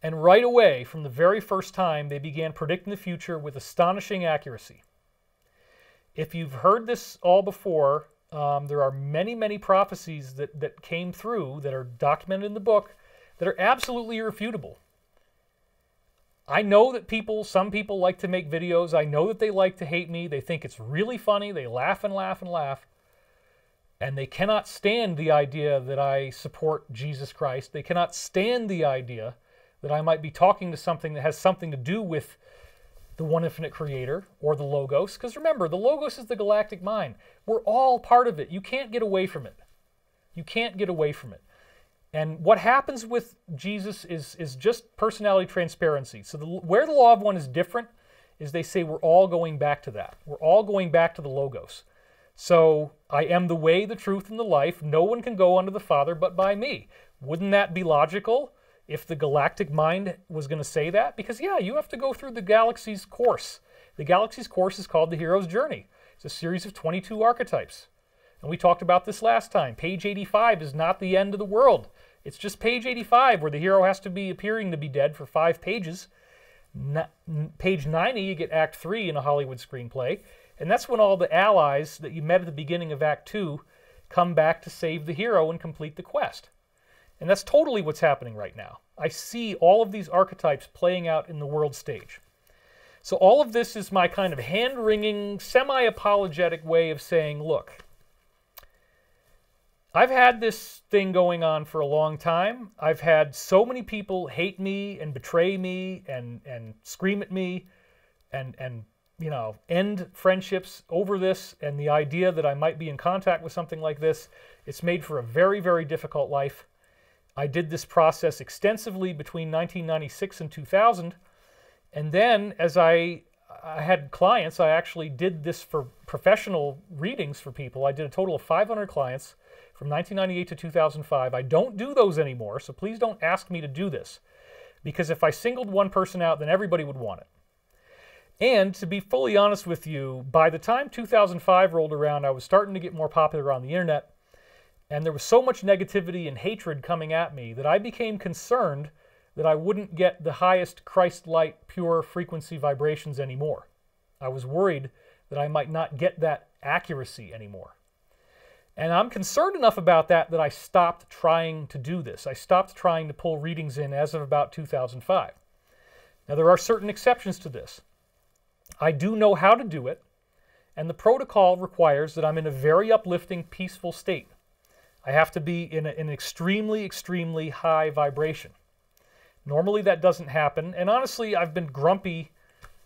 And right away, from the very first time, they began predicting the future with astonishing accuracy. If you've heard this all before, there are many, many prophecies that came through that are documented in the book that are absolutely irrefutable. I know that some people like to make videos. I know that they like to hate me. They think it's really funny. They laugh and laugh and laugh. And they cannot stand the idea that I support Jesus Christ. They cannot stand the idea that I might be talking to something that has something to do with the one infinite creator or the Logos. Because remember, the Logos is the galactic mind. We're all part of it. You can't get away from it. You can't get away from it. And what happens with Jesus is just personality transparency. So where the Law of One is different is they say we're all going back to that. We're all going back to the Logos. So I am the way, the truth, and the life. No one can go unto the Father but by me. Wouldn't that be logical if the galactic mind was going to say that? Because, yeah, you have to go through the galaxy's course. The galaxy's course is called the hero's journey. It's a series of 22 archetypes. And we talked about this last time. Page 85 is not the end of the world. It's just page 85 where the hero has to be appearing to be dead for 5 pages. Page 90, you get Act 3 in a Hollywood screenplay. And that's when all the allies that you met at the beginning of Act 2 come back to save the hero and complete the quest. And that's totally what's happening right now. I see all of these archetypes playing out in the world stage. So all of this is my kind of hand-wringing, semi-apologetic way of saying, look, I've had this thing going on for a long time. I've had so many people hate me and betray me and scream at me and you know, end friendships over this, and the idea that I might be in contact with something like this. It's made for a very, very difficult life. I did this process extensively between 1996 and 2000, and then as I had clients, I actually did this for professional readings for people. I did a total of 500 clients from 1998 to 2005. I don't do those anymore, so please don't ask me to do this, because if I singled one person out, then everybody would want it. And to be fully honest with you, by the time 2005 rolled around, I was starting to get more popular on the internet, and there was so much negativity and hatred coming at me that I became concerned that I wouldn't get the highest Christ-light, pure frequency vibrations anymore. I was worried that I might not get that accuracy anymore. And I'm concerned enough about that that I stopped trying to do this. I stopped trying to pull readings in as of about 2005. Now, there are certain exceptions to this. I do know how to do it, and the protocol requires that I'm in a very uplifting, peaceful state. I have to be in an extremely, extremely high vibration. Normally that doesn't happen, and honestly, I've been grumpy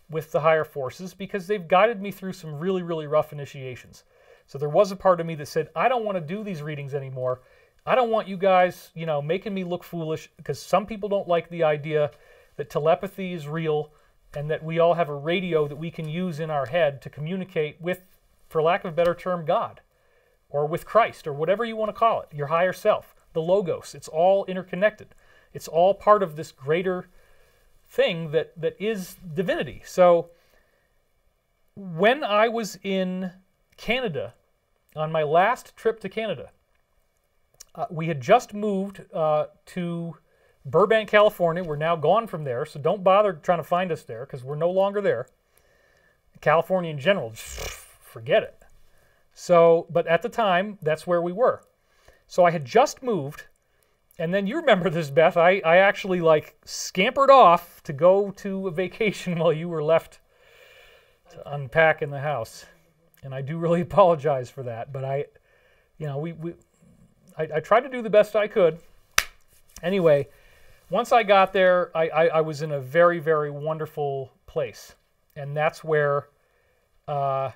with the higher forces because they've guided me through some really, really rough initiations. So there was a part of me that said, I don't want to do these readings anymore. I don't want you guys, you know, making me look foolish, because some people don't like the idea that telepathy is real and that we all have a radio that we can use in our head to communicate with, for lack of a better term, God, or with Christ, or whatever you want to call it, your higher self, the Logos. It's all interconnected. It's all part of this greater thing that is divinity. So when I was in Canada, on my last trip to Canada, we had just moved to Burbank, California. We're now gone from there, so don't bother trying to find us there, because we're no longer there. California in general, just forget it. So, but at the time, that's where we were. So I had just moved, and then you remember this, Beth. I actually like scampered off to go to a vacation while you were left to unpack in the house. And I do really apologize for that, but I tried to do the best I could. Anyway, once I got there, I was in a very, very wonderful place. And that's where a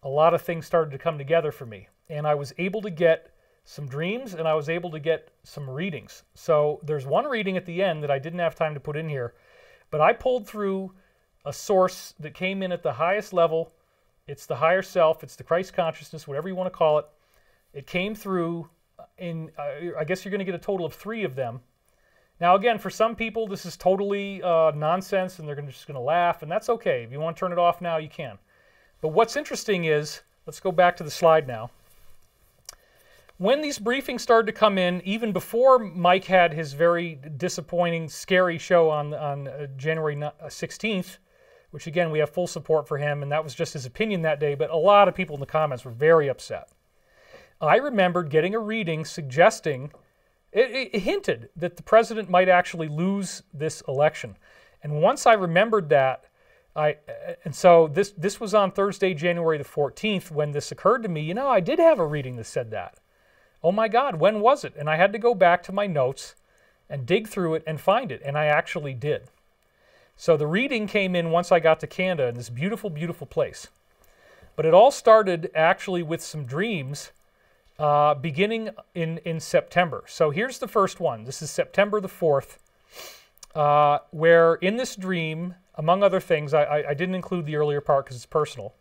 lot of things started to come together for me. And I was able to get some dreams, and I was able to get some readings. So there's one reading at the end that I didn't have time to put in here, but I pulled through a source that came in at the highest level. It's the higher self, it's the Christ consciousness, whatever you want to call it. It came through in, I guess you're going to get a total of 3 of them. Now again, for some people this is totally nonsense and they're just going to laugh, and that's okay. If you want to turn it off now, you can. But what's interesting is, let's go back to the slide now. When these briefings started to come in, even before Mike had his very disappointing, scary show on January 16th, which again, we have full support for him, and that was just his opinion that day, but a lot of people in the comments were very upset. I remembered getting a reading suggesting, it hinted that the president might actually lose this election. And once I remembered that, so this was on Thursday, January the 14th, when this occurred to me. You know, I did have a reading that said that. Oh my God, when was it? And I had to go back to my notes and dig through it and find it, and I actually did. So the reading came in once I got to Canada, in this beautiful, beautiful place. But it all started actually with some dreams beginning in September. So here's the first one. This is September the 4th, where in this dream, among other things, I didn't include the earlier part because it's personal.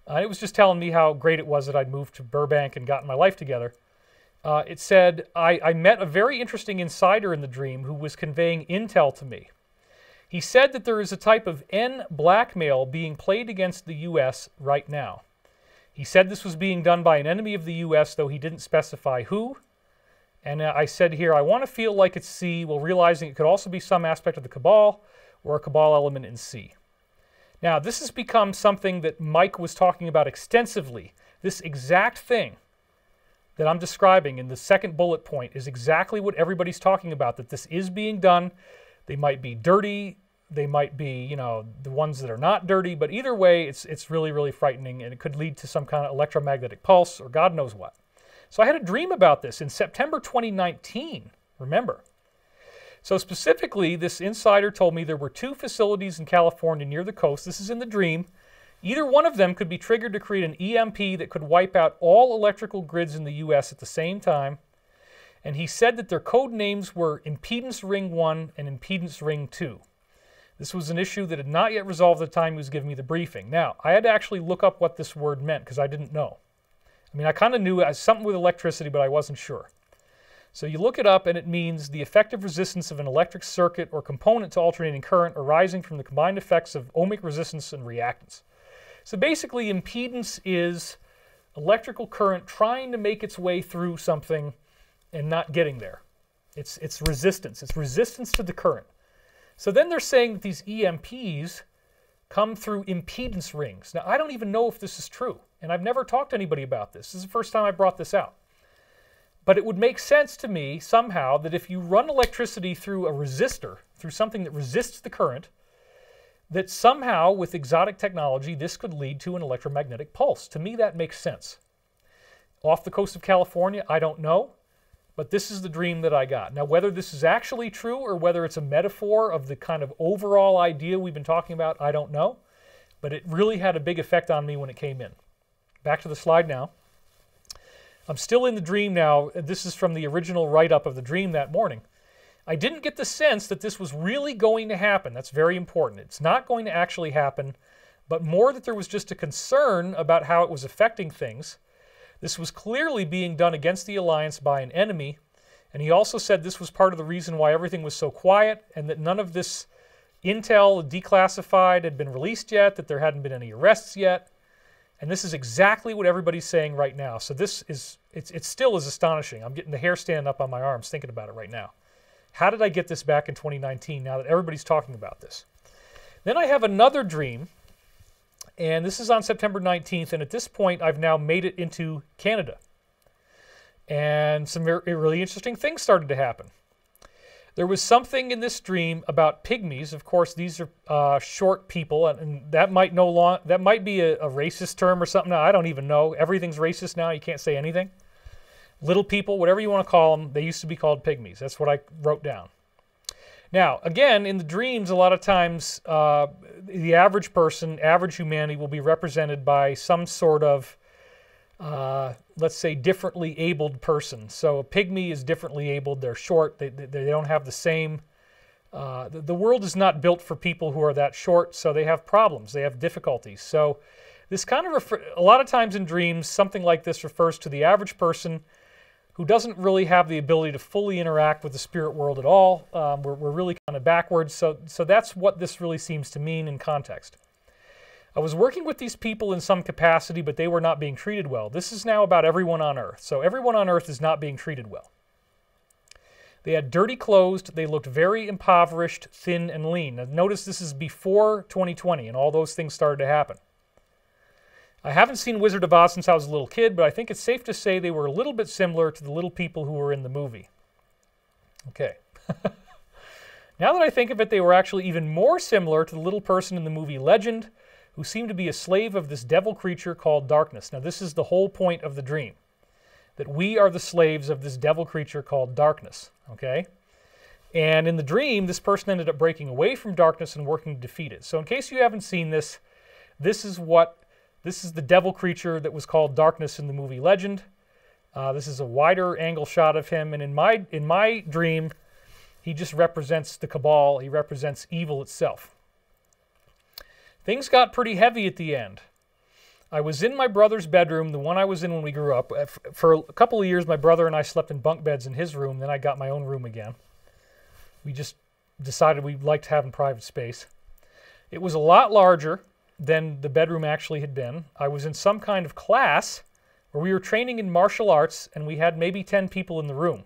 It was just telling me how great it was that I'd moved to Burbank and gotten my life together. It said, I met a very interesting insider in the dream who was conveying intel to me. He said that there is a type of N blackmail being played against the U.S. right now. He said this was being done by an enemy of the U.S., though he didn't specify who. And I said here, I want to feel like it's C, while realizing it could also be some aspect of the Cabal or a Cabal element in C. Now, this has become something that Mike was talking about extensively. This exact thing that I'm describing in the second bullet point is exactly what everybody's talking about, that this is being done. They might be dirty they might be, you know, the ones that are not dirty, but either way, it's really, really frightening, and it could lead to some kind of electromagnetic pulse or God knows what. So I had a dream about this in September 2019, remember. So specifically, this insider told me there were 2 facilities in California near the coast. This is in the dream. Either one of them could be triggered to create an EMP that could wipe out all electrical grids in the U.S. at the same time. And he said that their code names were Impedance Ring 1 and Impedance Ring 2. This was an issue that had not yet resolved at the time he was giving me the briefing. Now, I had to actually look up what this word meant because I didn't know. I mean, I kind of knew it as something with electricity, but I wasn't sure. So you look it up, and it means the effective resistance of an electric circuit or component to alternating current arising from the combined effects of ohmic resistance and reactance. So basically, impedance is electrical current trying to make its way through something and not getting there. It's resistance. It's resistance to the current. So then they're saying that these EMPs come through impedance rings. Now, I don't even know if this is true, and I've never talked to anybody about this. This is the first time I brought this out. But it would make sense to me somehow that if you run electricity through a resistor, through something that resists the current, that somehow with exotic technology this could lead to an electromagnetic pulse. To me that makes sense. Off the coast of California, I don't know, but this is the dream that I got. Now whether this is actually true or whether it's a metaphor of the kind of overall idea we've been talking about, I don't know. But it really had a big effect on me when it came in. Back to the slide now. I'm still in the dream now. This is from the original write-up of the dream that morning. I didn't get the sense that this was really going to happen. That's very important. It's not going to actually happen, but more that there was just a concern about how it was affecting things. This was clearly being done against the alliance by an enemy, and he also said this was part of the reason why everything was so quiet and that none of this intel declassified had been released yet, that there hadn't been any arrests yet. And this is exactly what everybody's saying right now. So this is, it still is astonishing. I'm getting the hair stand up on my arms thinking about it right now. How did I get this back in 2019 now that everybody's talking about this? Then I have another dream, and this is on September 19th, and at this point I've now made it into Canada. And some really interesting things started to happen. There was something in this dream about pygmies. Of course, these are short people, and that might be a racist term or something. Now, I don't even know. Everything's racist now. You can't say anything. Little people, whatever you want to call them, they used to be called pygmies. That's what I wrote down. Now, again, in the dreams, a lot of times the average person, average humanity, will be represented by some sort of let's say, differently abled person. So a pygmy is differently abled. They're short. They don't have the same... the world is not built for people who are that short, so they have problems. They have difficulties. So this kind of... a lot of times in dreams, something like this refers to the average person who doesn't really have the ability to fully interact with the spirit world at all. We're really kind of backwards. So that's what this really seems to mean in context. I was working with these people in some capacity, but they were not being treated well. This is now about everyone on Earth. So everyone on Earth is not being treated well. They had dirty clothes. They looked very impoverished, thin, and lean. Now, notice this is before 2020, and all those things started to happen. I haven't seen Wizard of Oz since I was a little kid, but I think it's safe to say they were a little bit similar to the little people who were in the movie. Okay. Now that I think of it, they were actually even more similar to the little person in the movie Legend, who seemed to be a slave of this devil creature called darkness. Now, this is the whole point of the dream, that we are the slaves of this devil creature called darkness, okay? And in the dream, this person ended up breaking away from darkness and working to defeat it. So in case you haven't seen this, this is the devil creature that was called darkness in the movie Legend. This is a wider angle shot of him, and in my dream, he just represents the cabal. He represents evil itself. Things got pretty heavy at the end. I was in my brother's bedroom, the one I was in when we grew up. For a couple of years, my brother and I slept in bunk beds in his room. Then I got my own room again. We just decided we liked having private space. It was a lot larger than the bedroom actually had been. I was in some kind of class where we were training in martial arts, and we had maybe 10 people in the room.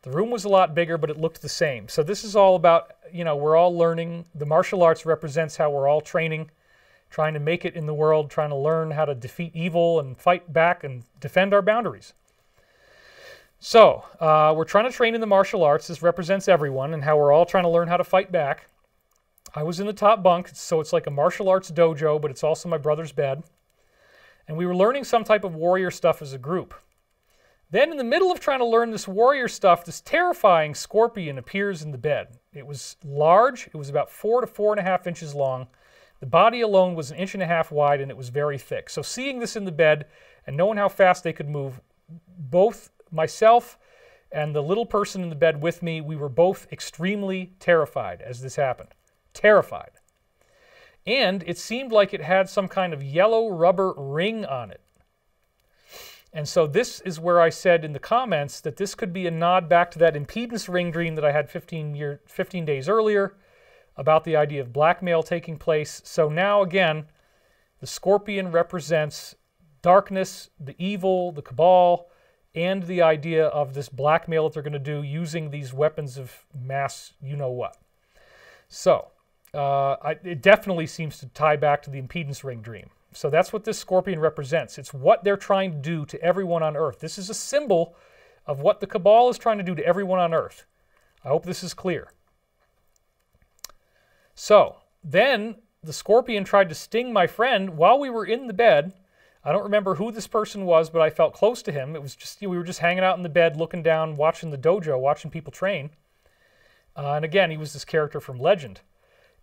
The room was a lot bigger, but it looked the same. So this is all about, you know, we're all learning. The martial arts represents how we're all training, trying to make it in the world, trying to learn how to defeat evil and fight back and defend our boundaries. So we're trying to train in the martial arts. This represents everyone and how we're all trying to learn how to fight back. I was in the top bunk, so it's like a martial arts dojo, but it's also my brother's bed. And we were learning some type of warrior stuff as a group. Then in the middle of trying to learn this warrior stuff, this terrifying scorpion appears in the bed. It was large. It was about 4 to 4.5 inches long. The body alone was 1.5 inches wide, and it was very thick. So seeing this in the bed and knowing how fast they could move, both myself and the little person in the bed with me, we were both extremely terrified as this happened. Terrified. And it seemed like it had some kind of yellow rubber ring on it. And so this is where I said in the comments that this could be a nod back to that impedance ring dream that I had 15 days earlier about the idea of blackmail taking place. So now again, the scorpion represents darkness, the evil, the cabal, and the idea of this blackmail that they're going to do using these weapons of mass you-know-what. So it definitely seems to tie back to the impedance ring dream. So that's what this scorpion represents. It's what they're trying to do to everyone on Earth. This is a symbol of what the cabal is trying to do to everyone on Earth. I hope this is clear. So then the scorpion tried to sting my friend while we were in the bed. I don't remember who this person was, but I felt close to him. It was just, we were just hanging out in the bed, looking down, watching the dojo, watching people train. And again, he was this character from Legend.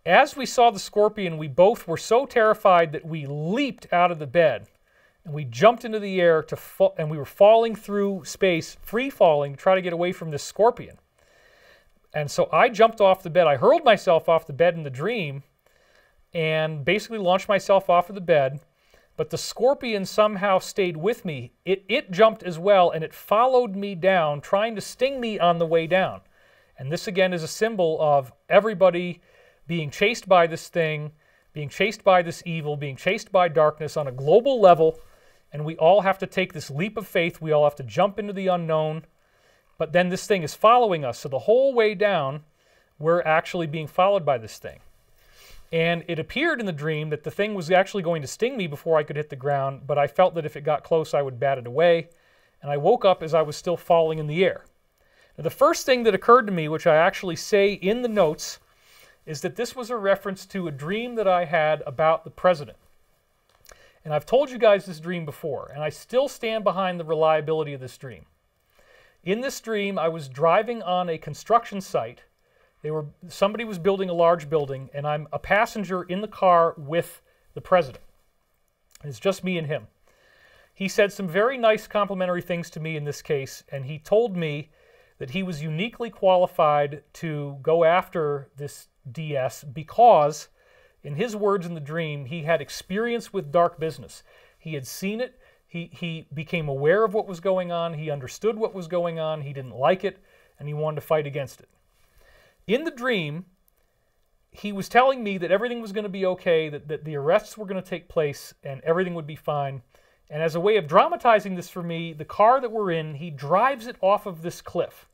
As we saw the scorpion, we both were so terrified that we leaped out of the bed and we jumped into the air and we were falling through space, free falling, to try to get away from this scorpion. And so I jumped off the bed. I hurled myself off the bed in the dream and basically launched myself off of the bed. But the scorpion somehow stayed with me. It jumped as well, and it followed me down, trying to sting me on the way down. And this again is a symbol of everybody being chased by this thing, being chased by this evil, being chased by darkness on a global level, and we all have to take this leap of faith. We all have to jump into the unknown, but then this thing is following us. So the whole way down, we're actually being followed by this thing. And it appeared in the dream that the thing was actually going to sting me before I could hit the ground, but I felt that if it got close, I would bat it away. And I woke up as I was still falling in the air. Now, the first thing that occurred to me, which I actually say in the notes, is that this was a reference to a dream that I had about the president. And I've told you guys this dream before, and I still stand behind the reliability of this dream. In this dream, I was driving on a construction site. Somebody was building a large building, and I'm a passenger in the car with the president. It's just me and him. He said some very nice complimentary things to me in this case, and he told me that he was uniquely qualified to go after this DS because, in his words in the dream, he had experience with dark business. He had seen it. He became aware of what was going on. He understood what was going on. He didn't like it, and he wanted to fight against it. In the dream, he was telling me that everything was going to be okay, that the arrests were going to take place, and everything would be fine. And as a way of dramatizing this for me, the car that we're in, he drives it off of this cliff.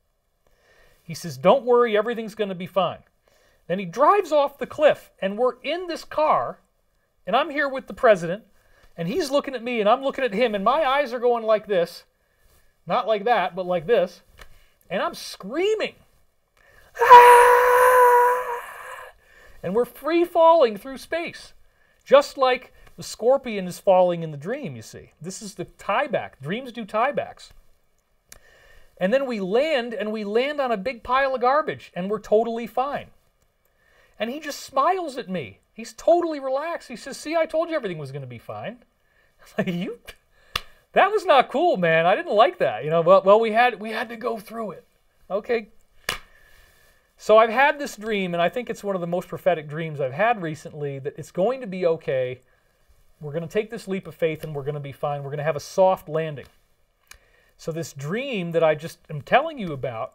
He says, "Don't worry, everything's going to be fine." Then he drives off the cliff, and we're in this car, and I'm here with the president, and he's looking at me, and I'm looking at him, and my eyes are going like this. Not like that, but like this. And I'm screaming. Ah! And we're free falling through space, just like the scorpion is falling in the dream, you see. This is the tieback. Dreams do tiebacks. And then we land, and we land on a big pile of garbage, and we're totally fine. And he just smiles at me. He's totally relaxed. He says, "See, I told you everything was going to be fine." I'm like, that was not cool, man. I didn't like that. You know, well, we had to go through it. Okay. So I've had this dream, and I think it's one of the most prophetic dreams I've had recently, that it's going to be okay. We're going to take this leap of faith, and we're going to be fine. We're going to have a soft landing. So this dream that I just am telling you about,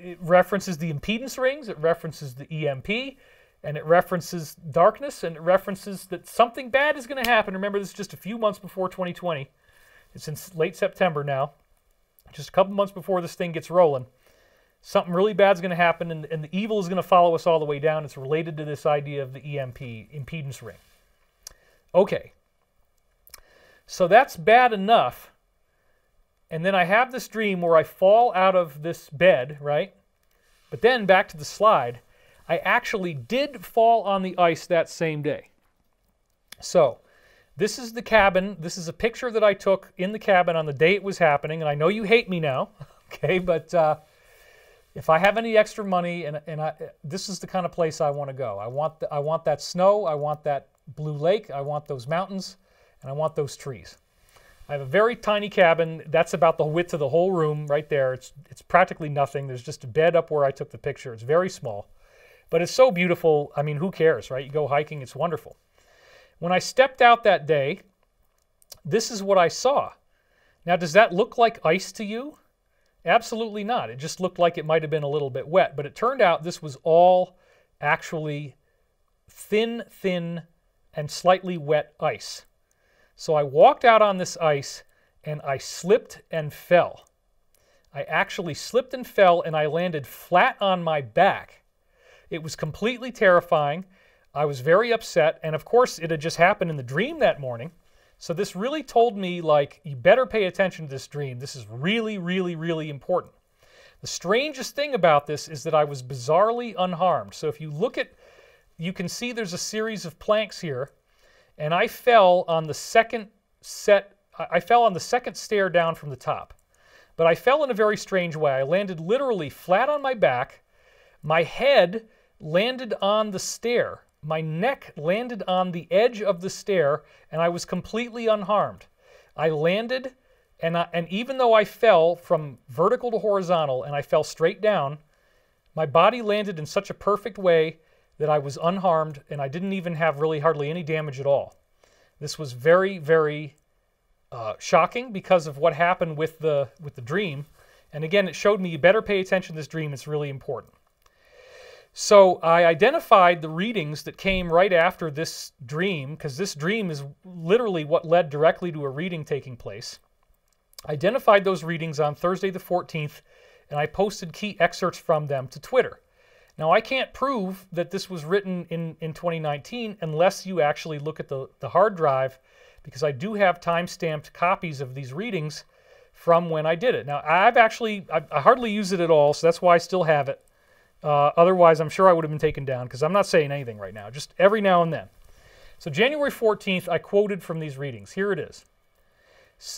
it references the impedance rings, it references the EMP, and it references darkness, and it references that something bad is going to happen. Remember, this is just a few months before 2020. It's in late September now. Just a couple months before this thing gets rolling. Something really bad is going to happen, and the evil is going to follow us all the way down. It's related to this idea of the EMP, impedance ring. Okay. So that's bad enough. And then I have this dream where I fall out of this bed, right? But then back to the slide. I actually did fall on the ice that same day. So this is the cabin. This is a picture that I took in the cabin on the day it was happening. And I know you hate me now, okay? But if I have any extra money, this is the kind of place I want to go. I want that snow. I want that blue lake. I want those mountains. And I want those trees. I have a very tiny cabin. That's about the width of the whole room right there. It's practically nothing. There's just a bed up where I took the picture. It's very small. But it's so beautiful. I mean, who cares, right? You go hiking. It's wonderful. When I stepped out that day, this is what I saw. Now, does that look like ice to you? Absolutely not. It just looked like it might have been a little bit wet. But it turned out this was all actually thin, and slightly wet ice. So I walked out on this ice and I slipped and fell. I actually slipped and fell and I landed flat on my back. It was completely terrifying. I was very upset, and of course it had just happened in the dream that morning. So this really told me, like, you better pay attention to this dream. This is really, really, really important. The strangest thing about this is that I was bizarrely unharmed. So if you look at, you can see there's a series of planks here. And I fell on the second stair down from the top. But I fell in a very strange way. I landed literally flat on my back. My head landed on the stair. My neck landed on the edge of the stair, and I was completely unharmed. I landed, and even though I fell from vertical to horizontal, and I fell straight down, my body landed in such a perfect way that I was unharmed, and I didn't even have really hardly any damage at all. This was very, very shocking because of what happened with the dream. And again, it showed me you better pay attention to this dream. It's really important. So I identified the readings that came right after this dream, because this dream is literally what led directly to a reading taking place. I identified those readings on Thursday the 14th, and I posted key excerpts from them to Twitter. Now, I can't prove that this was written in 2019 unless you actually look at the hard drive, because I do have time-stamped copies of these readings from when I did it. Now, I hardly use it at all, so that's why I still have it. Otherwise, I'm sure I would have been taken down, because I'm not saying anything right now, just every now and then. So January 14th, I quoted from these readings. Here it is.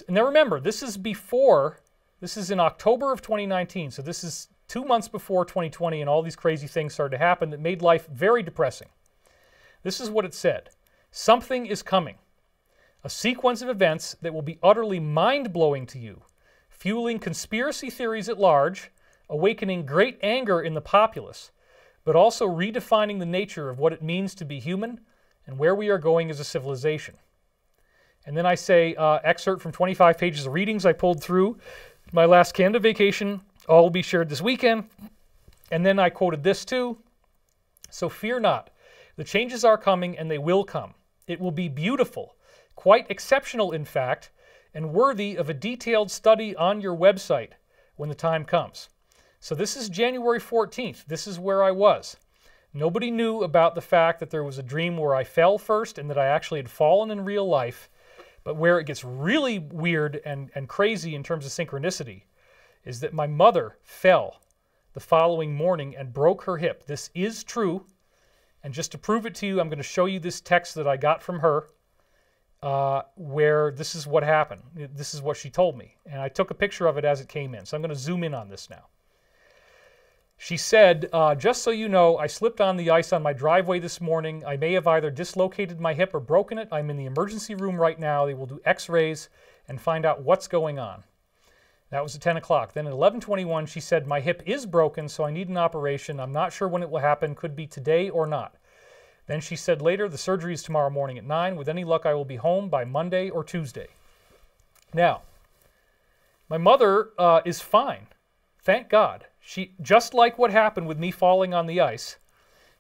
Now remember, this is in October of 2019, so this is 2 months before 2020 and all these crazy things started to happen that made life very depressing. This is what it said. Something is coming. A sequence of events that will be utterly mind-blowing to you, fueling conspiracy theories at large, awakening great anger in the populace, but also redefining the nature of what it means to be human and where we are going as a civilization. And then I say, excerpt from 25 pages of readings I pulled through my last Canada vacation. All will be shared this weekend. And then I quoted this too. So fear not. The changes are coming, and they will come. It will be beautiful, quite exceptional in fact, and worthy of a detailed study on your website when the time comes. So this is January 14th. This is where I was. Nobody knew about the fact that there was a dream where I fell first and that I actually had fallen in real life. But where it gets really weird and crazy in terms of synchronicity is that my mother fell the following morning and broke her hip. This is true. And just to prove it to you, I'm going to show you this text that I got from her where this is what happened. This is what she told me. And I took a picture of it as it came in. So I'm going to zoom in on this now. She said, just so you know, I slipped on the ice on my driveway this morning. I may have either dislocated my hip or broken it. I'm in the emergency room right now. They will do x-rays and find out what's going on. That was at 10 o'clock. Then at 11:21, she said, my hip is broken, so I need an operation. I'm not sure when it will happen. Could be today or not. Then she said later, the surgery is tomorrow morning at 9. With any luck, I will be home by Monday or Tuesday. Now, my mother is fine. Thank God. She, just like what happened with me falling on the ice,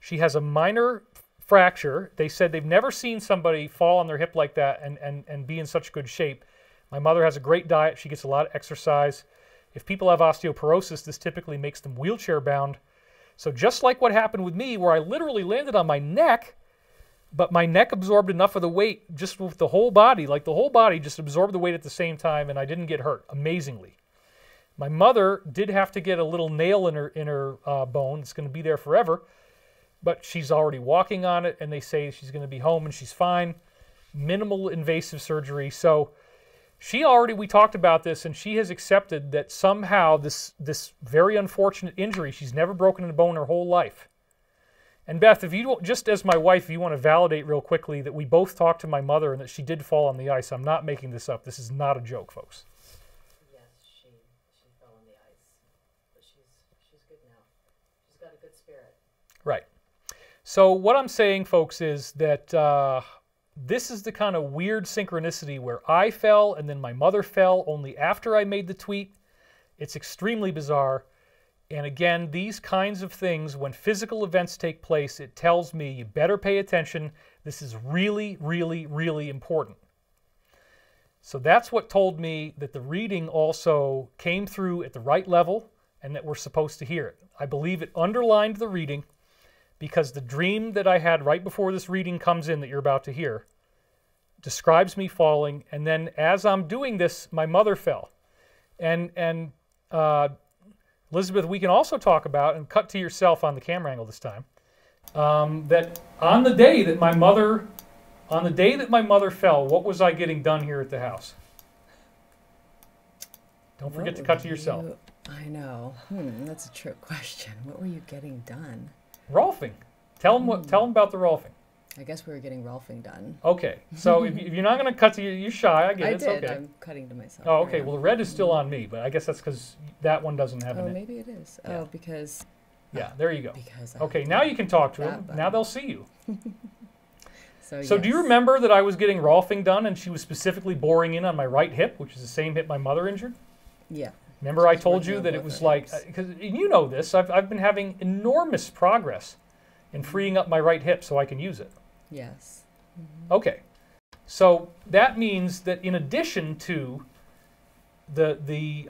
she has a minor fracture. They said they've never seen somebody fall on their hip like that and be in such good shape. My mother has a great diet. She gets a lot of exercise. If people have osteoporosis, this typically makes them wheelchair bound. So just like what happened with me, where I literally landed on my neck, but my neck absorbed enough of the weight just with the whole body, like the whole body just absorbed the weight at the same time, and I didn't get hurt, amazingly. My mother did have to get a little nail in her bone. It's going to be there forever. but she's already walking on it, and they say she's going to be home and she's fine. Minimal invasive surgery. So we talked about this, and she has accepted that somehow this very unfortunate injury, she's never broken a bone her whole life. And Beth, if you just as my wife, if you want to validate real quickly that we both talked to my mother and that she did fall on the ice. I'm not making this up. This is not a joke, folks. Yes, she fell on the ice, but she's good now. She's got a good spirit. Right. So what I'm saying, folks, is that this is the kind of weird synchronicity where I fell and then my mother fell only after I made the tweet. It's extremely bizarre. And again, these kinds of things, when physical events take place, it tells me you better pay attention. This is really, really, really important. So that's what told me that the reading also came through at the right level and that we're supposed to hear it. I believe it underlined the reading because the dream that I had right before this reading comes in that you're about to hear describes me falling. And then as I'm doing this, my mother fell. And Elizabeth, we can also talk about, and cut to yourself on the camera angle this time, that on the day that my mother fell, what was I getting done here at the house? Don't forget to cut to yourself. I know. That's a trick question. What were you getting done? Rolfing. Tell them about the rolfing. I guess we were getting rolfing done. Okay, so if you're not going to cut to you're shy. I get it. It's did. Okay. I'm cutting to myself. Oh, okay. Well, the red is still on me, but I guess that's because that one doesn't have Oh, it. maybe it is. Yeah. Oh, because. Yeah, there you go. Because. Okay, now you can talk to them. Now they'll see you. So yes. Do you remember that I was getting rolfing done, and she was specifically boring in on my right hip, which is the same hip my mother injured? Yeah. Remember I told you that it was like, because you know this, I've been having enormous progress in freeing up my right hip so I can use it. Yes. Okay, so that means that in addition to the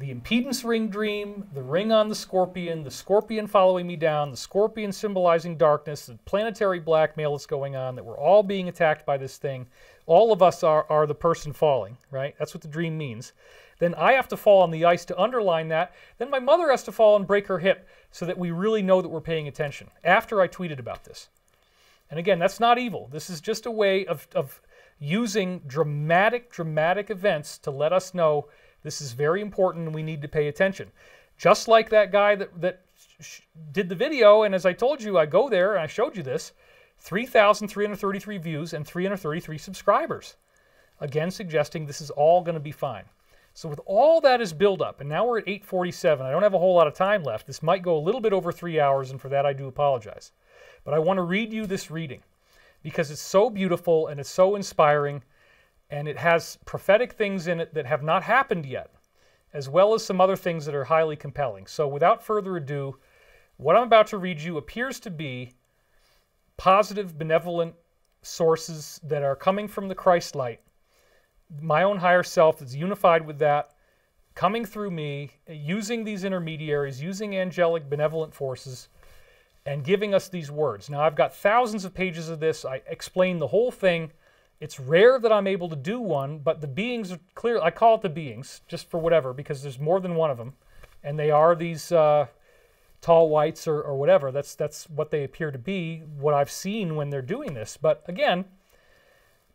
impedance ring dream, the ring on the scorpion following me down, the scorpion symbolizing darkness, the planetary blackmail that's going on, that we're all being attacked by this thing, all of us are the person falling, right? That's what the dream means. Then I have to fall on the ice to underline that. Then my mother has to fall and break her hip so that we really know that we're paying attention after I tweeted about this. And again, that's not evil. This is just a way of using dramatic events to let us know this is very important and we need to pay attention. Just like that guy that did the video, and as I told you, I go there and I showed you this, 3,333 views and 333 subscribers. Again, suggesting this is all going to be fine. So with all that is build up, and now we're at 8:47, I don't have a whole lot of time left. This might go a little bit over 3 hours, and for that I do apologize. But I want to read you this reading because it's so beautiful and it's so inspiring, and it has prophetic things in it that have not happened yet, as well as some other things that are highly compelling. So without further ado, what I'm about to read you appears to be positive, benevolent sources that are coming from the Christ light, my own higher self that's unified with that, coming through me, using these intermediaries, using angelic benevolent forces, and giving us these words. Now, I've got thousands of pages of this. I explain the whole thing. It's rare that I'm able to do one, but the beings are clear. I call it the beings, just for whatever, because there's more than one of them, and they are these tall whites or whatever. That's what they appear to be, what I've seen when they're doing this. But again,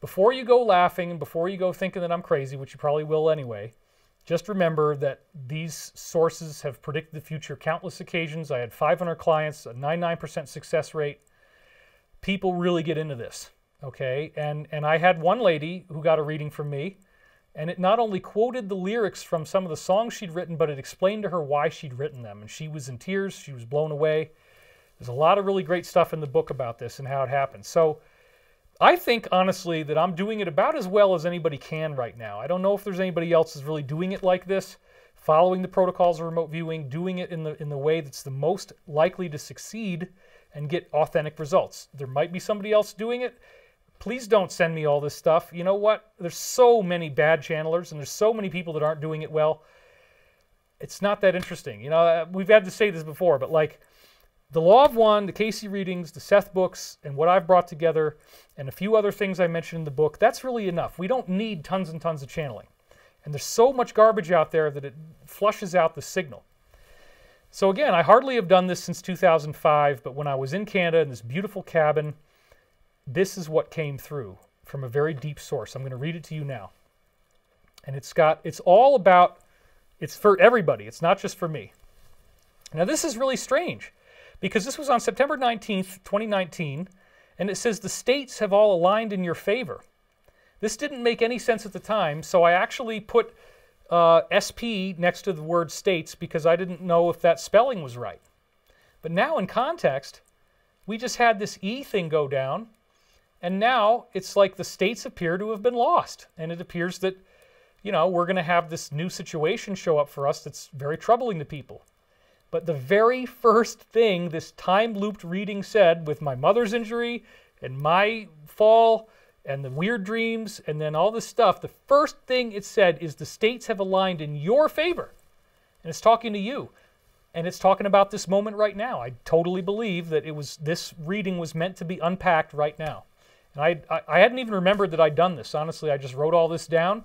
before you go laughing and before you go thinking that I'm crazy, which you probably will anyway, just remember that these sources have predicted the future countless occasions. I had 500 clients, a 99% success rate. People really get into this, okay? And I had one lady who got a reading from me, and it not only quoted the lyrics from some of the songs she'd written, but it explained to her why she'd written them. And she was in tears. She was blown away. There's a lot of really great stuff in the book about this and how it happened. So I think, honestly, that I'm doing it about as well as anybody can right now. I don't know if there's anybody else that's really doing it like this, following the protocols of remote viewing, doing it in the way that's the most likely to succeed and get authentic results. There might be somebody else doing it. Please don't send me all this stuff. You know what? There's so many bad channelers, and there's so many people that aren't doing it well. It's not that interesting. You know, we've had to say this before, but like, the Law of One, the Casey readings, the Seth books, and what I've brought together, and a few other things I mentioned in the book, that's really enough. We don't need tons and tons of channeling. And there's so much garbage out there that it flushes out the signal. So again, I hardly have done this since 2005, but when I was in Canada in this beautiful cabin, this is what came through from a very deep source. I'm going to read it to you now. And it's all about, it's for everybody. It's not just for me. Now this is really strange because this was on September 19th, 2019, and it says the states have all aligned in your favor. This didn't make any sense at the time, so I actually put SP next to the word states because I didn't know if that spelling was right. But now in context, we just had this E thing go down, and now it's like the states appear to have been lost. And it appears that, we're going to have this new situation show up for us that's very troubling to people. But the very first thing this time-looped reading said, with my mother's injury and my fall and the weird dreams and then all this stuff, the first thing it said is the states have aligned in your favor. And it's talking to you. And it's talking about this moment right now. I totally believe that this reading was meant to be unpacked right now. And I hadn't even remembered that I'd done this. Honestly, I just wrote all this down,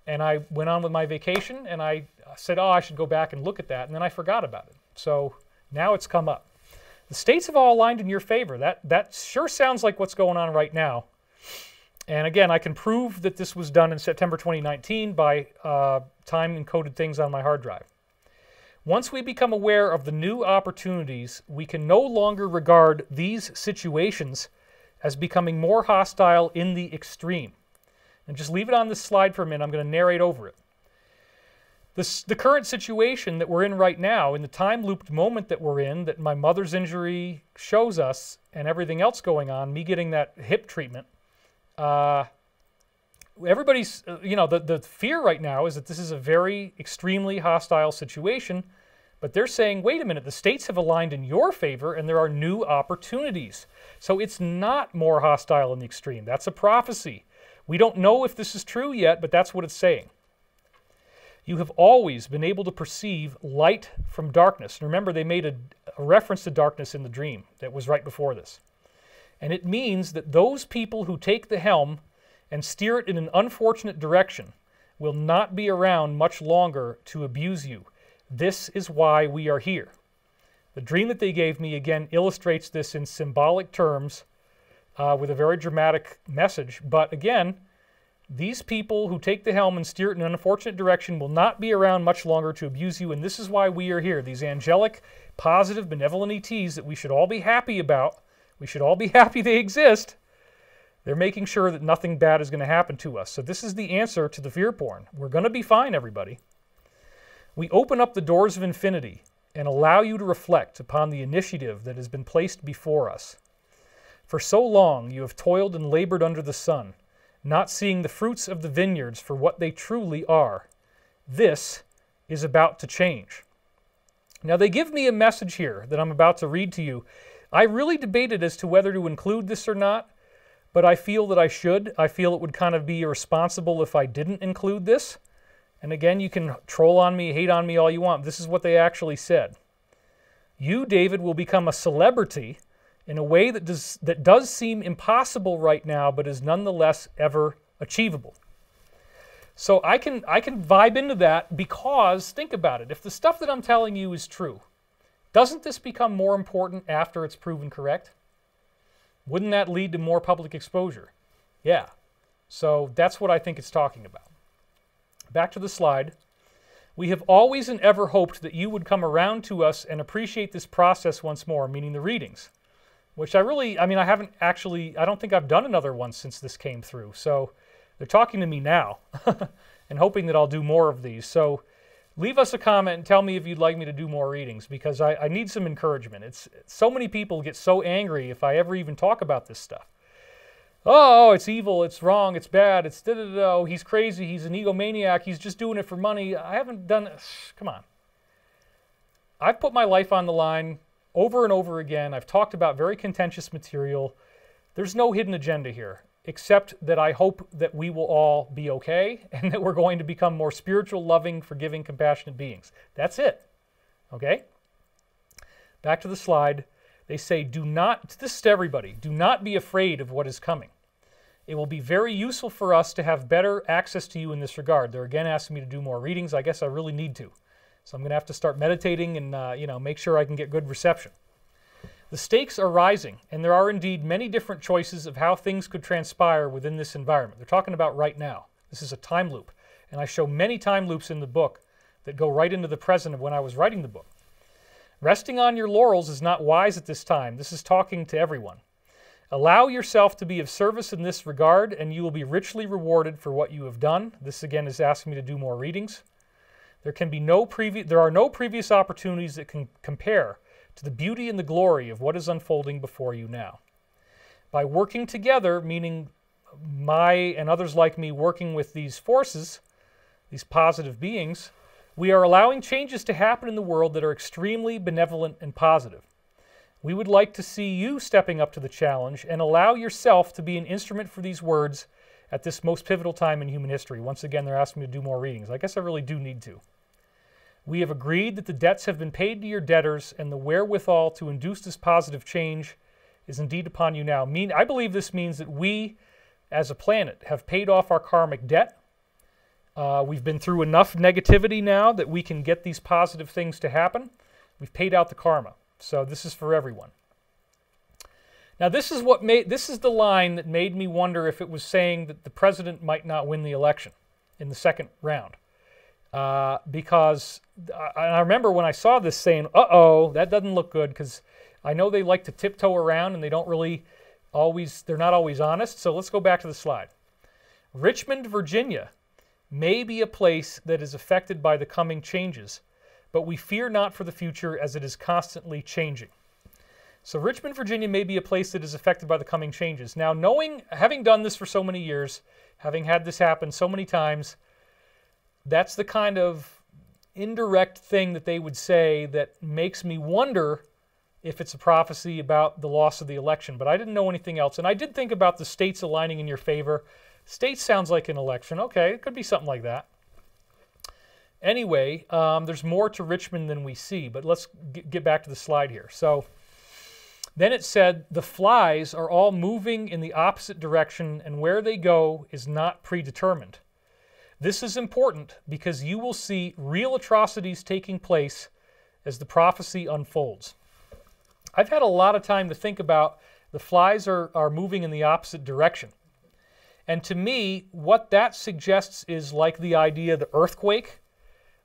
and I went on with my vacation, and I said, I should go back and look at that, and then I forgot about it. So now it's come up. The states have all aligned in your favor. That sure sounds like what's going on right now. And again, I can prove that this was done in September 2019 by time-encoded things on my hard drive. Once we become aware of the new opportunities, we can no longer regard these situations as becoming more hostile in the extreme. And just leave it on this slide for a minute. I'm going to narrate over it. The current situation that we're in right now, in the time-looped moment that we're in, that my mother's injury shows us, and everything else going on, me getting that hip treatment, everybody's, the fear right now is that this is a very extremely hostile situation, but they're saying, wait a minute, the states have aligned in your favor and there are new opportunities. So it's not more hostile in the extreme. That's a prophecy. We don't know if this is true yet, but that's what it's saying. You have always been able to perceive light from darkness. And remember, they made a reference to darkness in the dream that was right before this. And it means that those people who take the helm and steer it in an unfortunate direction will not be around much longer to abuse you. This is why we are here. The dream that they gave me, again, illustrates this in symbolic terms with a very dramatic message. But again, these people who take the helm and steer it in an unfortunate direction will not be around much longer to abuse you, and this is why we are here. These angelic, positive, benevolent ETs that we should all be happy about, we should all be happy they exist, they're making sure that nothing bad is going to happen to us. So this is the answer to the fear porn. We're going to be fine, everybody. We open up the doors of infinity and allow you to reflect upon the initiative that has been placed before us. For so long you have toiled and labored under the sun, not seeing the fruits of the vineyards for what they truly are. This is about to change. Now they give me a message here that I'm about to read to you. I really debated as to whether to include this or not, but I feel that I should. I feel it would kind of be irresponsible if I didn't include this. And again, you can troll on me, hate on me all you want. This is what they actually said. You, David, will become a celebrity in a way that does seem impossible right now, but is nonetheless ever achievable. So I can vibe into that because, think about it, if the stuff that I'm telling you is true, doesn't this become more important after it's proven correct? Wouldn't that lead to more public exposure? Yeah. So that's what I think it's talking about. Back to the slide. We have always and ever hoped that you would come around to us and appreciate this process once more, meaning the readings. Which I don't think I've done another one since this came through. So they're talking to me now and hoping that I'll do more of these. So leave us a comment and tell me if you'd like me to do more readings because I need some encouragement. So many people get so angry if I ever even talk about this stuff. Oh, it's evil, it's wrong, it's bad, it's da-da-da, he's crazy, he's an egomaniac, he's just doing it for money. I haven't done it. Come on. I've put my life on the line over and over again. I've talked about very contentious material. There's no hidden agenda here, except that I hope that we will all be okay and that we're going to become more spiritual, loving, forgiving, compassionate beings. That's it. Okay? Back to the slide. They say, this is to everybody, do not be afraid of what is coming. It will be very useful for us to have better access to you in this regard. They're again asking me to do more readings. I guess I really need to. So I'm going to have to start meditating and make sure I can get good reception. The stakes are rising, and there are indeed many different choices of how things could transpire within this environment. They're talking about right now. This is a time loop, and I show many time loops in the book that go right into the present of when I was writing the book. Resting on your laurels is not wise at this time. This is talking to everyone. Allow yourself to be of service in this regard, and you will be richly rewarded for what you have done. This again is asking me to do more readings. There are no previous opportunities that can compare to the beauty and the glory of what is unfolding before you now. By working together, meaning my and others like me working with these forces, these positive beings, we are allowing changes to happen in the world that are extremely benevolent and positive. We would like to see you stepping up to the challenge and allow yourself to be an instrument for these words at this most pivotal time in human history. Once again, they're asking me to do more readings. I guess I really do need to. We have agreed that the debts have been paid to your debtors, and the wherewithal to induce this positive change is indeed upon you now. I believe this means that we, as a planet, have paid off our karmic debt. We've been through enough negativity now that we can get these positive things to happen. We've paid out the karma. So this is for everyone. Now this is the line that made me wonder if it was saying that the president might not win the election in the second round. Because I remember when I saw this saying, uh-oh, that doesn't look good, because I know they like to tiptoe around and they're not always honest. So let's go back to the slide. Richmond, Virginia may be a place that is affected by the coming changes, but we fear not for the future as it is constantly changing. So Richmond, Virginia may be a place that is affected by the coming changes. Now, having done this for so many years, having had this happen so many times, that's the kind of indirect thing that they would say that makes me wonder if it's a prophecy about the loss of the election. But I didn't know anything else. And I did think about the states aligning in your favor. States sounds like an election. Okay, it could be something like that. Anyway, there's more to Richmond than we see. But let's get back to the slide here. So then it said, the flies are all moving in the opposite direction, and where they go is not predetermined. This is important because you will see real atrocities taking place as the prophecy unfolds. I've had a lot of time to think about the flies are moving in the opposite direction. And to me, what that suggests is like the idea of the earthquake,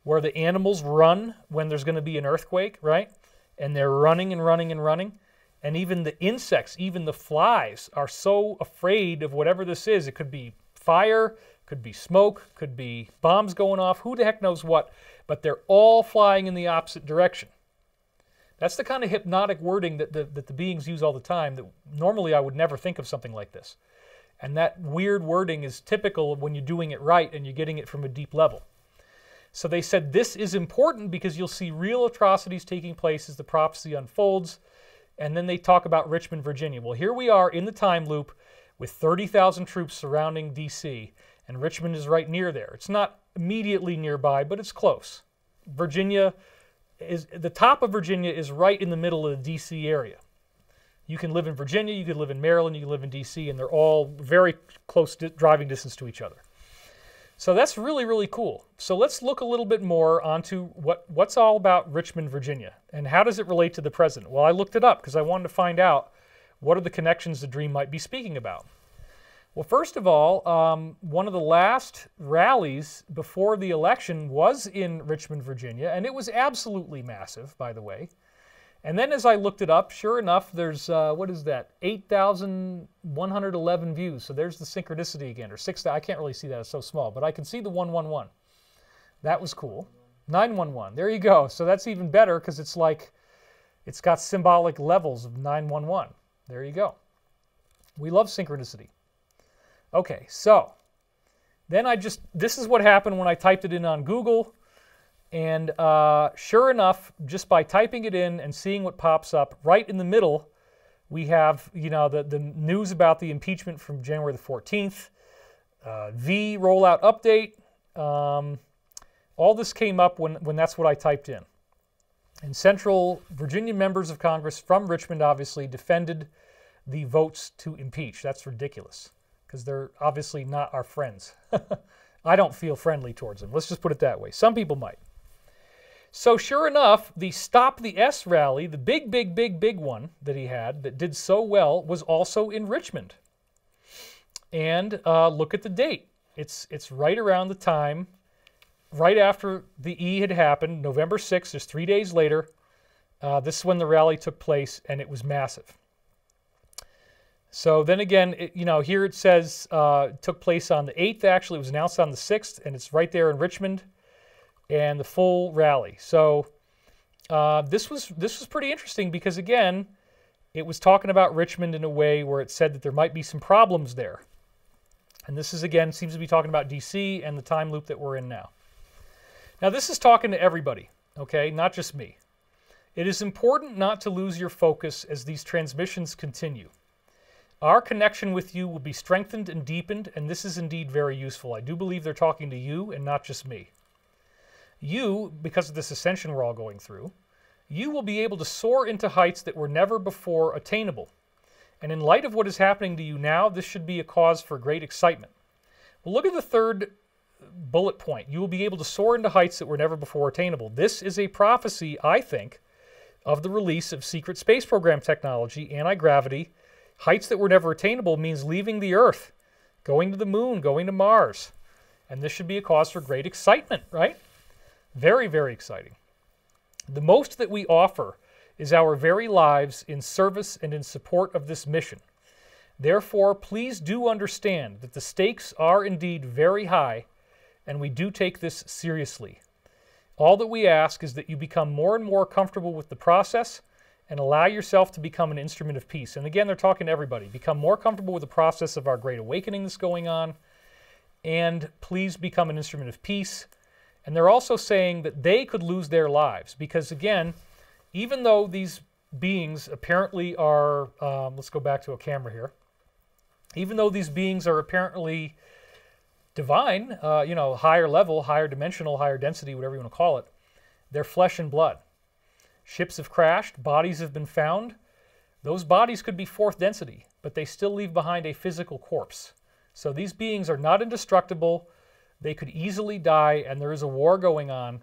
where the animals run when there's going to be an earthquake, right? And they're running and running and running. And even the insects, even the flies, are so afraid of whatever this is. It could be fire, could be smoke, could be bombs going off, who the heck knows what, but they're all flying in the opposite direction. That's the kind of hypnotic wording that the beings use all the time that normally I would never think of something like this. And that weird wording is typical of when you're doing it right and you're getting it from a deep level. So they said this is important because you'll see real atrocities taking place as the prophecy unfolds. And then they talk about Richmond, Virginia. Well, here we are in the time loop with 30,000 troops surrounding D.C., and Richmond is right near there. It's not immediately nearby, but it's close. The top of Virginia is right in the middle of the D.C. area. You can live in Virginia, you can live in Maryland, you can live in D.C., and they're all very close driving distance to each other. So that's really, really cool. So let's look a little bit more onto what's all about Richmond, Virginia, and how does it relate to the president? Well, I looked it up because I wanted to find out what are the connections the dream might be speaking about. Well, first of all, one of the last rallies before the election was in Richmond, Virginia, and it was absolutely massive, by the way. And then as I looked it up, sure enough, there's, 8,111 views. So there's the synchronicity again, or 6,000. I can't really see that, it's so small, but I can see the 111. That was cool. 911, there you go. So that's even better because it's got symbolic levels of 911. There you go. We love synchronicity. Okay, so then this is what happened when I typed it in on Google. And sure enough, just by typing it in and seeing what pops up, right in the middle, we have the news about the impeachment from January the 14th, V rollout update. All this came up when that's what I typed in. And Central Virginia members of Congress from Richmond obviously defended the votes to impeach. That's ridiculous because they're obviously not our friends. I don't feel friendly towards them. Let's just put it that way. Some people might. So sure enough, the Stop the S rally, the big one that he had that did so well, was also in Richmond. And look at the date. It's right around the time, right after the E had happened, November 6th, just 3 days later. This is when the rally took place, and it was massive. So then again, here it says it took place on the 8th, actually. It was announced on the 6th, and it's right there in Richmond, and the full rally. So this was pretty interesting because, again, it was talking about Richmond in a way where it said that there might be some problems there. And this is, again, seems to be talking about D.C. and the time loop that we're in now. Now, this is talking to everybody, okay, not just me. It is important not to lose your focus as these transmissions continue. Our connection with you will be strengthened and deepened, and this is indeed very useful. I do believe they're talking to you and not just me. You, because of this ascension we're all going through, you will be able to soar into heights that were never before attainable. And in light of what is happening to you now, this should be a cause for great excitement. Well, look at the third bullet point. You will be able to soar into heights that were never before attainable. This is a prophecy, I think, of the release of secret space program technology, anti-gravity. Heights that were never attainable means leaving the Earth, going to the moon, going to Mars. And this should be a cause for great excitement, right? Very, very exciting. The most that we offer is our very lives in service and in support of this mission. Therefore, please do understand that the stakes are indeed very high, and we do take this seriously. All that we ask is that you become more and more comfortable with the process and allow yourself to become an instrument of peace. And again, they're talking to everybody. Become more comfortable with the process of our great awakening that's going on, and please become an instrument of peace. And they're also saying that they could lose their lives because, again, even though these beings apparently are, let's go back to a camera here, even though these beings are apparently divine, higher level, higher dimensional, higher density, whatever you want to call it, they're flesh and blood. Ships have crashed, bodies have been found. Those bodies could be fourth density, but they still leave behind a physical corpse. So these beings are not indestructible. They could easily die, and there is a war going on,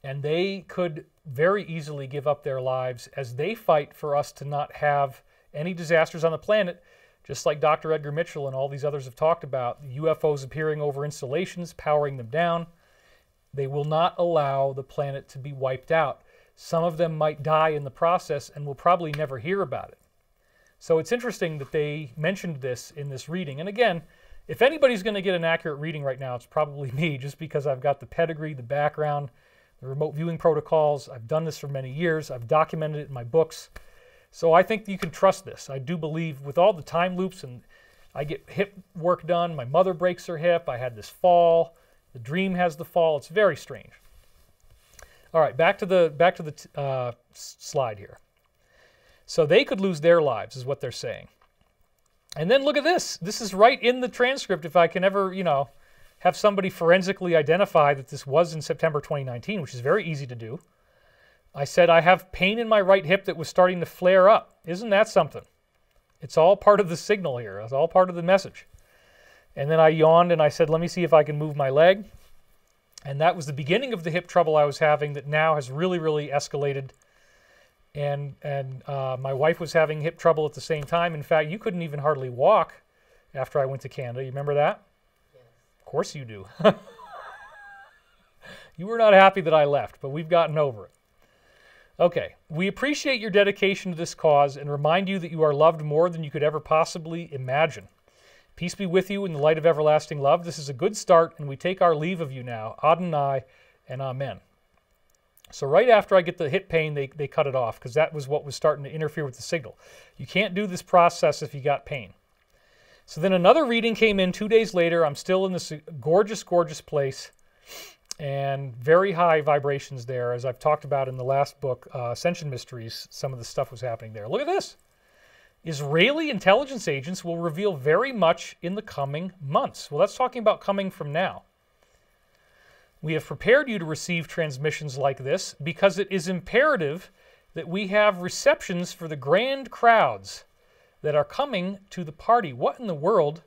and they could very easily give up their lives as they fight for us to not have any disasters on the planet, just like Dr. Edgar Mitchell and all these others have talked about, UFOs appearing over installations, powering them down. They will not allow the planet to be wiped out. Some of them might die in the process, and we'll probably never hear about it. So it's interesting that they mentioned this in this reading. And again, if anybody's going to get an accurate reading right now, it's probably me, just because I've got the pedigree, the background, the remote viewing protocols. I've done this for many years. I've documented it in my books. So I think you can trust this. I do believe with all the time loops, and I get hip work done. My mother breaks her hip. I had this fall. The dream has the fall. It's very strange. All right, back to the slide here. So they could lose their lives, is what they're saying. And then look at this. This is right in the transcript. If I can ever, have somebody forensically identify that this was in September 2019, which is very easy to do. I said, I have pain in my right hip that was starting to flare up. Isn't that something? It's all part of the signal here. It's all part of the message. And then I yawned and I said, let me see if I can move my leg. And that was the beginning of the hip trouble I was having that now has really, really escalated. And my wife was having hip trouble at the same time. In fact, you couldn't even hardly walk after I went to Canada. You remember that? Yes. Of course you do. You were not happy that I left, but we've gotten over it. Okay, we appreciate your dedication to this cause and remind you that you are loved more than you could ever possibly imagine. Peace be with you in the light of everlasting love. This is a good start, and we take our leave of you now. Adonai and Amen. So right after I get the hip pain, they cut it off because that was what was starting to interfere with the signal. You can't do this process if you got pain. So then another reading came in 2 days later. I'm still in this gorgeous, gorgeous place and very high vibrations there. As I've talked about in the last book, Ascension Mysteries, some of the stuff was happening there. Look at this. Israeli intelligence agents will reveal very much in the coming months. Well, that's talking about coming from now. We have prepared you to receive transmissions like this because it is imperative that we have receptions for the grand crowds that are coming to the party. What in the world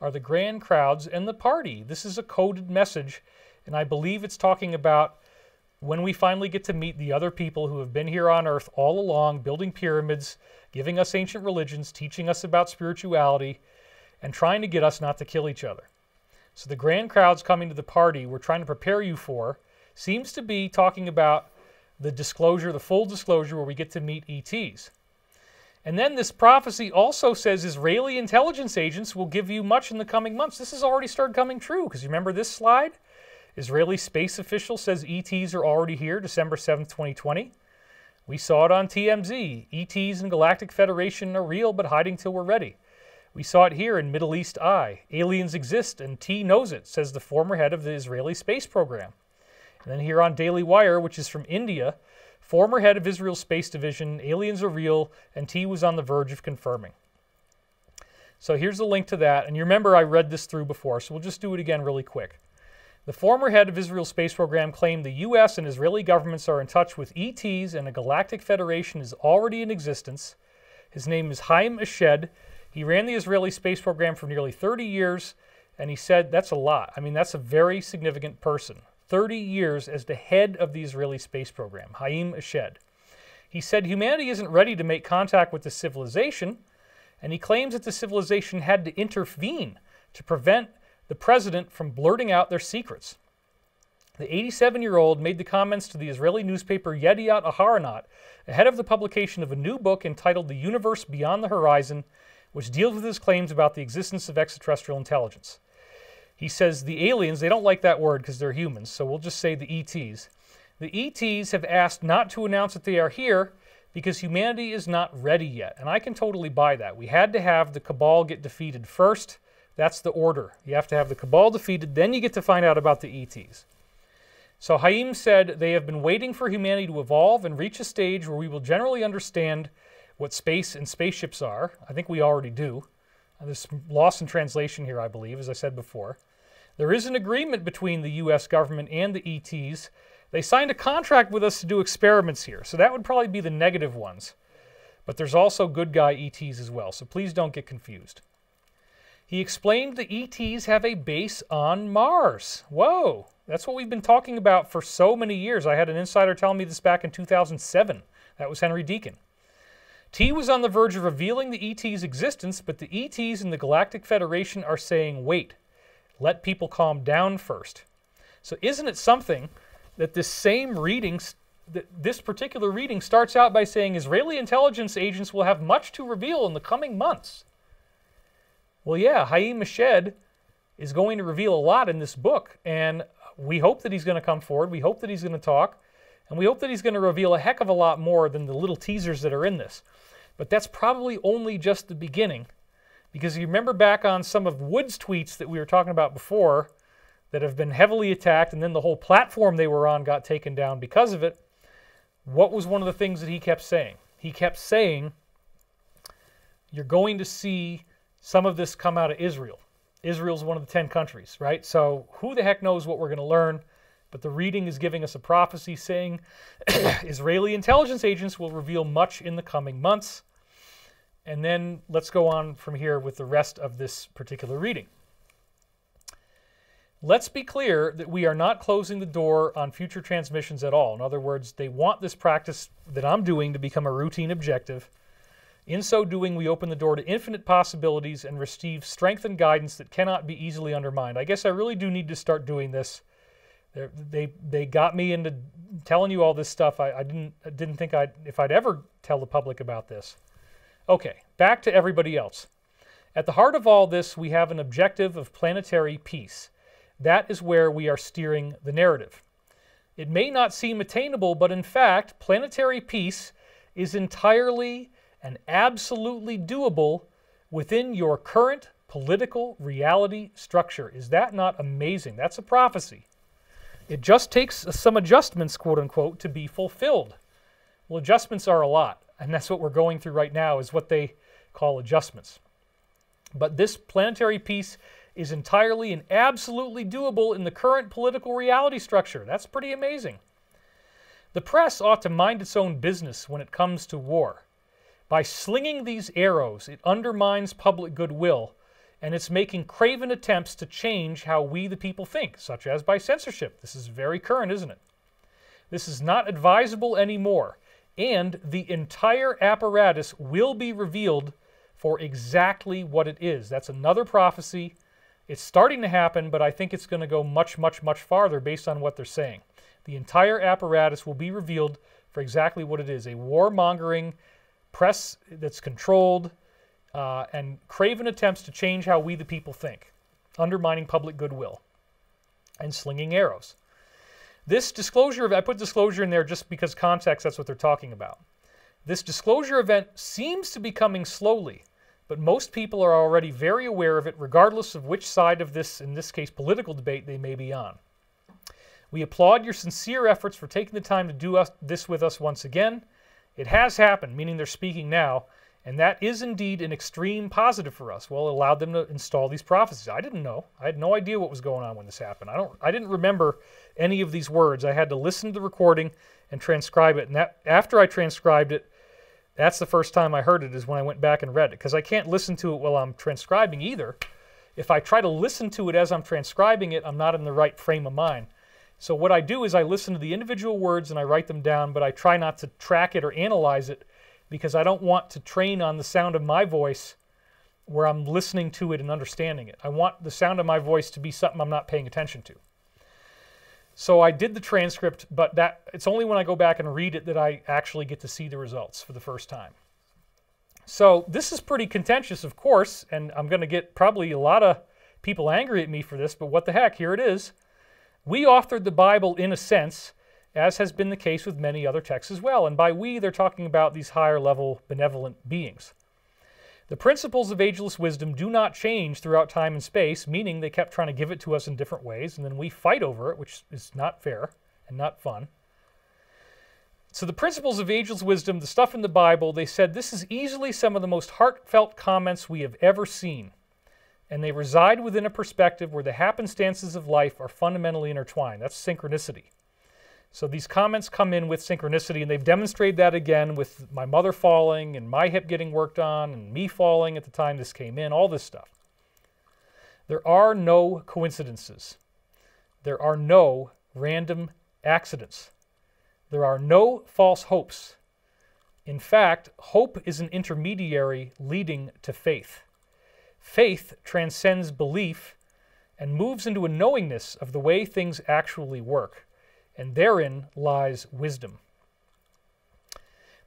are the grand crowds and the party? This is a coded message, and I believe it's talking about when we finally get to meet the other people who have been here on Earth all along, building pyramids, giving us ancient religions, teaching us about spirituality, and trying to get us not to kill each other. So the grand crowds coming to the party we're trying to prepare you for seems to be talking about the disclosure, the full disclosure where we get to meet ETs. And then this prophecy also says Israeli intelligence agents will give you much in the coming months. This has already started coming true, because you remember this slide? Israeli space official says ETs are already here, December 7th, 2020. We saw it on TMZ. ETs and Galactic Federation are real, but hiding till we're ready. We saw it here in Middle East Eye. Aliens exist, and T knows it, says the former head of the Israeli space program. And then here on Daily Wire, which is from India, former head of Israel's Space Division, aliens are real, and T was on the verge of confirming. So here's a link to that. And you remember I read this through before, so we'll just do it again really quick. The former head of Israel's space program claimed the U.S. and Israeli governments are in touch with ETs and a galactic federation is already in existence. His name is Haim Eshed. He ran the Israeli space program for nearly 30 years, and he said that's a lot. I mean, that's a very significant person. 30 years as the head of the Israeli space program, Haim Eshed. He said humanity isn't ready to make contact with the civilization, and he claims that the civilization had to intervene to prevent the president from blurting out their secrets. The 87-year-old made the comments to the Israeli newspaper Yediot Aharonot ahead of the publication of a new book entitled The Universe Beyond the Horizon, which deals with his claims about the existence of extraterrestrial intelligence. He says the aliens, they don't like that word because they're humans, so we'll just say the ETs. The ETs have asked not to announce that they are here because humanity is not ready yet. And I can totally buy that. We had to have the Cabal get defeated first. That's the order. You have to have the Cabal defeated, then you get to find out about the ETs. So Haim said they have been waiting for humanity to evolve and reach a stage where we will generally understand what space and spaceships are. I think we already do. There's some loss in translation here, I believe, as I said before. There is an agreement between the U.S. government and the ETs. They signed a contract with us to do experiments here, so that would probably be the negative ones. But there's also good guy ETs as well, so please don't get confused. He explained the ETs have a base on Mars. Whoa, that's what we've been talking about for so many years. I had an insider telling me this back in 2007. That was Henry Deacon. T was on the verge of revealing the ET's existence, but the ETs and the Galactic Federation are saying, wait, let people calm down first. So isn't it something that this same reading, this particular reading starts out by saying Israeli intelligence agents will have much to reveal in the coming months? Well, yeah, Haim Eshed is going to reveal a lot in this book, and we hope that he's going to come forward. We hope that he's going to talk, and we hope that he's going to reveal a heck of a lot more than the little teasers that are in this. But that's probably only just the beginning, because you remember back on some of Wood's tweets that we were talking about before that have been heavily attacked, and then the whole platform they were on got taken down because of it. What was one of the things that he kept saying? He kept saying, you're going to see some of this come out of Israel. Israel's one of the 10 countries, right? So who the heck knows what we're going to learn? But the reading is giving us a prophecy saying Israeli intelligence agents will reveal much in the coming months. And then let's go on from here with the rest of this particular reading. Let's be clear that we are not closing the door on future transmissions at all. In other words, they want this practice that I'm doing to become a routine objective. In so doing, we open the door to infinite possibilities and receive strength and guidance that cannot be easily undermined. I guess I really do need to start doing this. They got me into telling you all this stuff. I didn't think if I'd ever tell the public about this. Okay, back to everybody else. At the heart of all this, we have an objective of planetary peace. That is where we are steering the narrative. It may not seem attainable, but in fact, planetary peace is entirely and absolutely doable within your current political reality structure. Is that not amazing? That's a prophecy. It just takes some adjustments, quote unquote, to be fulfilled. Well, adjustments are a lot, and that's what we're going through right now is what they call adjustments. But this planetary peace is entirely and absolutely doable in the current political reality structure. That's pretty amazing. The press ought to mind its own business when it comes to war. By slinging these arrows, it undermines public goodwill, and it's making craven attempts to change how we the people think, such as by censorship. This is very current, isn't it? This is not advisable anymore, and the entire apparatus will be revealed for exactly what it is. That's another prophecy. It's starting to happen, but I think it's going to go much, much, much farther based on what they're saying. The entire apparatus will be revealed for exactly what it is, a warmongering press that's controlled and craven attempts to change how we the people think, undermining public goodwill, and slinging arrows. This disclosure, I put disclosure in there just because context, that's what they're talking about. This disclosure event seems to be coming slowly, but most people are already very aware of it, regardless of which side of this, in this case, political debate they may be on. We applaud your sincere efforts for taking the time to do this with us once again. It has happened, meaning they're speaking now, and that is indeed an extreme positive for us. Well, it allowed them to install these prophecies. I didn't know. I had no idea what was going on when this happened. I didn't remember any of these words. I had to listen to the recording and transcribe it. And after I transcribed it, that's the first time I heard it, is when I went back and read it, because I can't listen to it while I'm transcribing either. If I try to listen to it as I'm transcribing it, I'm not in the right frame of mind. So what I do is I listen to the individual words and I write them down, but I try not to track it or analyze it, because I don't want to train on the sound of my voice where I'm listening to it and understanding it. I want the sound of my voice to be something I'm not paying attention to. So I did the transcript, but it's only when I go back and read it that I actually get to see the results for the first time. So this is pretty contentious, of course, and I'm going to get probably a lot of people angry at me for this, but what the heck, here it is. We authored the Bible in a sense, as has been the case with many other texts as well. And by we, they're talking about these higher level benevolent beings. The principles of ageless wisdom do not change throughout time and space, meaning they kept trying to give it to us in different ways, and then we fight over it, which is not fair and not fun. So the principles of ageless wisdom, the stuff in the Bible, they said this is easily some of the most heartfelt comments we have ever seen. And they reside within a perspective where the happenstances of life are fundamentally intertwined. That's synchronicity. So these comments come in with synchronicity, and they've demonstrated that again with my mother falling and my hip getting worked on and me falling at the time this came in, all this stuff. There are no coincidences. There are no random accidents. There are no false hopes. In fact, hope is an intermediary leading to faith. Faith transcends belief and moves into a knowingness of the way things actually work. And therein lies wisdom.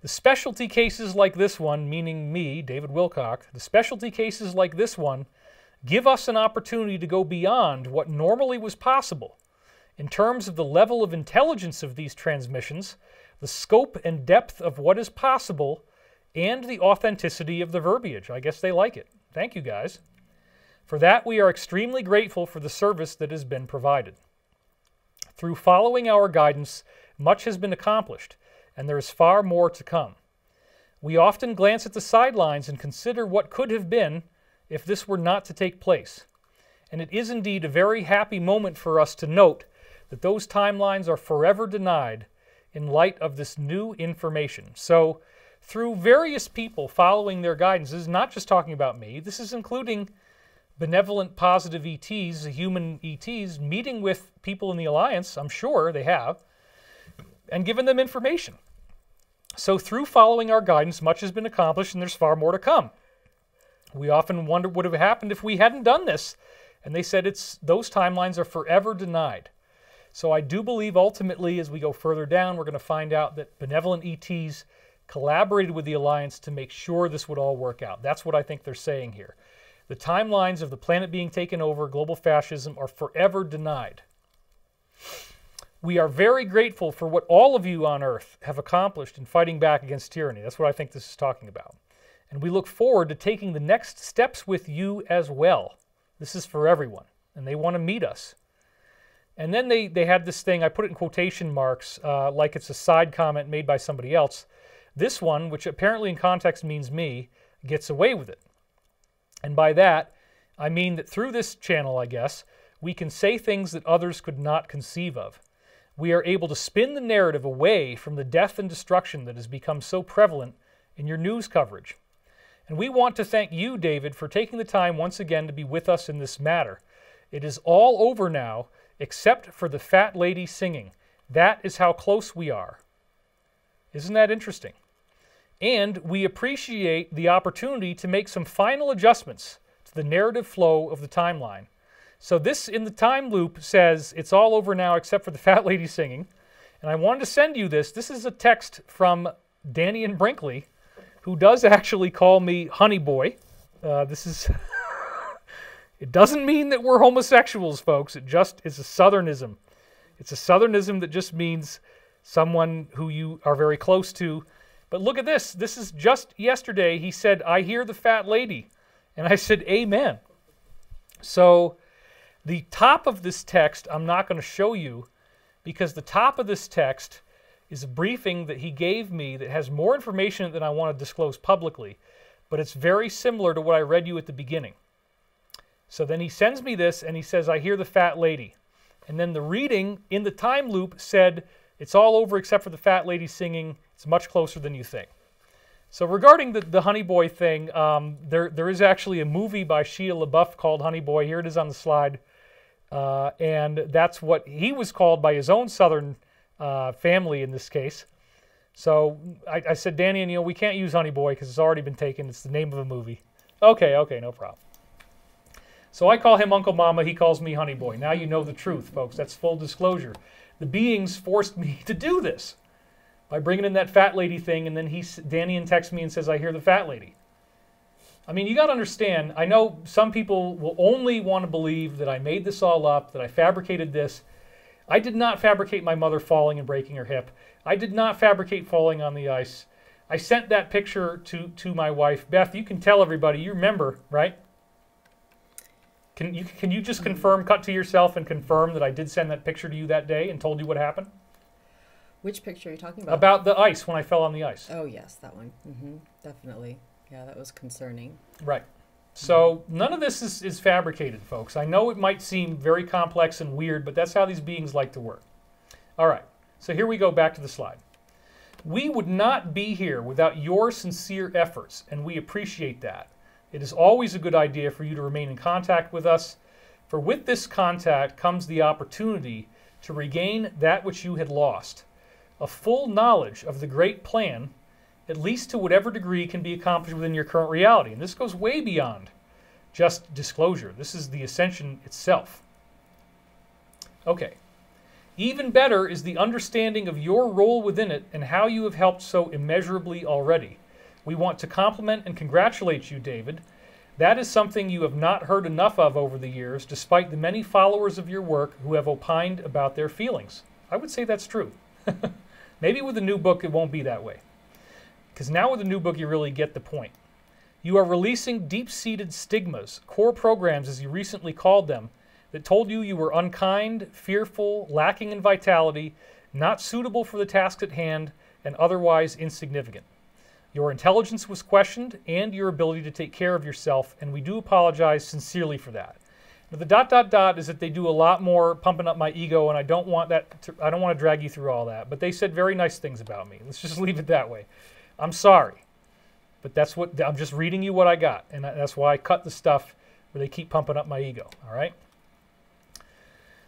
The specialty cases like this one, meaning me, David Wilcock, the specialty cases like this one give us an opportunity to go beyond what normally was possible in terms of the level of intelligence of these transmissions, the scope and depth of what is possible, and the authenticity of the verbiage. I guess they like it. Thank you, guys. For that, we are extremely grateful for the service that has been provided. Through following our guidance, much has been accomplished, and there is far more to come. We often glance at the sidelines and consider what could have been if this were not to take place. And it is indeed a very happy moment for us to note that those timelines are forever denied in light of this new information. So, through various people following their guidance, this is not just talking about me, this is including benevolent, positive ETs, human ETs, meeting with people in the Alliance, I'm sure they have, and given them information. So through following our guidance, much has been accomplished, and there's far more to come. We often wonder what would have happened if we hadn't done this, and they said those timelines are forever denied. So I do believe ultimately, as we go further down, we're going to find out that benevolent ETs collaborated with the Alliance to make sure this would all work out. That's what I think they're saying here. The timelines of the planet being taken over, global fascism, are forever denied. We are very grateful for what all of you on Earth have accomplished in fighting back against tyranny. That's what I think this is talking about. And we look forward to taking the next steps with you as well. This is for everyone, and they want to meet us. And then they had this thing, I put it in quotation marks, like it's a side comment made by somebody else. This one, which apparently in context means me, gets away with it. And by that, I mean that through this channel, I guess, we can say things that others could not conceive of. We are able to spin the narrative away from the death and destruction that has become so prevalent in your news coverage. And we want to thank you, David, for taking the time once again to be with us in this matter. It is all over now, except for the fat lady singing. That is how close we are. Isn't that interesting? And we appreciate the opportunity to make some final adjustments to the narrative flow of the timeline. So this in the time loop says it's all over now except for the fat lady singing. And I wanted to send you this. This is a text from Danny and Brinkley, who does actually call me honey boy. This is... It doesn't mean that we're homosexuals, folks. It just is a Southernism. It's a Southernism that just means someone who you are very close to. But look at this. This is just yesterday. He said, I hear the fat lady. And I said, amen. So the top of this text I'm not going to show you, because the top of this text is a briefing that he gave me that has more information than I want to disclose publicly. But it's very similar to what I read you at the beginning. So then he sends me this and he says, I hear the fat lady. And then the reading in the time loop said, it's all over except for the fat lady singing. It's much closer than you think. So regarding the Honey Boy thing, there is actually a movie by Shia LaBeouf called Honey Boy. Here it is on the slide. And that's what he was called by his own Southern family in this case. So I said, Danny, and we can't use Honey Boy because it's already been taken. It's the name of a movie. Okay, no problem. So I call him Uncle Mama, he calls me Honey Boy. Now you know the truth, folks. That's full disclosure. The beings forced me to do this by bringing in that fat lady thing, and then Danny texts me and says, I hear the fat lady. I mean, you got to understand, I know some people will only want to believe that I made this all up, that I fabricated this. I did not fabricate my mother falling and breaking her hip. I did not fabricate falling on the ice. I sent that picture to my wife. Beth, you can tell everybody, you remember, right? Can you just confirm, cut to yourself and confirm that I did send that picture to you that day and told you what happened? Which picture are you talking about? About the ice, when I fell on the ice. Oh, yes, that one. Definitely. Yeah, that was concerning. Right. So none of this is fabricated, folks. I know it might seem very complex and weird, but that's how these beings like to work. All right. So here we go back to the slide. We would not be here without your sincere efforts, and we appreciate that. It is always a good idea for you to remain in contact with us, for with this contact comes the opportunity to regain that which you had lost, a full knowledge of the great plan, at least to whatever degree can be accomplished within your current reality. And this goes way beyond just disclosure. This is the ascension itself. Okay. Even better is the understanding of your role within it and how you have helped so immeasurably already. We want to compliment and congratulate you, David. That is something you have not heard enough of over the years, despite the many followers of your work who have opined about their feelings. I would say that's true. Maybe with the new book it won't be that way. Because now with the new book you really get the point. You are releasing deep-seated stigmas, core programs as you recently called them, that told you you were unkind, fearful, lacking in vitality, not suitable for the task at hand, and otherwise insignificant. Your intelligence was questioned and your ability to take care of yourself, and we do apologize sincerely for that. Now, the ... is that they do a lot more pumping up my ego, and I don't want to drag you through all that. But they said very nice things about me. Let's just leave it that way. I'm sorry, but that's what I'm just reading you what I got, and that's why I cut the stuff where they keep pumping up my ego. All right.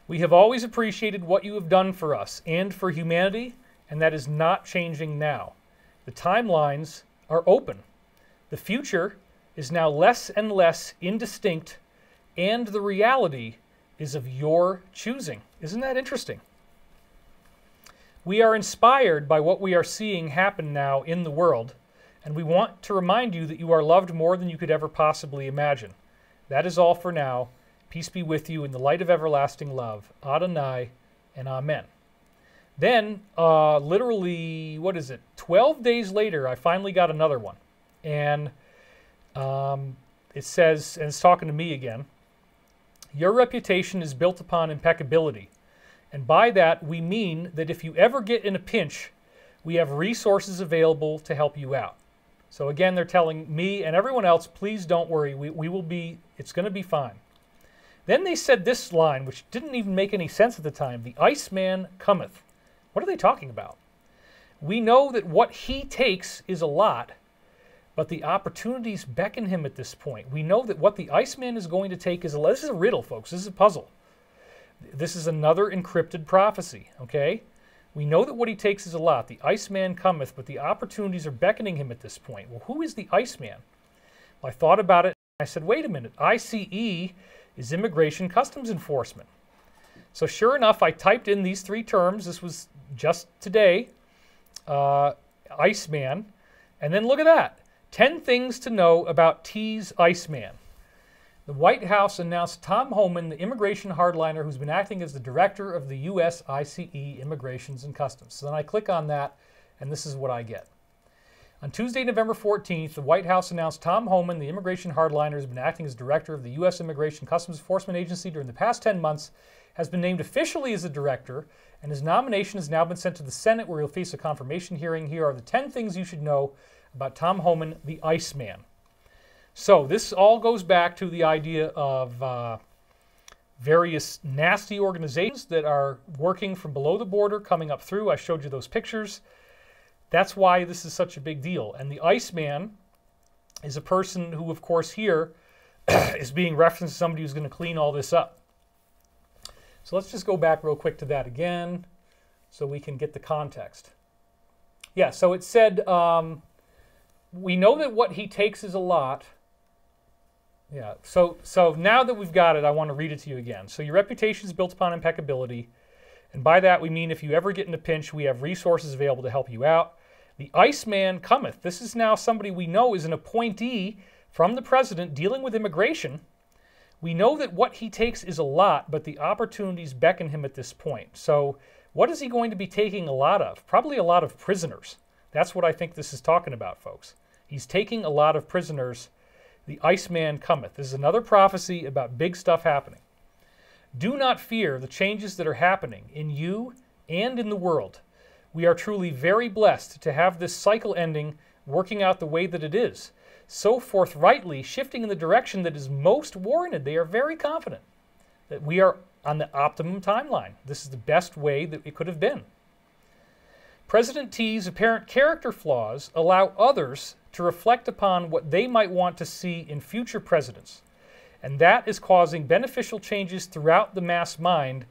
We have always appreciated what you have done for us and for humanity, and that is not changing now. The timelines are open. The future is now less and less indistinct, and the reality is of your choosing. Isn't that interesting? We are inspired by what we are seeing happen now in the world, and we want to remind you that you are loved more than you could ever possibly imagine. That is all for now. Peace be with you in the light of everlasting love. Adonai and Amen. Then, literally, 12 days later, I finally got another one. And it says, and it's talking to me again, your reputation is built upon impeccability. And by that, we mean that if you ever get in a pinch, we have resources available to help you out. So again, they're telling me and everyone else, please don't worry, it's going to be fine. Then they said this line, which didn't even make any sense at the time, the Iceman cometh. What are they talking about? We know that what he takes is a lot, but the opportunities beckon him at this point. We know that what the Iceman is going to take is a lot. This is a riddle, folks. This is a puzzle. This is another encrypted prophecy, okay? We know that what he takes is a lot. The Iceman cometh, but the opportunities are beckoning him at this point. Well, who is the Iceman? Well, I thought about it. I said, wait a minute. ICE is Immigration Customs Enforcement. So sure enough, I typed in these three terms. This was just today. Iceman. And then look at that. 10 things to know about T's Iceman. The White House announced Tom Homan, the immigration hardliner who's been acting as the director of the U.S. ICE Immigrations and Customs. So then I click on that, and this is what I get. On Tuesday, November 14th, the White House announced Tom Homan, the immigration hardliner who's been acting as director of the U.S. Immigration Customs Enforcement Agency during the past 10 months, has been named officially as the director, and his nomination has now been sent to the Senate, where he'll face a confirmation hearing. Here are the 10 things you should know about Tom Homan, the Iceman. So this all goes back to the idea of various nasty organizations that are working from below the border, coming up through. I showed you those pictures. That's why this is such a big deal. And the Iceman is a person who, of course, here is being referenced as somebody who's going to clean all this up. So let's just go back real quick to that again so we can get the context. Yeah, so it said, we know that what he takes is a lot. Yeah, so now that we've got it, I want to read it to you again. So your reputation is built upon impeccability. And by that we mean if you ever get in a pinch, we have resources available to help you out. The Iceman cometh. This is now somebody we know is an appointee from the president dealing with immigration. We know that what he takes is a lot, but the opportunities beckon him at this point. So what is he going to be taking a lot of? Probably a lot of prisoners. That's what I think this is talking about, folks. He's taking a lot of prisoners. The Iceman cometh. This is another prophecy about big stuff happening. Do not fear the changes that are happening in you and in the world. We are truly very blessed to have this cycle ending working out the way that it is, so forthrightly shifting in the direction that is most warranted. They are very confident that we are on the optimum timeline. This is the best way that it could have been. President T's apparent character flaws allow others to reflect upon what they might want to see in future presidents, and that is causing beneficial changes throughout the mass mind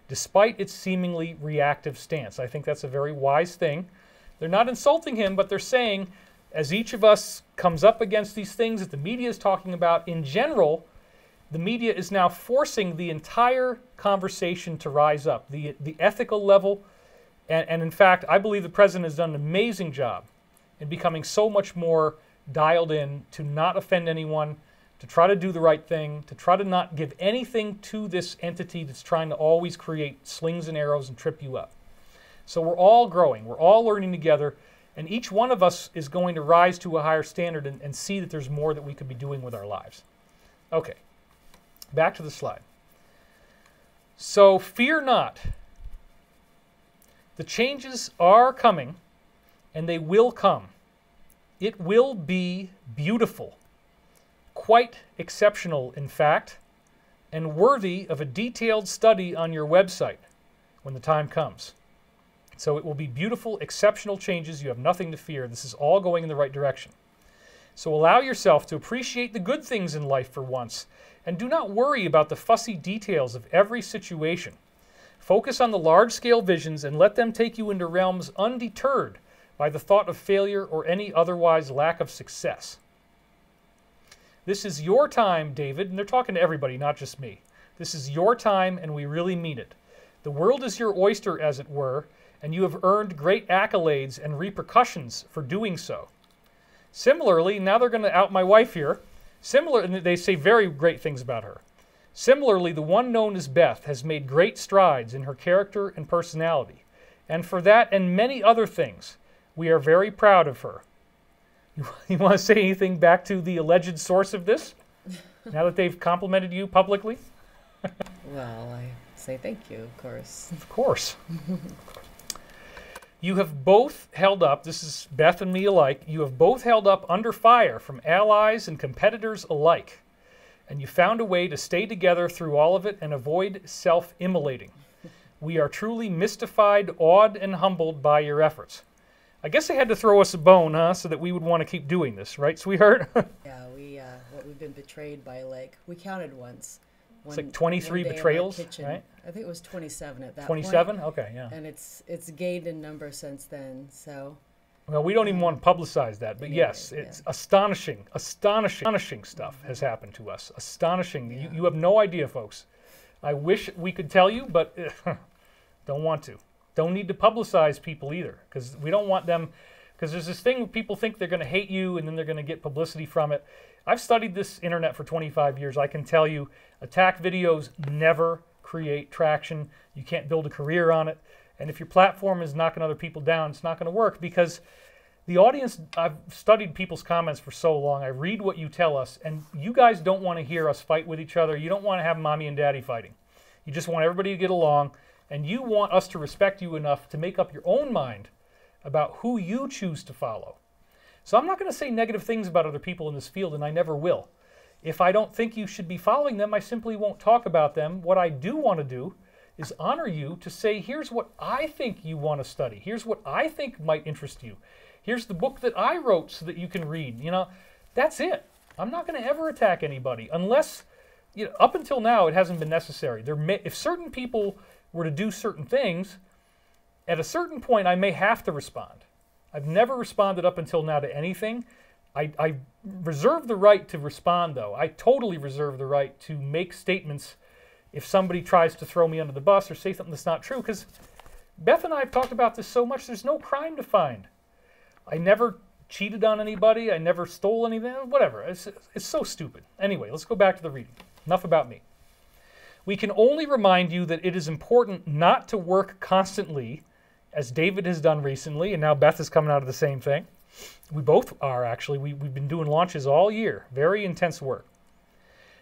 despite its seemingly reactive stance. I think that's a very wise thing. They're not insulting him, but they're saying, as each of us comes up against these things that the media is talking about, in general, the media is now forcing the entire conversation to rise up, the ethical level. And in fact, I believe the president has done an amazing job in becoming so much more dialed in to not offend anyone, to try to do the right thing, to try to not give anything to this entity that's trying to always create slings and arrows and trip you up. So we're all growing. We're all learning together. And each one of us is going to rise to a higher standard and see that there's more that we could be doing with our lives. Okay, back to the slide. So fear not. The changes are coming, and they will come. It will be beautiful, quite exceptional, in fact, and worthy of a detailed study on your website when the time comes. So it will be beautiful, exceptional changes. You have nothing to fear. This is all going in the right direction. So allow yourself to appreciate the good things in life for once, and do not worry about the fussy details of every situation. Focus on the large-scale visions and let them take you into realms undeterred by the thought of failure or any otherwise lack of success. This is your time, David, and they're talking to everybody, not just me. This is your time, and we really mean it. The world is your oyster, as it were, and you have earned great accolades and repercussions for doing so. Similarly, now they're going to out my wife here. And they say very great things about her. Similarly, the one known as Beth has made great strides in her character and personality, and for that and many other things, we are very proud of her. You want to say anything back to the alleged source of this, now that they've complimented you publicly? Well, I say thank you, of course. Of course. You have both held up, this is Beth and me alike, you have both held up under fire from allies and competitors alike. And you found a way to stay together through all of it and avoid self-immolating. We are truly mystified, awed, and humbled by your efforts. I guess they had to throw us a bone, huh, so that we would want to keep doing this, right, sweetheart? Yeah, we've been betrayed by, like, we counted once. It's like 23 betrayals, right? I think it was 27 at that 27? point. Okay, yeah. And it's gained in number since then, so. Well, we don't even want to publicize that, but yes, it's astonishing stuff has happened to us. Astonishing. Yeah. You have no idea, folks. I wish we could tell you, but don't want to. Don't need to publicize people either, because we don't want them, because there's this thing people think they're going to hate you and then they're going to get publicity from it. I've studied this internet for 25 years. I can tell you attack videos never create traction. You can't build a career on it. And if your platform is knocking other people down, it's not going to work, because the audience, I've studied people's comments for so long. I read what you tell us, and you guys don't want to hear us fight with each other. You don't want to have mommy and daddy fighting. You just want everybody to get along, and you want us to respect you enough to make up your own mind about who you choose to follow. So I'm not going to say negative things about other people in this field, and I never will. If I don't think you should be following them, I simply won't talk about them. What I do want to do is honor you to say, here's what I think you want to study. Here's what I think might interest you. Here's the book that I wrote so that you can read. You know, that's it. I'm not going to ever attack anybody unless, you know, up until now, it hasn't been necessary. If certain people were to do certain things, at a certain point, I may have to respond. I've never responded up until now to anything. I reserve the right to respond, though. I totally reserve the right to make statements if somebody tries to throw me under the bus or say something that's not true, because Beth and I have talked about this so much, there's no crime to find. I never cheated on anybody. I never stole anything. Whatever. It's so stupid. Anyway, let's go back to the reading. Enough about me. We can only remind you that it is important not to work constantly, as David has done recently, and now Beth is coming out of the same thing. We both are, actually. We've been doing launches all year. Very intense work.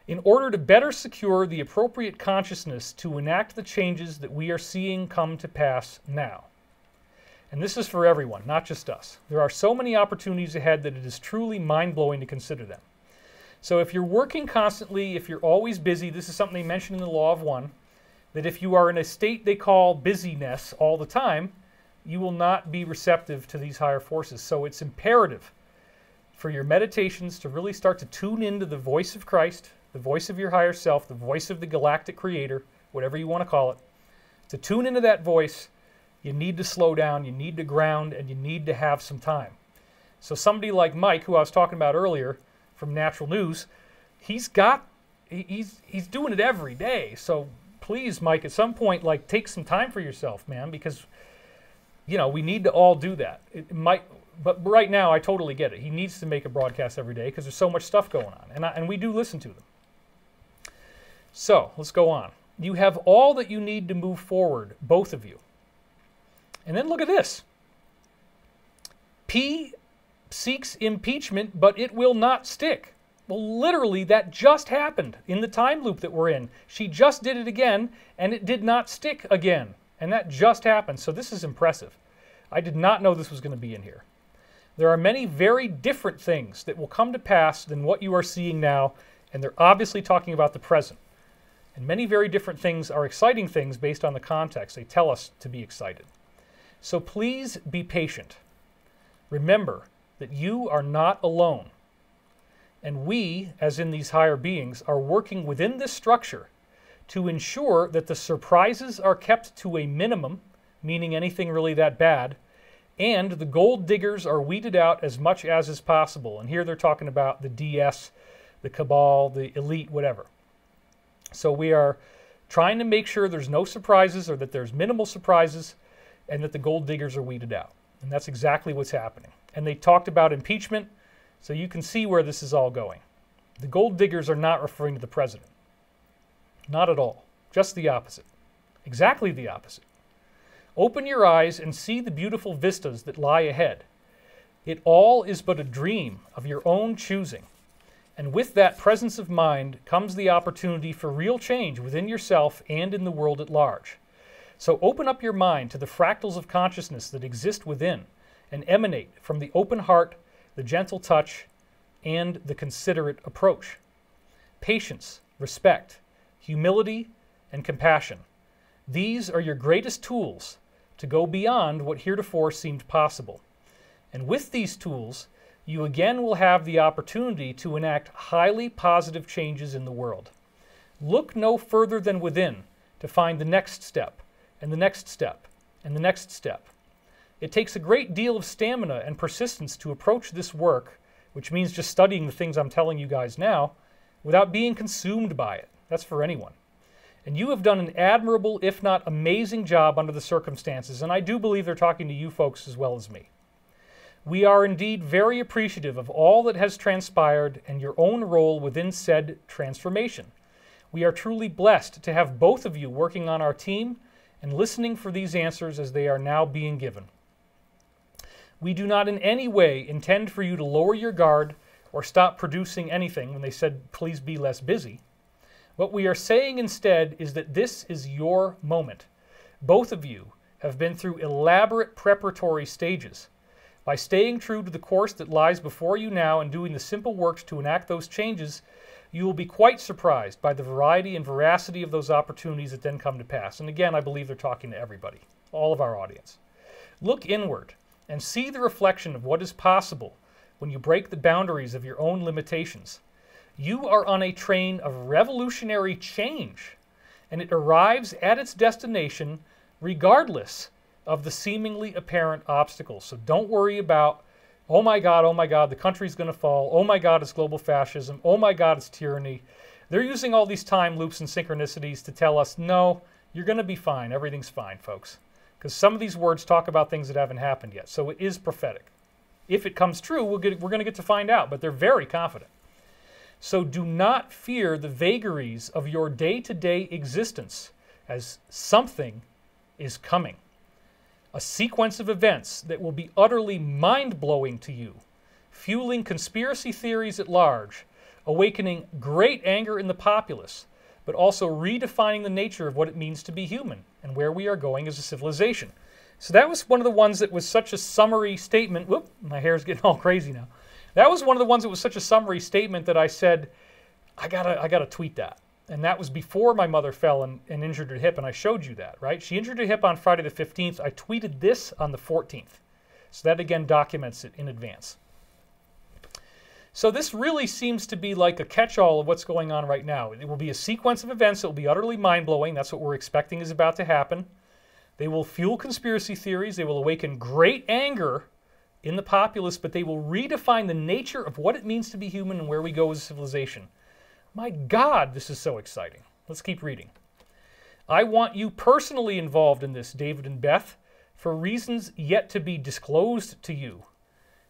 In order to better secure the appropriate consciousness to enact the changes that we are seeing come to pass now. And this is for everyone, not just us. There are so many opportunities ahead that it is truly mind-blowing to consider them. So if you're working constantly, if you're always busy, this is something they mentioned in the Law of One, that if you are in a state they call busyness all the time, you will not be receptive to these higher forces. So it's imperative for your meditations to really start to tune into the voice of Christ, the voice of your higher self, the voice of the galactic creator, whatever you want to call it. To tune into that voice, you need to slow down, you need to ground, and you need to have some time. So somebody like Mike, who I was talking about earlier from Natural News, he's doing it every day. So please, Mike, at some point, like, take some time for yourself, man, because, you know, we need to all do that. It might, but right now, I totally get it. He needs to make a broadcast every day because there's so much stuff going on, and we do listen to them. So let's go on. You have all that you need to move forward, both of you. And then look at this. P seeks impeachment, but it will not stick. Well, literally, that just happened in the time loop that we're in. She just did it again, and it did not stick again. And that just happened. So this is impressive. I did not know this was going to be in here. There are many very different things that will come to pass than what you are seeing now, and they're obviously talking about the present. And many very different things are exciting things based on the context. They tell us to be excited. So please be patient. Remember that you are not alone. And we, as in these higher beings, are working within this structure to ensure that the surprises are kept to a minimum, meaning anything really that bad, and the gold diggers are weeded out as much as is possible. And here they're talking about the DS, the cabal, the elite, whatever. So we are trying to make sure there's no surprises, or that there's minimal surprises, and that the gold diggers are weeded out. And that's exactly what's happening. And they talked about impeachment, so you can see where this is all going. The gold diggers are not referring to the president. Not at all. Just the opposite. Exactly the opposite. Open your eyes and see the beautiful vistas that lie ahead. It all is but a dream of your own choosing. And with that presence of mind comes the opportunity for real change within yourself and in the world at large. So open up your mind to the fractals of consciousness that exist within and emanate from the open heart, the gentle touch, and the considerate approach. Patience, respect, humility, and compassion. These are your greatest tools to go beyond what heretofore seemed possible. And with these tools, you again will have the opportunity to enact highly positive changes in the world. Look no further than within to find the next step, and the next step, and the next step. It takes a great deal of stamina and persistence to approach this work, which means just studying the things I'm telling you guys now, without being consumed by it. That's for anyone. And you have done an admirable, if not amazing job under the circumstances, and I do believe they're talking to you folks as well as me. We are indeed very appreciative of all that has transpired and your own role within said transformation. We are truly blessed to have both of you working on our team and listening for these answers as they are now being given. We do not in any way intend for you to lower your guard or stop producing anything when they said, please be less busy. What we are saying instead is that this is your moment. Both of you have been through elaborate preparatory stages. By staying true to the course that lies before you now and doing the simple works to enact those changes, you will be quite surprised by the variety and veracity of those opportunities that then come to pass. And again, I believe they're talking to everybody, all of our audience. Look inward and see the reflection of what is possible when you break the boundaries of your own limitations. You are on a train of revolutionary change, and it arrives at its destination regardless of the seemingly apparent obstacles. So don't worry about, oh my God, the country's going to fall. Oh my God, it's global fascism. Oh my God, it's tyranny. They're using all these time loops and synchronicities to tell us, no, you're going to be fine. Everything's fine, folks. Because some of these words talk about things that haven't happened yet. So it is prophetic. If it comes true, we're going to get to find out, but they're very confident. So do not fear the vagaries of your day-to-day existence, as something is coming. A sequence of events that will be utterly mind-blowing to you, fueling conspiracy theories at large, awakening great anger in the populace, but also redefining the nature of what it means to be human and where we are going as a civilization. So that was one of the ones that was such a summary statement. Whoop, my hair's getting all crazy now. That was one of the ones that was such a summary statement that I said, I gotta tweet that. And that was before my mother fell and injured her hip, and I showed you that, right? She injured her hip on Friday the 15th. I tweeted this on the 14th. So that, again, documents it in advance. So this really seems to be like a catch-all of what's going on right now. It will be a sequence of events that will be utterly mind-blowing. That's what we're expecting is about to happen. They will fuel conspiracy theories. They will awaken great anger in the populace, but they will redefine the nature of what it means to be human and where we go as a civilization. My God, this is so exciting. Let's keep reading. I want you personally involved in this, David and Beth, for reasons yet to be disclosed to you.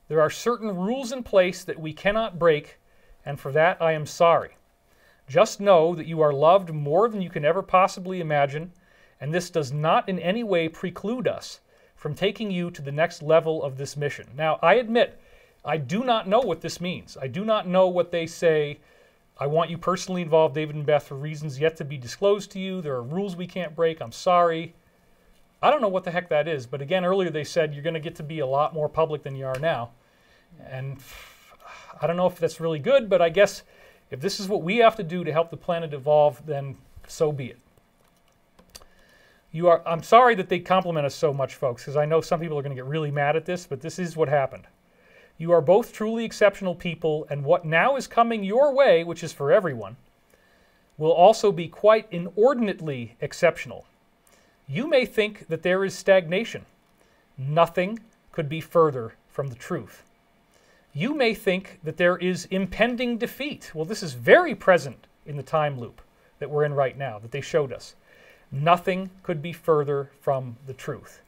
There are certain rules in place that we cannot break, and for that I am sorry. Just know that you are loved more than you can ever possibly imagine, and this does not in any way preclude us from taking you to the next level of this mission. Now, I admit, I do not know what this means. I do not know what they say. I want you personally involved, David and Beth, for reasons yet to be disclosed to you. There are rules we can't break. I'm sorry. I don't know what the heck that is. But again, earlier they said you're going to get to be a lot more public than you are now. And I don't know if that's really good, but I guess if this is what we have to do to help the planet evolve, then so be it. I'm sorry that they compliment us so much, folks, because I know some people are going to get really mad at this, but this is what happened. You are both truly exceptional people, and what now is coming your way, which is for everyone, will also be quite inordinately exceptional. You may think that there is stagnation. Nothing could be further from the truth. You may think that there is impending defeat. Well, this is very present in the time loop that we're in right now, that they showed us. Nothing could be further from the truth.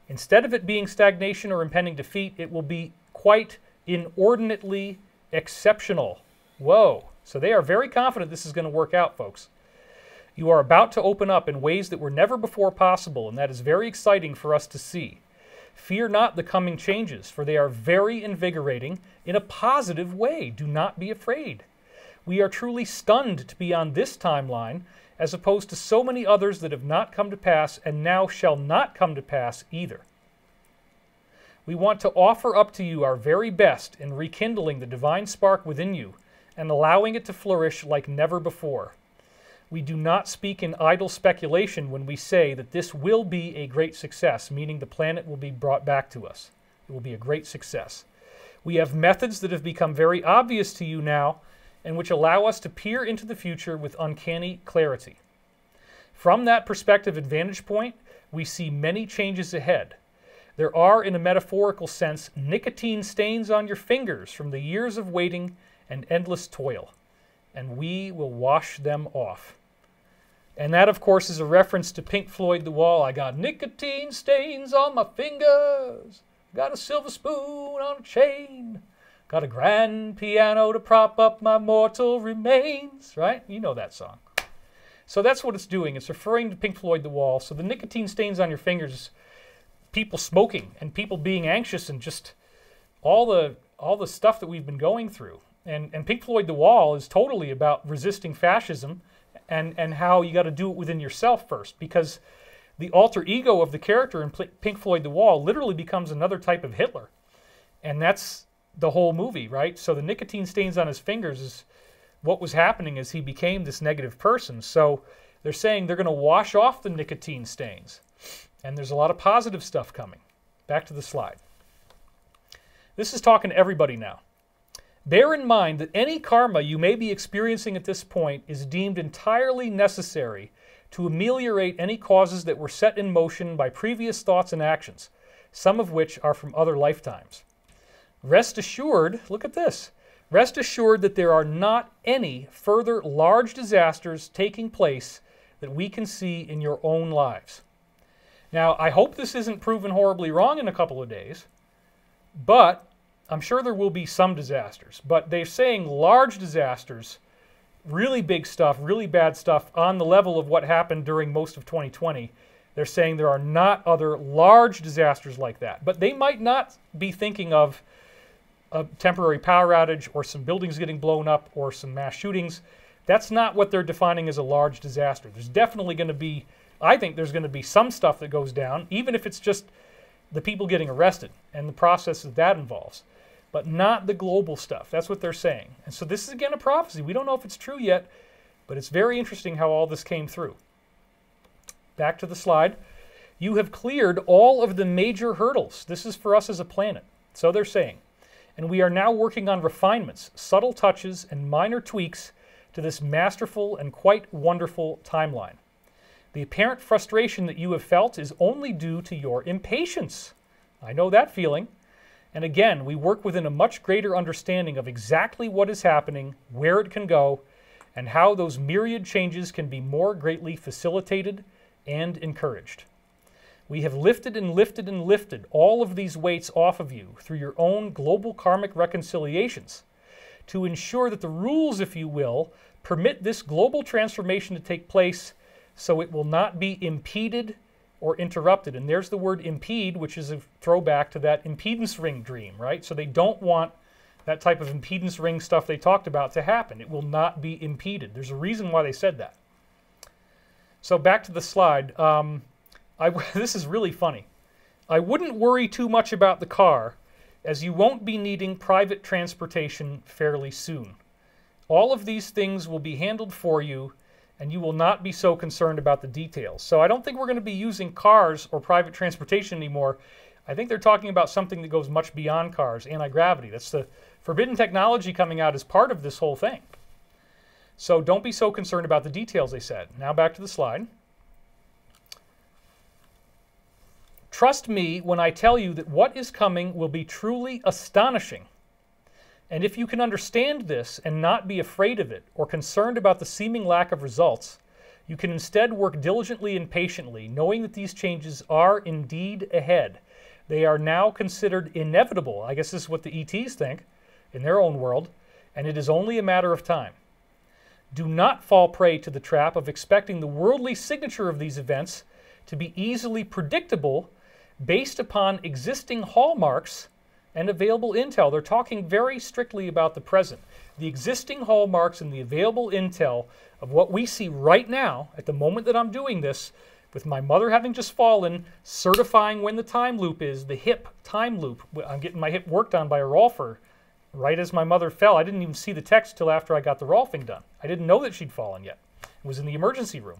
Instead of it being stagnation or impending defeat, it will be quite inordinately exceptional. Whoa. So they are very confident this is going to work out, folks. You are about to open up in ways that were never before possible, and that is very exciting for us to see. Fear not the coming changes, for they are very invigorating in a positive way. Do not be afraid. We are truly stunned to be on this timeline, as opposed to so many others that have not come to pass and now shall not come to pass either. We want to offer up to you our very best in rekindling the divine spark within you and allowing it to flourish like never before. We do not speak in idle speculation when we say that this will be a great success, meaning the planet will be brought back to us. It will be a great success. We have methods that have become very obvious to you now, and which allow us to peer into the future with uncanny clarity. From that perspective and vantage point, we see many changes ahead. There are, in a metaphorical sense, nicotine stains on your fingers from the years of waiting and endless toil, and we will wash them off. And that, of course, is a reference to Pink Floyd The Wall. I got nicotine stains on my fingers, got a silver spoon on a chain, got a grand piano to prop up my mortal remains, right? You know that song. So that's what it's doing. It's referring to Pink Floyd The Wall. So the nicotine stains on your fingers, people smoking and people being anxious and just all the stuff that we've been going through. And Pink Floyd The Wall is totally about resisting fascism and how you got to do it within yourself first, because the alter ego of the character in Pink Floyd The Wall literally becomes another type of Hitler. And that's the whole movie, right? So the nicotine stains on his fingers is what was happening as he became this negative person. So they're saying they're going to wash off the nicotine stains. And there's a lot of positive stuff coming. Back to the slide. This is talking to everybody now. Bear in mind that any karma you may be experiencing at this point is deemed entirely necessary to ameliorate any causes that were set in motion by previous thoughts and actions, some of which are from other lifetimes. Rest assured, look at this, rest assured that there are not any further large disasters taking place that we can see in your own lives. Now, I hope this isn't proven horribly wrong in a couple of days, but I'm sure there will be some disasters. But they're saying large disasters, really big stuff, really bad stuff on the level of what happened during most of 2020. They're saying there are not other large disasters like that. But they might not be thinking of a temporary power outage or some buildings getting blown up or some mass shootings. That's not what they're defining as a large disaster. There's definitely going to be, I think there's going to be some stuff that goes down, even if it's just the people getting arrested and the process that involves, but not the global stuff. That's what they're saying. And so this is, again, a prophecy. We don't know if it's true yet, but it's very interesting how all this came through. Back to the slide. You have cleared all of the major hurdles. This is for us as a planet. So they're saying. And we are now working on refinements, subtle touches, and minor tweaks to this masterful and quite wonderful timeline. The apparent frustration that you have felt is only due to your impatience. I know that feeling. And again, we work within a much greater understanding of exactly what is happening, where it can go, and how those myriad changes can be more greatly facilitated and encouraged. We have lifted and lifted and lifted all of these weights off of you through your own global karmic reconciliations to ensure that the rules, if you will, permit this global transformation to take place so it will not be impeded or interrupted. And there's the word impede, which is a throwback to that impedance ring dream, right? So they don't want that type of impedance ring stuff they talked about to happen. It will not be impeded. There's a reason why they said that. So back to the slide. This is really funny. I wouldn't worry too much about the car, as you won't be needing private transportation fairly soon. All of these things will be handled for you, and you will not be so concerned about the details. So I don't think we're going to be using cars or private transportation anymore. I think they're talking about something that goes much beyond cars, anti-gravity. That's the forbidden technology coming out as part of this whole thing. So don't be so concerned about the details, they said. Now back to the slide. Trust me when I tell you that what is coming will be truly astonishing. And if you can understand this and not be afraid of it or concerned about the seeming lack of results, you can instead work diligently and patiently, knowing that these changes are indeed ahead. They are now considered inevitable. I guess this is what the ETs think in their own world, and it is only a matter of time. Do not fall prey to the trap of expecting the worldly signature of these events to be easily predictable based upon existing hallmarks and available intel. They're talking very strictly about the present. The existing hallmarks and the available intel of what we see right now, at the moment that I'm doing this, with my mother having just fallen, certifying when the time loop is, the hip time loop. I'm getting my hip worked on by a rolfer right as my mother fell. I didn't even see the text till after I got the rolfing done. I didn't know that she'd fallen yet. It was in the emergency room.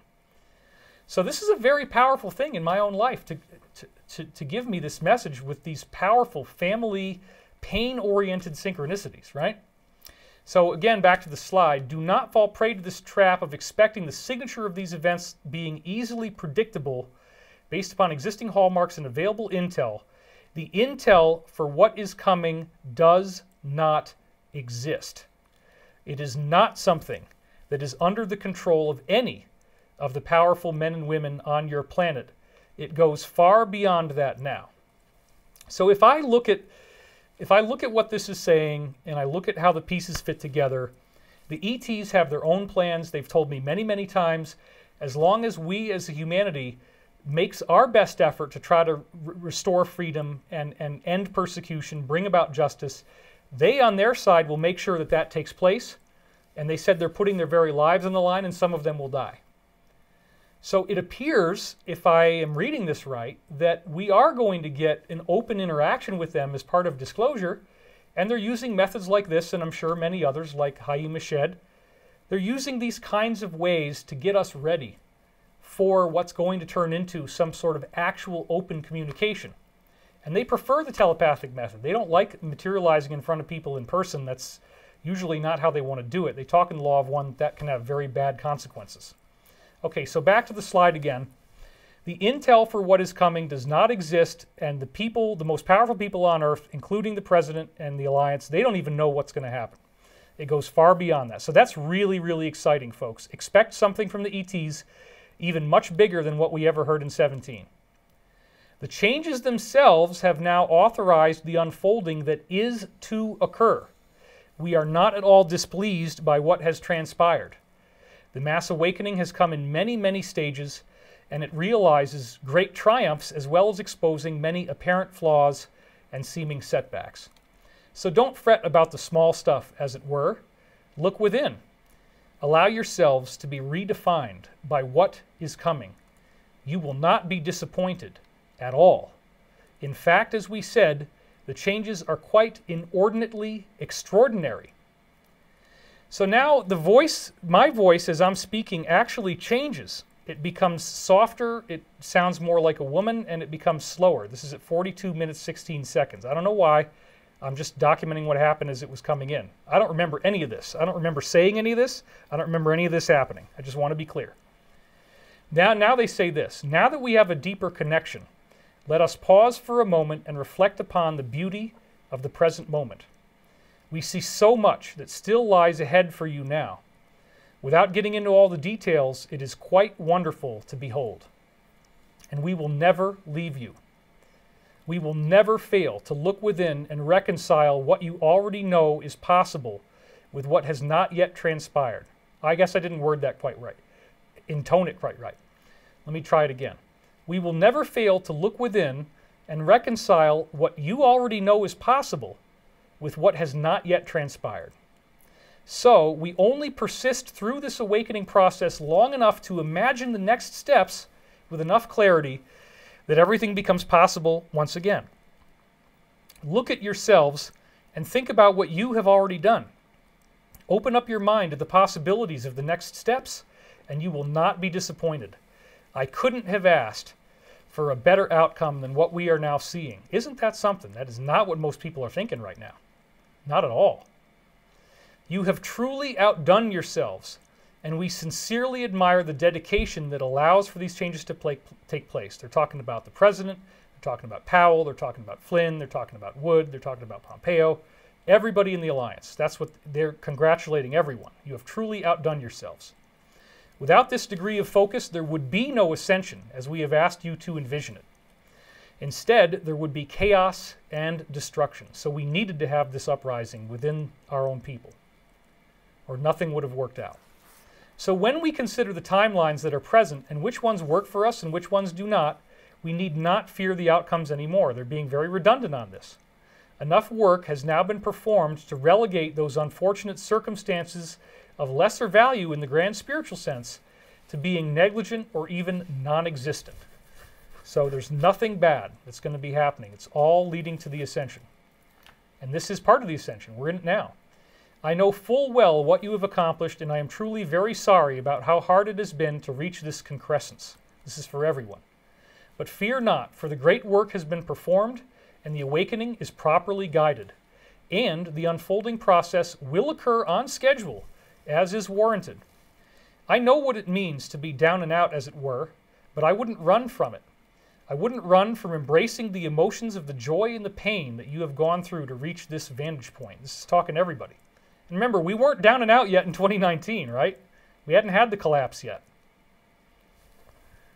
So this is a very powerful thing in my own life to give me this message with these powerful family, pain-oriented synchronicities, right? So again, back to the slide, do not fall prey to this trap of expecting the signature of these events being easily predictable based upon existing hallmarks and available intel. The intel for what is coming does not exist. It is not something that is under the control of any of the powerful men and women on your planet. It goes far beyond that now. So if I look at what this is saying, and I look at how the pieces fit together, the ETs have their own plans. They've told me many, many times, as long as we as a humanity makes our best effort to try to restore freedom and end persecution, bring about justice, they on their side will make sure that that takes place. And they said they're putting their very lives on the line, and some of them will die. So it appears, if I am reading this right, that we are going to get an open interaction with them as part of disclosure, and they're using methods like this, and I'm sure many others like Hayim Eshed. They're using these kinds of ways to get us ready for what's going to turn into some sort of actual open communication. And they prefer the telepathic method. They don't like materializing in front of people in person. That's usually not how they want to do it. They talk in the law of one that can have very bad consequences. Okay, so back to the slide again. The intel for what is coming does not exist, and the people, the most powerful people on Earth, including the president and the alliance, they don't even know what's going to happen. It goes far beyond that. So that's really, really exciting, folks. Expect something from the ETs even much bigger than what we ever heard in 17. The changes themselves have now authorized the unfolding that is to occur. We are not at all displeased by what has transpired. The mass awakening has come in many, many stages, and it realizes great triumphs as well as exposing many apparent flaws and seeming setbacks. So don't fret about the small stuff, as it were. Look within. Allow yourselves to be redefined by what is coming. You will not be disappointed at all. In fact, as we said, the changes are quite inordinately extraordinary. So now the voice, my voice as I'm speaking, actually changes. It becomes softer, it sounds more like a woman, and it becomes slower. This is at 42 minutes, 16 seconds. I don't know why. I'm just documenting what happened as it was coming in. I don't remember any of this. I don't remember saying any of this. I don't remember any of this happening. I just want to be clear. Now they say this. Now that we have a deeper connection, let us pause for a moment and reflect upon the beauty of the present moment. We see so much that still lies ahead for you now. Without getting into all the details, it is quite wonderful to behold. And we will never leave you. We will never fail to look within and reconcile what you already know is possible with what has not yet transpired. I guess I didn't word that quite right. Intone it quite right. Let me try it again. We will never fail to look within and reconcile what you already know is possible with what has not yet transpired. So we only persist through this awakening process long enough to imagine the next steps with enough clarity that everything becomes possible once again. Look at yourselves and think about what you have already done. Open up your mind to the possibilities of the next steps, and you will not be disappointed. I couldn't have asked for a better outcome than what we are now seeing. Isn't that something? That is not what most people are thinking right now. Not at all. You have truly outdone yourselves, and we sincerely admire the dedication that allows for these changes to take place. They're talking about the president, they're talking about Powell, they're talking about Flynn, they're talking about Wood, they're talking about Pompeo, everybody in the alliance. That's what they're congratulating everyone. You have truly outdone yourselves. Without this degree of focus, there would be no ascension, as we have asked you to envision it. Instead, there would be chaos and destruction. So we needed to have this uprising within our own people, or nothing would have worked out. So when we consider the timelines that are present and which ones work for us and which ones do not, we need not fear the outcomes anymore. They're being very redundant on this. Enough work has now been performed to relegate those unfortunate circumstances of lesser value in the grand spiritual sense to being negligent or even non-existent. So there's nothing bad that's going to be happening. It's all leading to the ascension. And this is part of the ascension. We're in it now. I know full well what you have accomplished, and I am truly very sorry about how hard it has been to reach this concrescence. This is for everyone. But fear not, for the great work has been performed, and the awakening is properly guided. and the unfolding process will occur on schedule, as is warranted. I know what it means to be down and out, as it were, but I wouldn't run from it. I wouldn't run from embracing the emotions of the joy and the pain that you have gone through to reach this vantage point. This is talking to everybody. And remember, we weren't down and out yet in 2019, right? We hadn't had the collapse yet.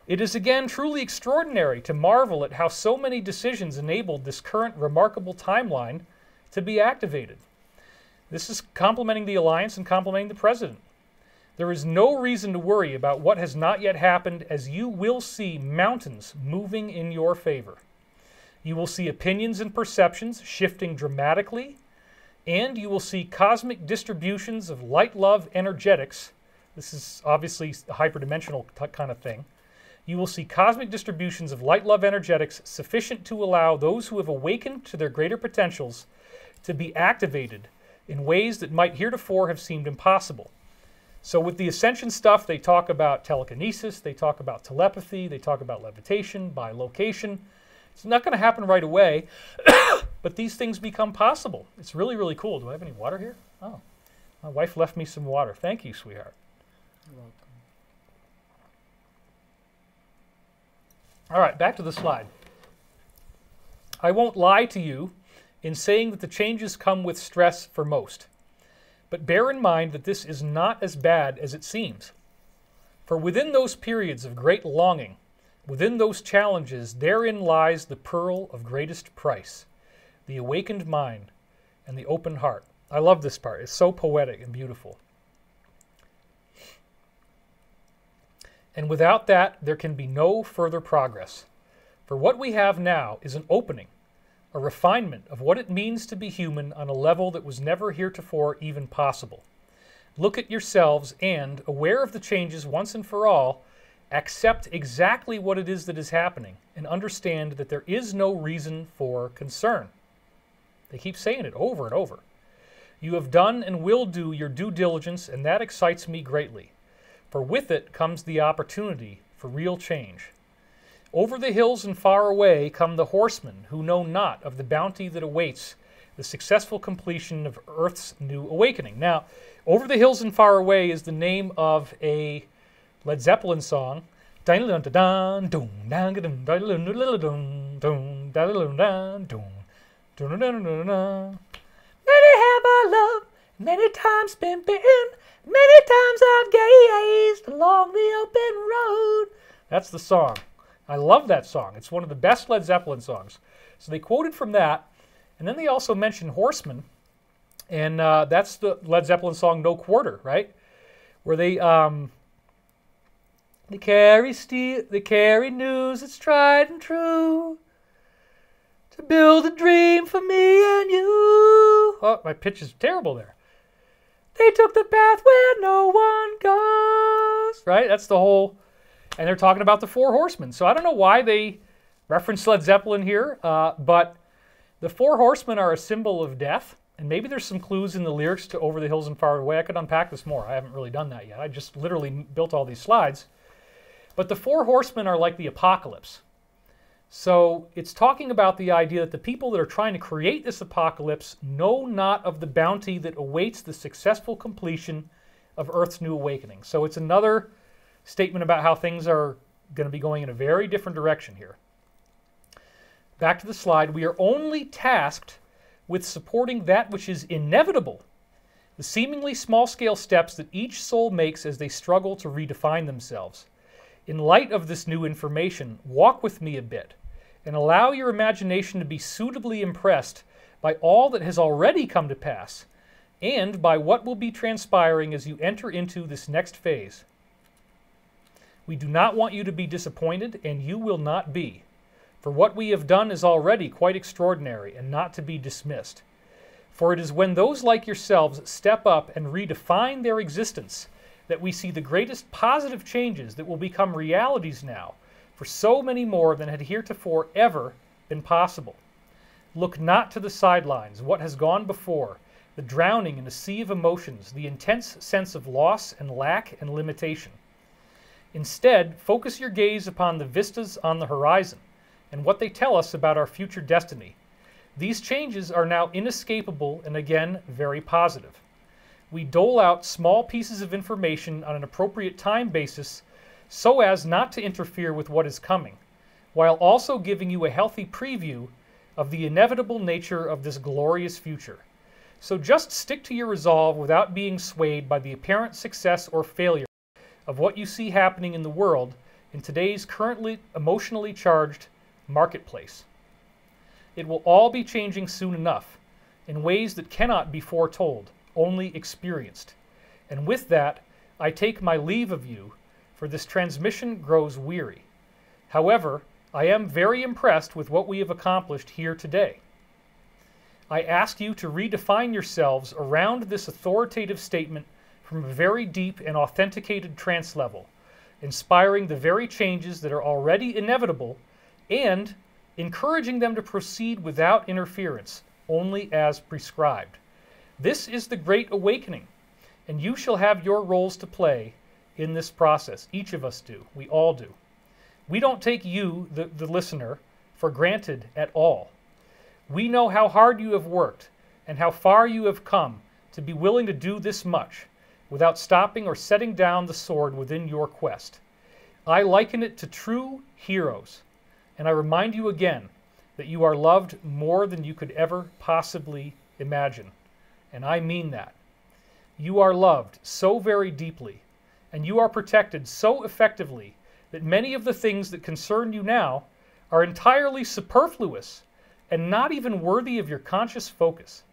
It is again truly extraordinary to marvel at how so many decisions enabled this current remarkable timeline to be activated. This is complimenting the Alliance and complimenting the President. There is no reason to worry about what has not yet happened, as you will see mountains moving in your favor. You will see opinions and perceptions shifting dramatically, and you will see cosmic distributions of light-love energetics. This is obviously a hyperdimensional kind of thing. You will see cosmic distributions of light-love energetics sufficient to allow those who have awakened to their greater potentials to be activated in ways that might heretofore have seemed impossible. So with the Ascension stuff, they talk about telekinesis, they talk about telepathy, they talk about levitation, bilocation. It's not going to happen right away, but these things become possible. It's really, really cool. Do I have any water here? Oh, my wife left me some water. Thank you, sweetheart. You're welcome. All right, back to the slide. I won't lie to you in saying that the changes come with stress for most. But bear in mind that this is not as bad as it seems. For within those periods of great longing, within those challenges, therein lies the pearl of greatest price, the awakened mind and the open heart. I love this part. It's so poetic and beautiful. And without that, there can be no further progress. For what we have now is an opening, a refinement of what it means to be human on a level that was never heretofore even possible. Look at yourselves and, aware of the changes once and for all, accept exactly what it is that is happening and understand that there is no reason for concern. They keep saying it over and over. You have done and will do your due diligence, and that excites me greatly. For with it comes the opportunity for real change. Over the hills and far away come the horsemen who know not of the bounty that awaits the successful completion of Earth's new awakening. Now, Over the Hills and Far Away is the name of a Led Zeppelin song. Many times have I loved, many times been bitten, many times I've gazed along the open road. That's the song. I love that song. It's one of the best Led Zeppelin songs. So they quoted from that, and then they also mentioned horsemen, and that's the Led Zeppelin song "No Quarter," right? Where they carry steel, they carry news that's tried and true, to build a dream for me and you. Oh, my pitch is terrible there. They took the path where no one goes. Right? That's the whole. And they're talking about the Four Horsemen. So I don't know why they reference Led Zeppelin here, but the Four Horsemen are a symbol of death. And maybe there's some clues in the lyrics to Over the Hills and Far Away. I could unpack this more. I haven't really done that yet. I just literally built all these slides. But the Four Horsemen are like the apocalypse. So it's talking about the idea that the people that are trying to create this apocalypse know not of the bounty that awaits the successful completion of Earth's new awakening. So it's another statement about how things are going to be going in a very different direction here. Back to the slide. We are only tasked with supporting that which is inevitable, the seemingly small-scale steps that each soul makes as they struggle to redefine themselves. In light of this new information, walk with me a bit and allow your imagination to be suitably impressed by all that has already come to pass and by what will be transpiring as you enter into this next phase. We do not want you to be disappointed, and you will not be, for what we have done is already quite extraordinary and not to be dismissed. For it is when those like yourselves step up and redefine their existence that we see the greatest positive changes that will become realities now for so many more than had heretofore ever been possible. Look not to the sidelines, what has gone before, the drowning in a sea of emotions, the intense sense of loss and lack and limitation. Instead, focus your gaze upon the vistas on the horizon and what they tell us about our future destiny. These changes are now inescapable and again very positive. We dole out small pieces of information on an appropriate time basis so as not to interfere with what is coming, while also giving you a healthy preview of the inevitable nature of this glorious future. So just stick to your resolve without being swayed by the apparent success or failure of what you see happening in the world in today's currently emotionally charged marketplace. It will all be changing soon enough, in ways that cannot be foretold, only experienced. And with that, I take my leave of you, for this transmission grows weary. However, I am very impressed with what we have accomplished here today. I ask you to redefine yourselves around this authoritative statement from a very deep and authenticated trance level, inspiring the very changes that are already inevitable and encouraging them to proceed without interference, only as prescribed. This is the Great Awakening, and you shall have your roles to play in this process. Each of us do. We all do. We don't take you, the listener, for granted at all. We know how hard you have worked and how far you have come to be willing to do this much without stopping or setting down the sword within your quest. I liken it to true heroes, and I remind you again that you are loved more than you could ever possibly imagine. And I mean that. You are loved so very deeply, and you are protected so effectively that many of the things that concern you now are entirely superfluous and not even worthy of your conscious focus.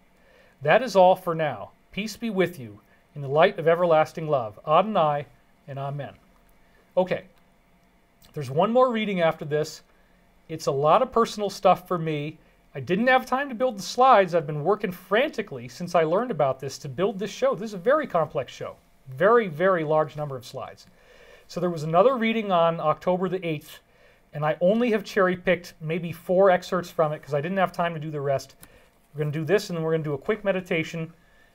That is all for now. Peace be with you in the light of everlasting love. Adonai and Amen. Okay, there's one more reading after this. It's a lot of personal stuff for me. I didn't have time to build the slides. I've been working frantically since I learned about this to build this show. This is a very complex show. Very, very large number of slides. So there was another reading on October the 8th, and I only have cherry-picked maybe 4 excerpts from it because I didn't have time to do the rest. We're going to do this, and then we're going to do a quick meditation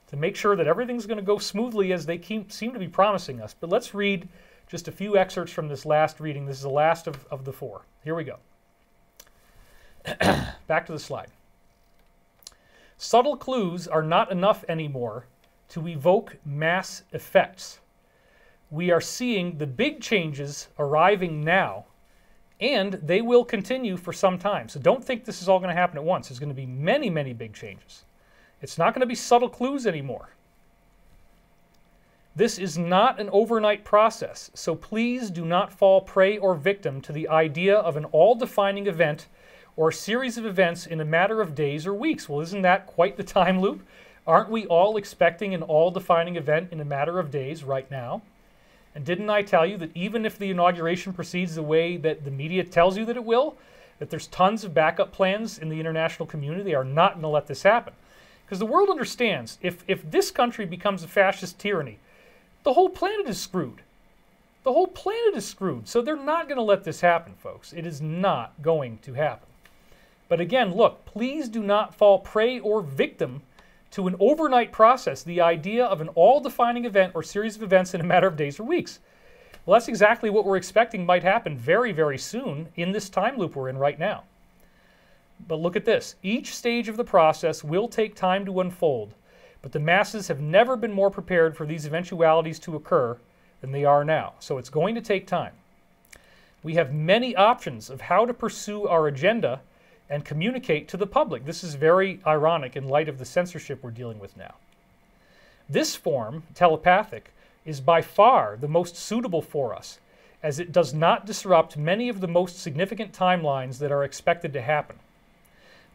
to make sure that everything's going to go smoothly as they seem to be promising us. But let's read just a few excerpts from this last reading. This is the last of the 4. Here we go. Back to the slide. Subtle clues are not enough anymore to evoke mass effects. We are seeing the big changes arriving now, and they will continue for some time. So don't think this is all going to happen at once. There's going to be many, many big changes. It's not going to be subtle clues anymore. This is not an overnight process, so please do not fall prey or victim to the idea of an all-defining event or a series of events in a matter of days or weeks. Well, isn't that quite the time loop? Aren't we all expecting an all-defining event in a matter of days right now? And didn't I tell you that even if the inauguration proceeds the way that the media tells you that it will, that there's tons of backup plans in the international community? They are not going to let this happen. Because the world understands, if this country becomes a fascist tyranny, the whole planet is screwed. The whole planet is screwed. So they're not going to let this happen, folks. It is not going to happen. But again, look, please do not fall prey or victim to an overnight process, the idea of an all-defining event or series of events in a matter of days or weeks. Well, that's exactly what we're expecting might happen very, very soon in this time loop we're in right now. But look at this. Each stage of the process will take time to unfold, but the masses have never been more prepared for these eventualities to occur than they are now. So it's going to take time. We have many options of how to pursue our agenda and communicate to the public. This is very ironic in light of the censorship we're dealing with now. This form, telepathic, is by far the most suitable for us, as it does not disrupt many of the most significant timelines that are expected to happen.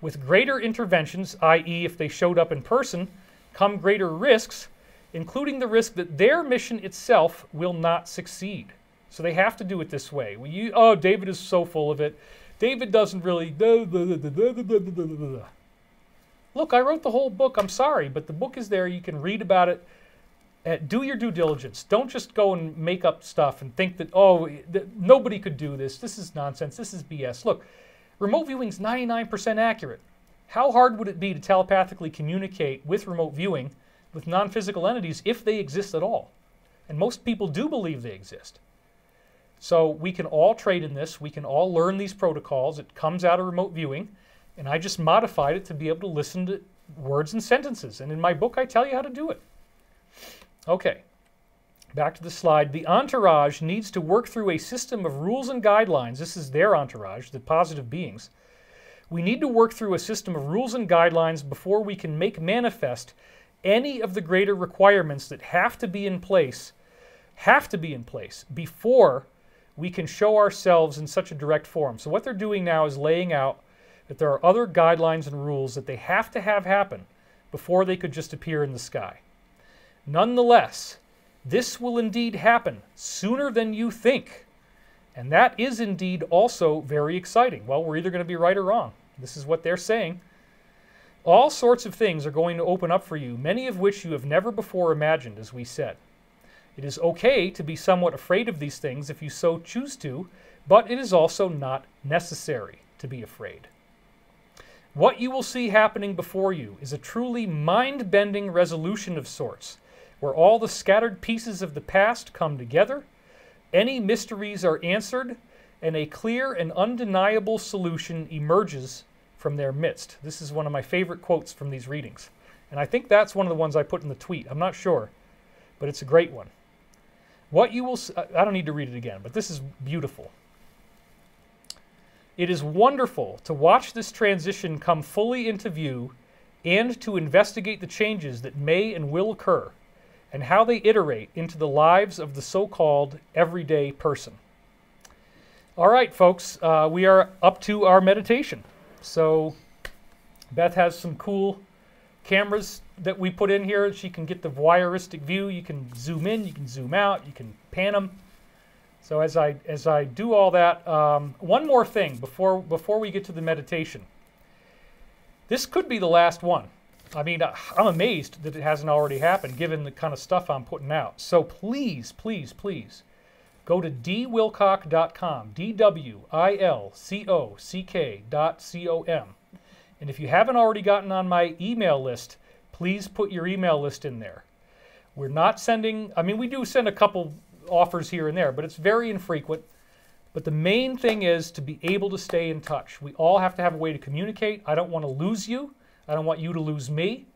With greater interventions, i.e. if they showed up in person, come greater risks, including the risk that their mission itself will not succeed. So they have to do it this way. Oh, David is so full of it. David doesn't really... Look, I wrote the whole book. I'm sorry, but the book is there. You can read about it. Do your due diligence. Don't just go and make up stuff and think that, nobody could do this. This is nonsense. This is BS. Look, remote viewing is 99% accurate. How hard would it be to telepathically communicate with remote viewing with non-physical entities if they exist at all? And most people do believe they exist. So we can all trade in this. We can all learn these protocols. It comes out of remote viewing. And I just modified it to be able to listen to words and sentences. And in my book, I tell you how to do it. Okay, back to the slide. The entourage needs to work through a system of rules and guidelines. This is their entourage, the positive beings. We need to work through a system of rules and guidelines before we can make manifest any of the greater requirements that have to be in place before we can show ourselves in such a direct form. So what they're doing now is laying out that there are other guidelines and rules that they have to have happen before they could just appear in the sky. Nonetheless, this will indeed happen sooner than you think. And that is indeed also very exciting. Well, we're either going to be right or wrong. This is what they're saying. All sorts of things are going to open up for you, many of which you have never before imagined, as we said. It is okay to be somewhat afraid of these things if you so choose to, but it is also not necessary to be afraid. What you will see happening before you is a truly mind-bending resolution of sorts, where all the scattered pieces of the past come together, any mysteries are answered, and a clear and undeniable solution emerges from their midst. This is one of my favorite quotes from these readings. And I think that's one of the ones I put in the tweet. I'm not sure, but it's a great one. What you will I don't need to read it again, but this is beautiful. It is wonderful to watch this transition come fully into view and to investigate the changes that may and will occur and how they iterate into the lives of the so-called everyday person. All right, folks, we are up to our meditation. So Beth has some cool cameras that we put in here. She can get the voyeuristic view. You can zoom in, you can zoom out, you can pan them. So as I do all that, one more thing before we get to the meditation. This could be the last one. I mean, I'm amazed that it hasn't already happened, given the kind of stuff I'm putting out. So please, please, please, go to dwilcock.com, dwilcock.com. And if you haven't already gotten on my email list, please put your email list in there. We're not sending, I mean, we do send a couple offers here and there, but it's very infrequent. But the main thing is to be able to stay in touch. We all have to have a way to communicate. I don't want to lose you. I don't want you to lose me.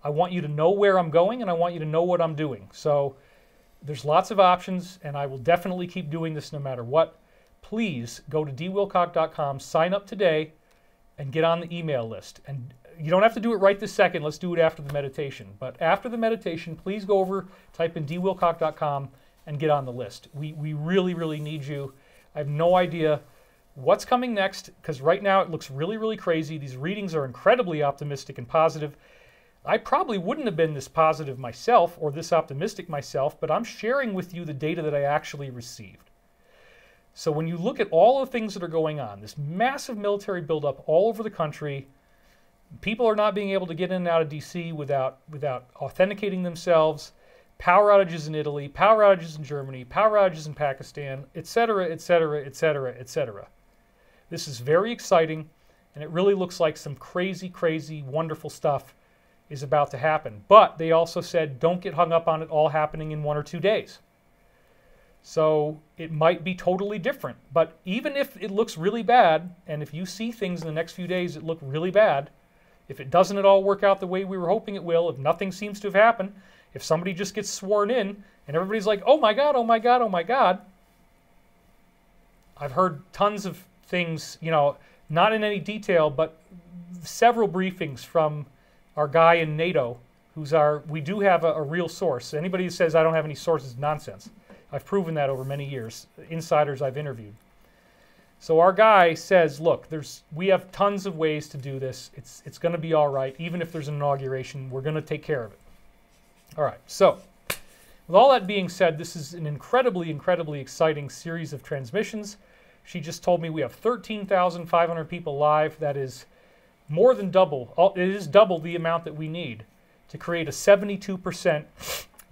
I want you to know where I'm going, and I want you to know what I'm doing. So there's lots of options, and I will definitely keep doing this no matter what. Please go to dwilcock.com, sign up today, and get on the email list. And you don't have to do it right this second. Let's do it after the meditation. But after the meditation, please go over, type in dwilcock.com, and get on the list. We really, really need you. I have no idea what's coming next, because right now it looks really, really crazy. These readings are incredibly optimistic and positive. I probably wouldn't have been this positive myself or this optimistic myself, but I'm sharing with you the data that I actually received. So when you look at all the things that are going on, this massive military buildup all over the country, people are not being able to get in and out of DC without authenticating themselves, power outages in Italy, power outages in Germany, power outages in Pakistan, etc., etc., etc., etc. This is very exciting, and it really looks like some crazy, crazy, wonderful stuff is about to happen. But they also said don't get hung up on it all happening in 1 or 2 days. So it might be totally different. But even if it looks really bad, and if you see things in the next few days that look really bad, if it doesn't at all work out the way we were hoping it will, if nothing seems to have happened, if somebody just gets sworn in and everybody's like, oh my God, oh my God, oh my God. I've heard tons of things, you know, not in any detail, but several briefings from our guy in NATO, we do have a real source. Anybody who says I don't have any sources is nonsense. I've proven that over many years, insiders I've interviewed. So our guy says, look, we have tons of ways to do this. It's going to be all right. Even if there's an inauguration, we're going to take care of it. All right, so with all that being said, this is an incredibly, incredibly exciting series of transmissions. She just told me we have 13,500 people live. That is more than double. It is double the amount that we need to create a 72%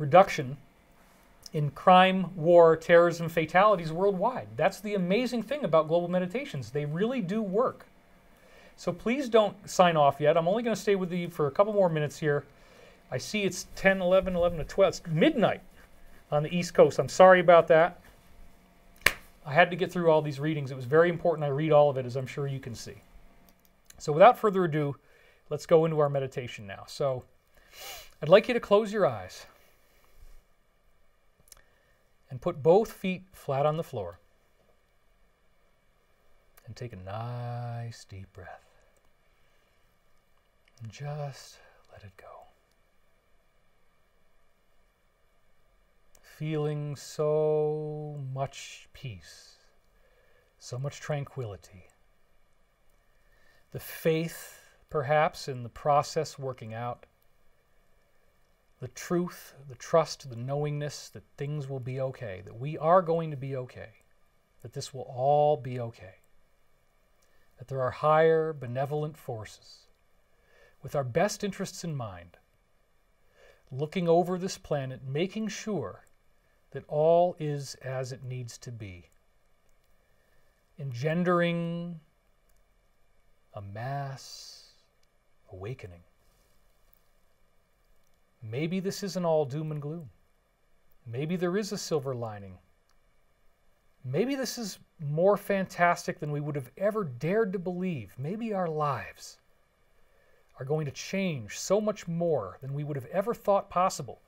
reduction in crime, war, terrorism, fatalities worldwide. That's the amazing thing about global meditations. They really do work. So please don't sign off yet. I'm only going to stay with you for a couple more minutes here. I see it's 10, 11, 11 to 12. It's midnight on the East Coast. I'm sorry about that. I had to get through all these readings. It was very important I read all of it, as I'm sure you can see. So without further ado, let's go into our meditation now. So I'd like you to close your eyes and put both feet flat on the floor and take a nice deep breath and just let it go. Feeling so much peace, so much tranquility. The faith, perhaps, in the process working out. The truth, the trust, the knowingness that things will be okay, that we are going to be okay, that this will all be okay, that there are higher benevolent forces with our best interests in mind, looking over this planet, making sure that all is as it needs to be, engendering a mass awakening. Maybe this isn't all doom and gloom. Maybe there is a silver lining. Maybe this is more fantastic than we would have ever dared to believe. Maybe our lives are going to change so much more than we would have ever thought possible,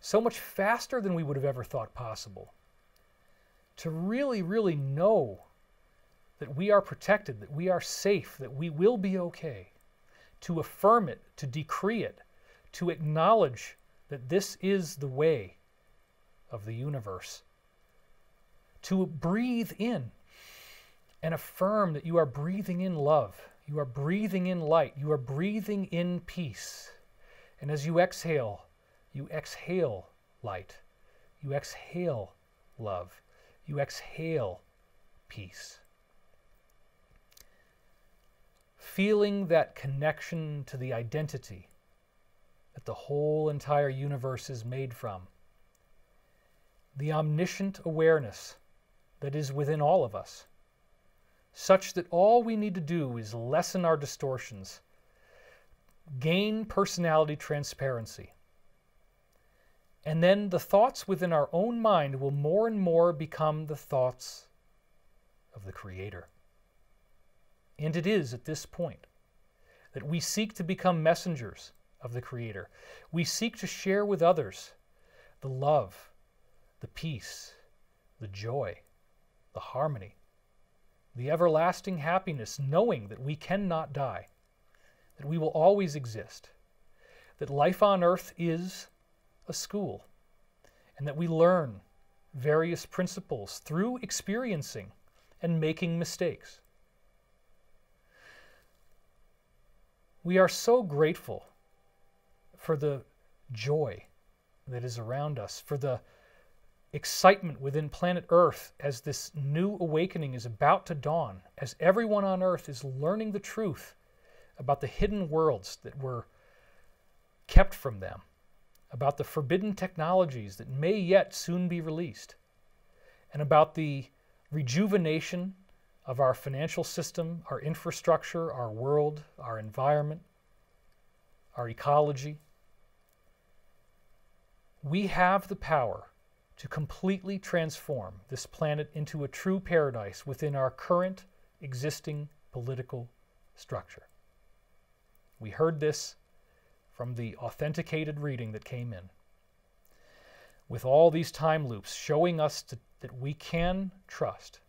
so much faster than we would have ever thought possible. To really, really know that we are protected, that we are safe, that we will be okay. To affirm it, to decree it, to acknowledge that this is the way of the universe. To breathe in and affirm that you are breathing in love, you are breathing in light, you are breathing in peace. And as you exhale light, you exhale love, you exhale peace. Feeling that connection to the identity that the whole entire universe is made from. The omniscient awareness that is within all of us, such that all we need to do is lessen our distortions, gain personality transparency, and then the thoughts within our own mind will more and more become the thoughts of the Creator. And it is at this point that we seek to become messengers of the Creator. We seek to share with others the love, the peace, the joy, the harmony, the everlasting happiness, knowing that we cannot die, that we will always exist, that life on earth is a school, and that we learn various principles through experiencing and making mistakes. We are so grateful for the joy that is around us, for the excitement within planet Earth as this new awakening is about to dawn, as everyone on Earth is learning the truth about the hidden worlds that were kept from them, about the forbidden technologies that may yet soon be released, and about the rejuvenation of our financial system, our infrastructure, our world, our environment, our ecology. We have the power to completely transform this planet into a true paradise within our current existing political structure. We heard this from the authenticated reading that came in, with all these time loops showing us that we can trust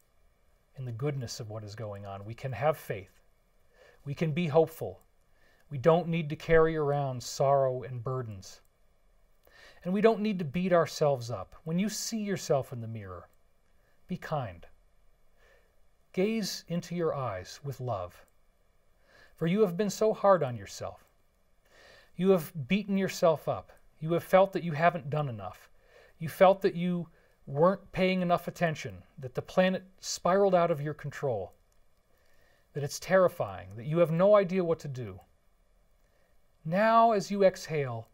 in the goodness of what is going on. We can have faith. We can be hopeful. We don't need to carry around sorrow and burdens. And we don't need to beat ourselves up. When you see yourself in the mirror, be kind. Gaze into your eyes with love. For you have been so hard on yourself. You have beaten yourself up. You have felt that you haven't done enough. You felt that you weren't paying enough attention, that the planet spiraled out of your control, that it's terrifying, that you have no idea what to do. Now, as you exhale,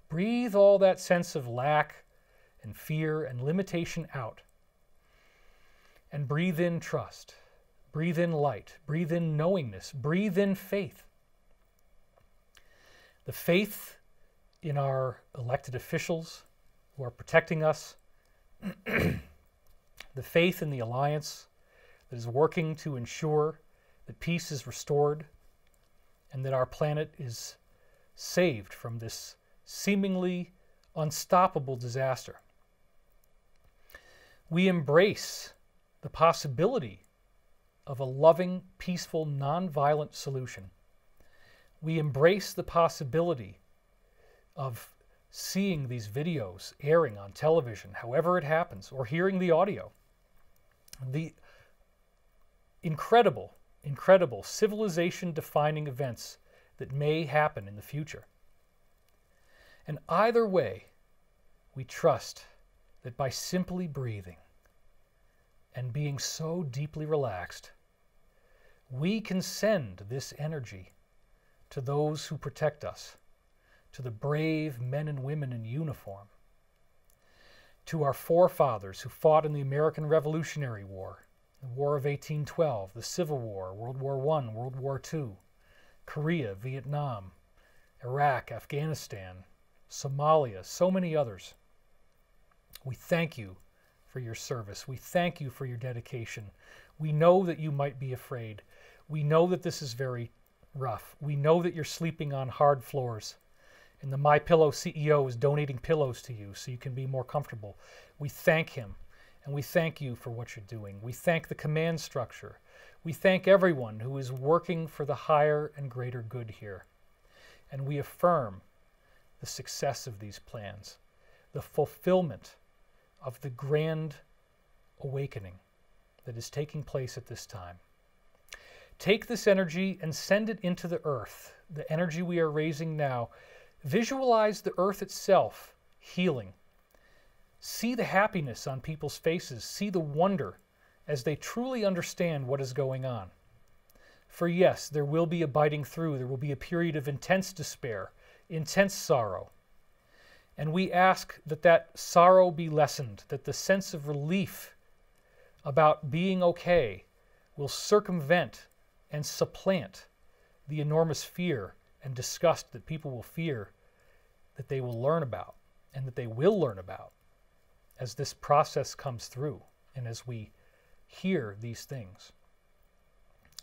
breathe all that sense of lack and fear and limitation out. And breathe in trust. Breathe in light. Breathe in knowingness. Breathe in faith. The faith in our elected officials who are protecting us. The faith in the alliance that is working to ensure that peace is restored, and that our planet is saved from this seemingly unstoppable disaster. We embrace the possibility of a loving, peaceful, nonviolent solution. We embrace the possibility of seeing these videos airing on television, however it happens, or hearing the audio. The incredible, incredible civilization-defining events that may happen in the future. And either way, we trust that by simply breathing and being so deeply relaxed, we can send this energy to those who protect us, to the brave men and women in uniform, to our forefathers who fought in the American Revolutionary War, the War of 1812, the Civil War, World War I, World War II, Korea, Vietnam, Iraq, Afghanistan, Somalia, so many others. We thank you for your service. We thank you for your dedication. We know that you might be afraid. We know that this is very rough. We know that you're sleeping on hard floors. And the MyPillow CEO is donating pillows to you so you can be more comfortable. We thank him, and we thank you for what you're doing. We thank the command structure. We thank everyone who is working for the higher and greater good here. And we affirm the success of these plans, the fulfillment of the grand awakening that is taking place at this time. Take this energy and send it into the earth, the energy we are raising now. Visualize the earth itself healing. See the happiness on people's faces. See the wonder as they truly understand what is going on. For yes, there will be a biting through. There will be a period of intense despair, intense sorrow. And we ask that that sorrow be lessened, that the sense of relief about being okay will circumvent and supplant the enormous fear and disgust that people will fear, that they will learn about, and that they will learn about as this process comes through and as we hear these things.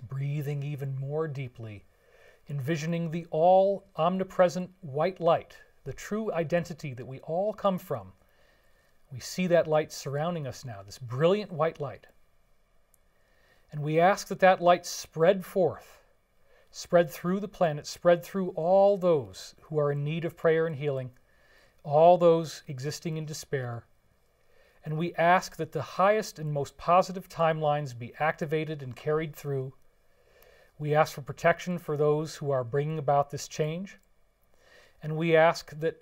Breathing even more deeply, envisioning the all-omnipresent white light, the true identity that we all come from. We see that light surrounding us now, this brilliant white light. And we ask that that light spread forth, spread through the planet, spread through all those who are in need of prayer and healing, all those existing in despair. And we ask that the highest and most positive timelines be activated and carried through. We ask for protection for those who are bringing about this change. And we ask that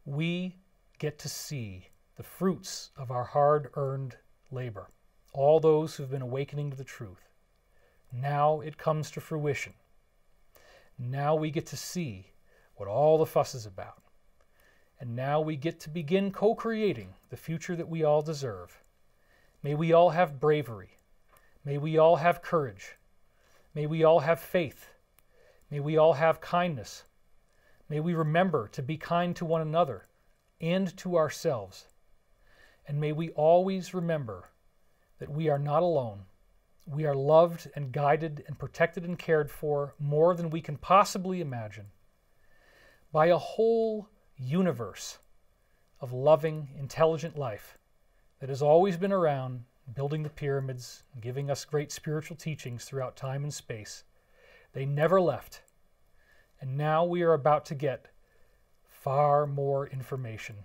we get to see the fruits of our hard-earned labor, all those who've been awakening to the truth. Now it comes to fruition. Now we get to see what all the fuss is about. And now we get to begin co-creating the future that we all deserve. May we all have bravery. May we all have courage. May we all have faith. May we all have kindness. May we remember to be kind to one another and to ourselves. And may we always remember that we are not alone. We are loved and guided and protected and cared for more than we can possibly imagine by a whole universe of loving, intelligent life that has always been around, building the pyramids, giving us great spiritual teachings throughout time and space. They never left. And now we are about to get far more information,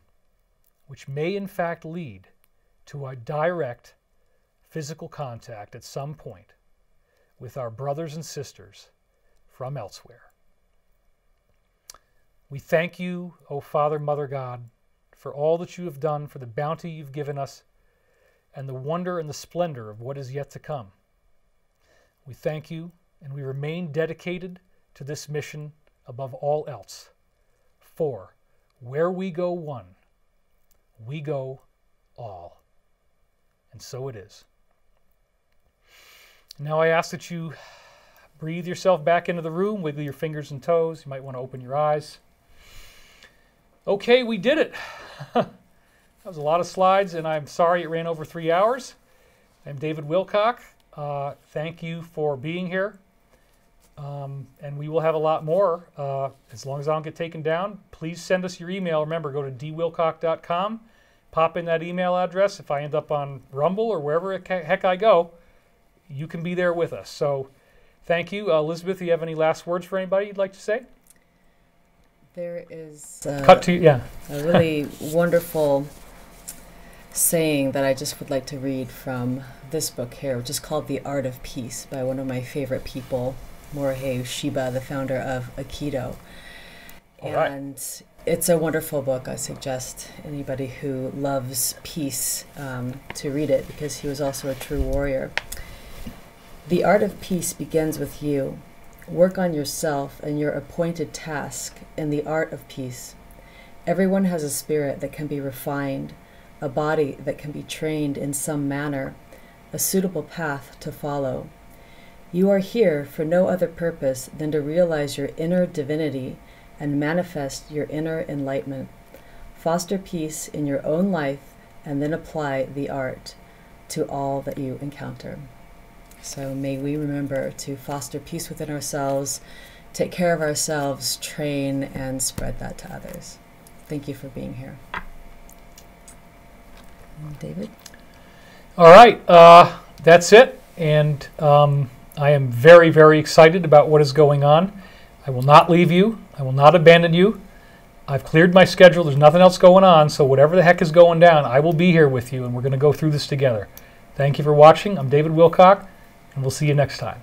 which may in fact lead to a direct physical contact at some point with our brothers and sisters from elsewhere. We thank you, O Father, Mother God, for all that you have done, for the bounty you've given us, and the wonder and the splendor of what is yet to come. We thank you, and we remain dedicated to this mission above all else. For where we go one, we go all. And so it is. Now I ask that you breathe yourself back into the room, wiggle your fingers and toes. You might want to open your eyes. Okay, we did it. That was a lot of slides, and I'm sorry it ran over 3 hours. I'm David Wilcock. Thank you for being here. And we will have a lot more as long as I don't get taken down. Please send us your email. Remember, go to dwilcock.com, pop in that email address. If I end up on Rumble or wherever the heck I go, you can be there with us. So thank you. Elizabeth, do you have any last words for anybody you'd like to say? There is Cut to, yeah. a really wonderful saying that I just would like to read from this book here, which is called The Art of Peace by one of my favorite people, Morihei Shiba, the founder of Aikido. And it's a wonderful book. I suggest anybody who loves peace to read it, because he was also a true warrior. The art of peace begins with you. Work on yourself and your appointed task in the art of peace. Everyone has a spirit that can be refined, a body that can be trained in some manner, a suitable path to follow. You are here for no other purpose than to realize your inner divinity and manifest your inner enlightenment. Foster peace in your own life and then apply the art to all that you encounter. So may we remember to foster peace within ourselves, take care of ourselves, train, and spread that to others. Thank you for being here. David? All right, that's it. And I am very, very excited about what is going on. I will not leave you. I will not abandon you. I've cleared my schedule. There's nothing else going on. So whatever the heck is going down, I will be here with you, and we're going to go through this together. Thank you for watching. I'm David Wilcock, and we'll see you next time.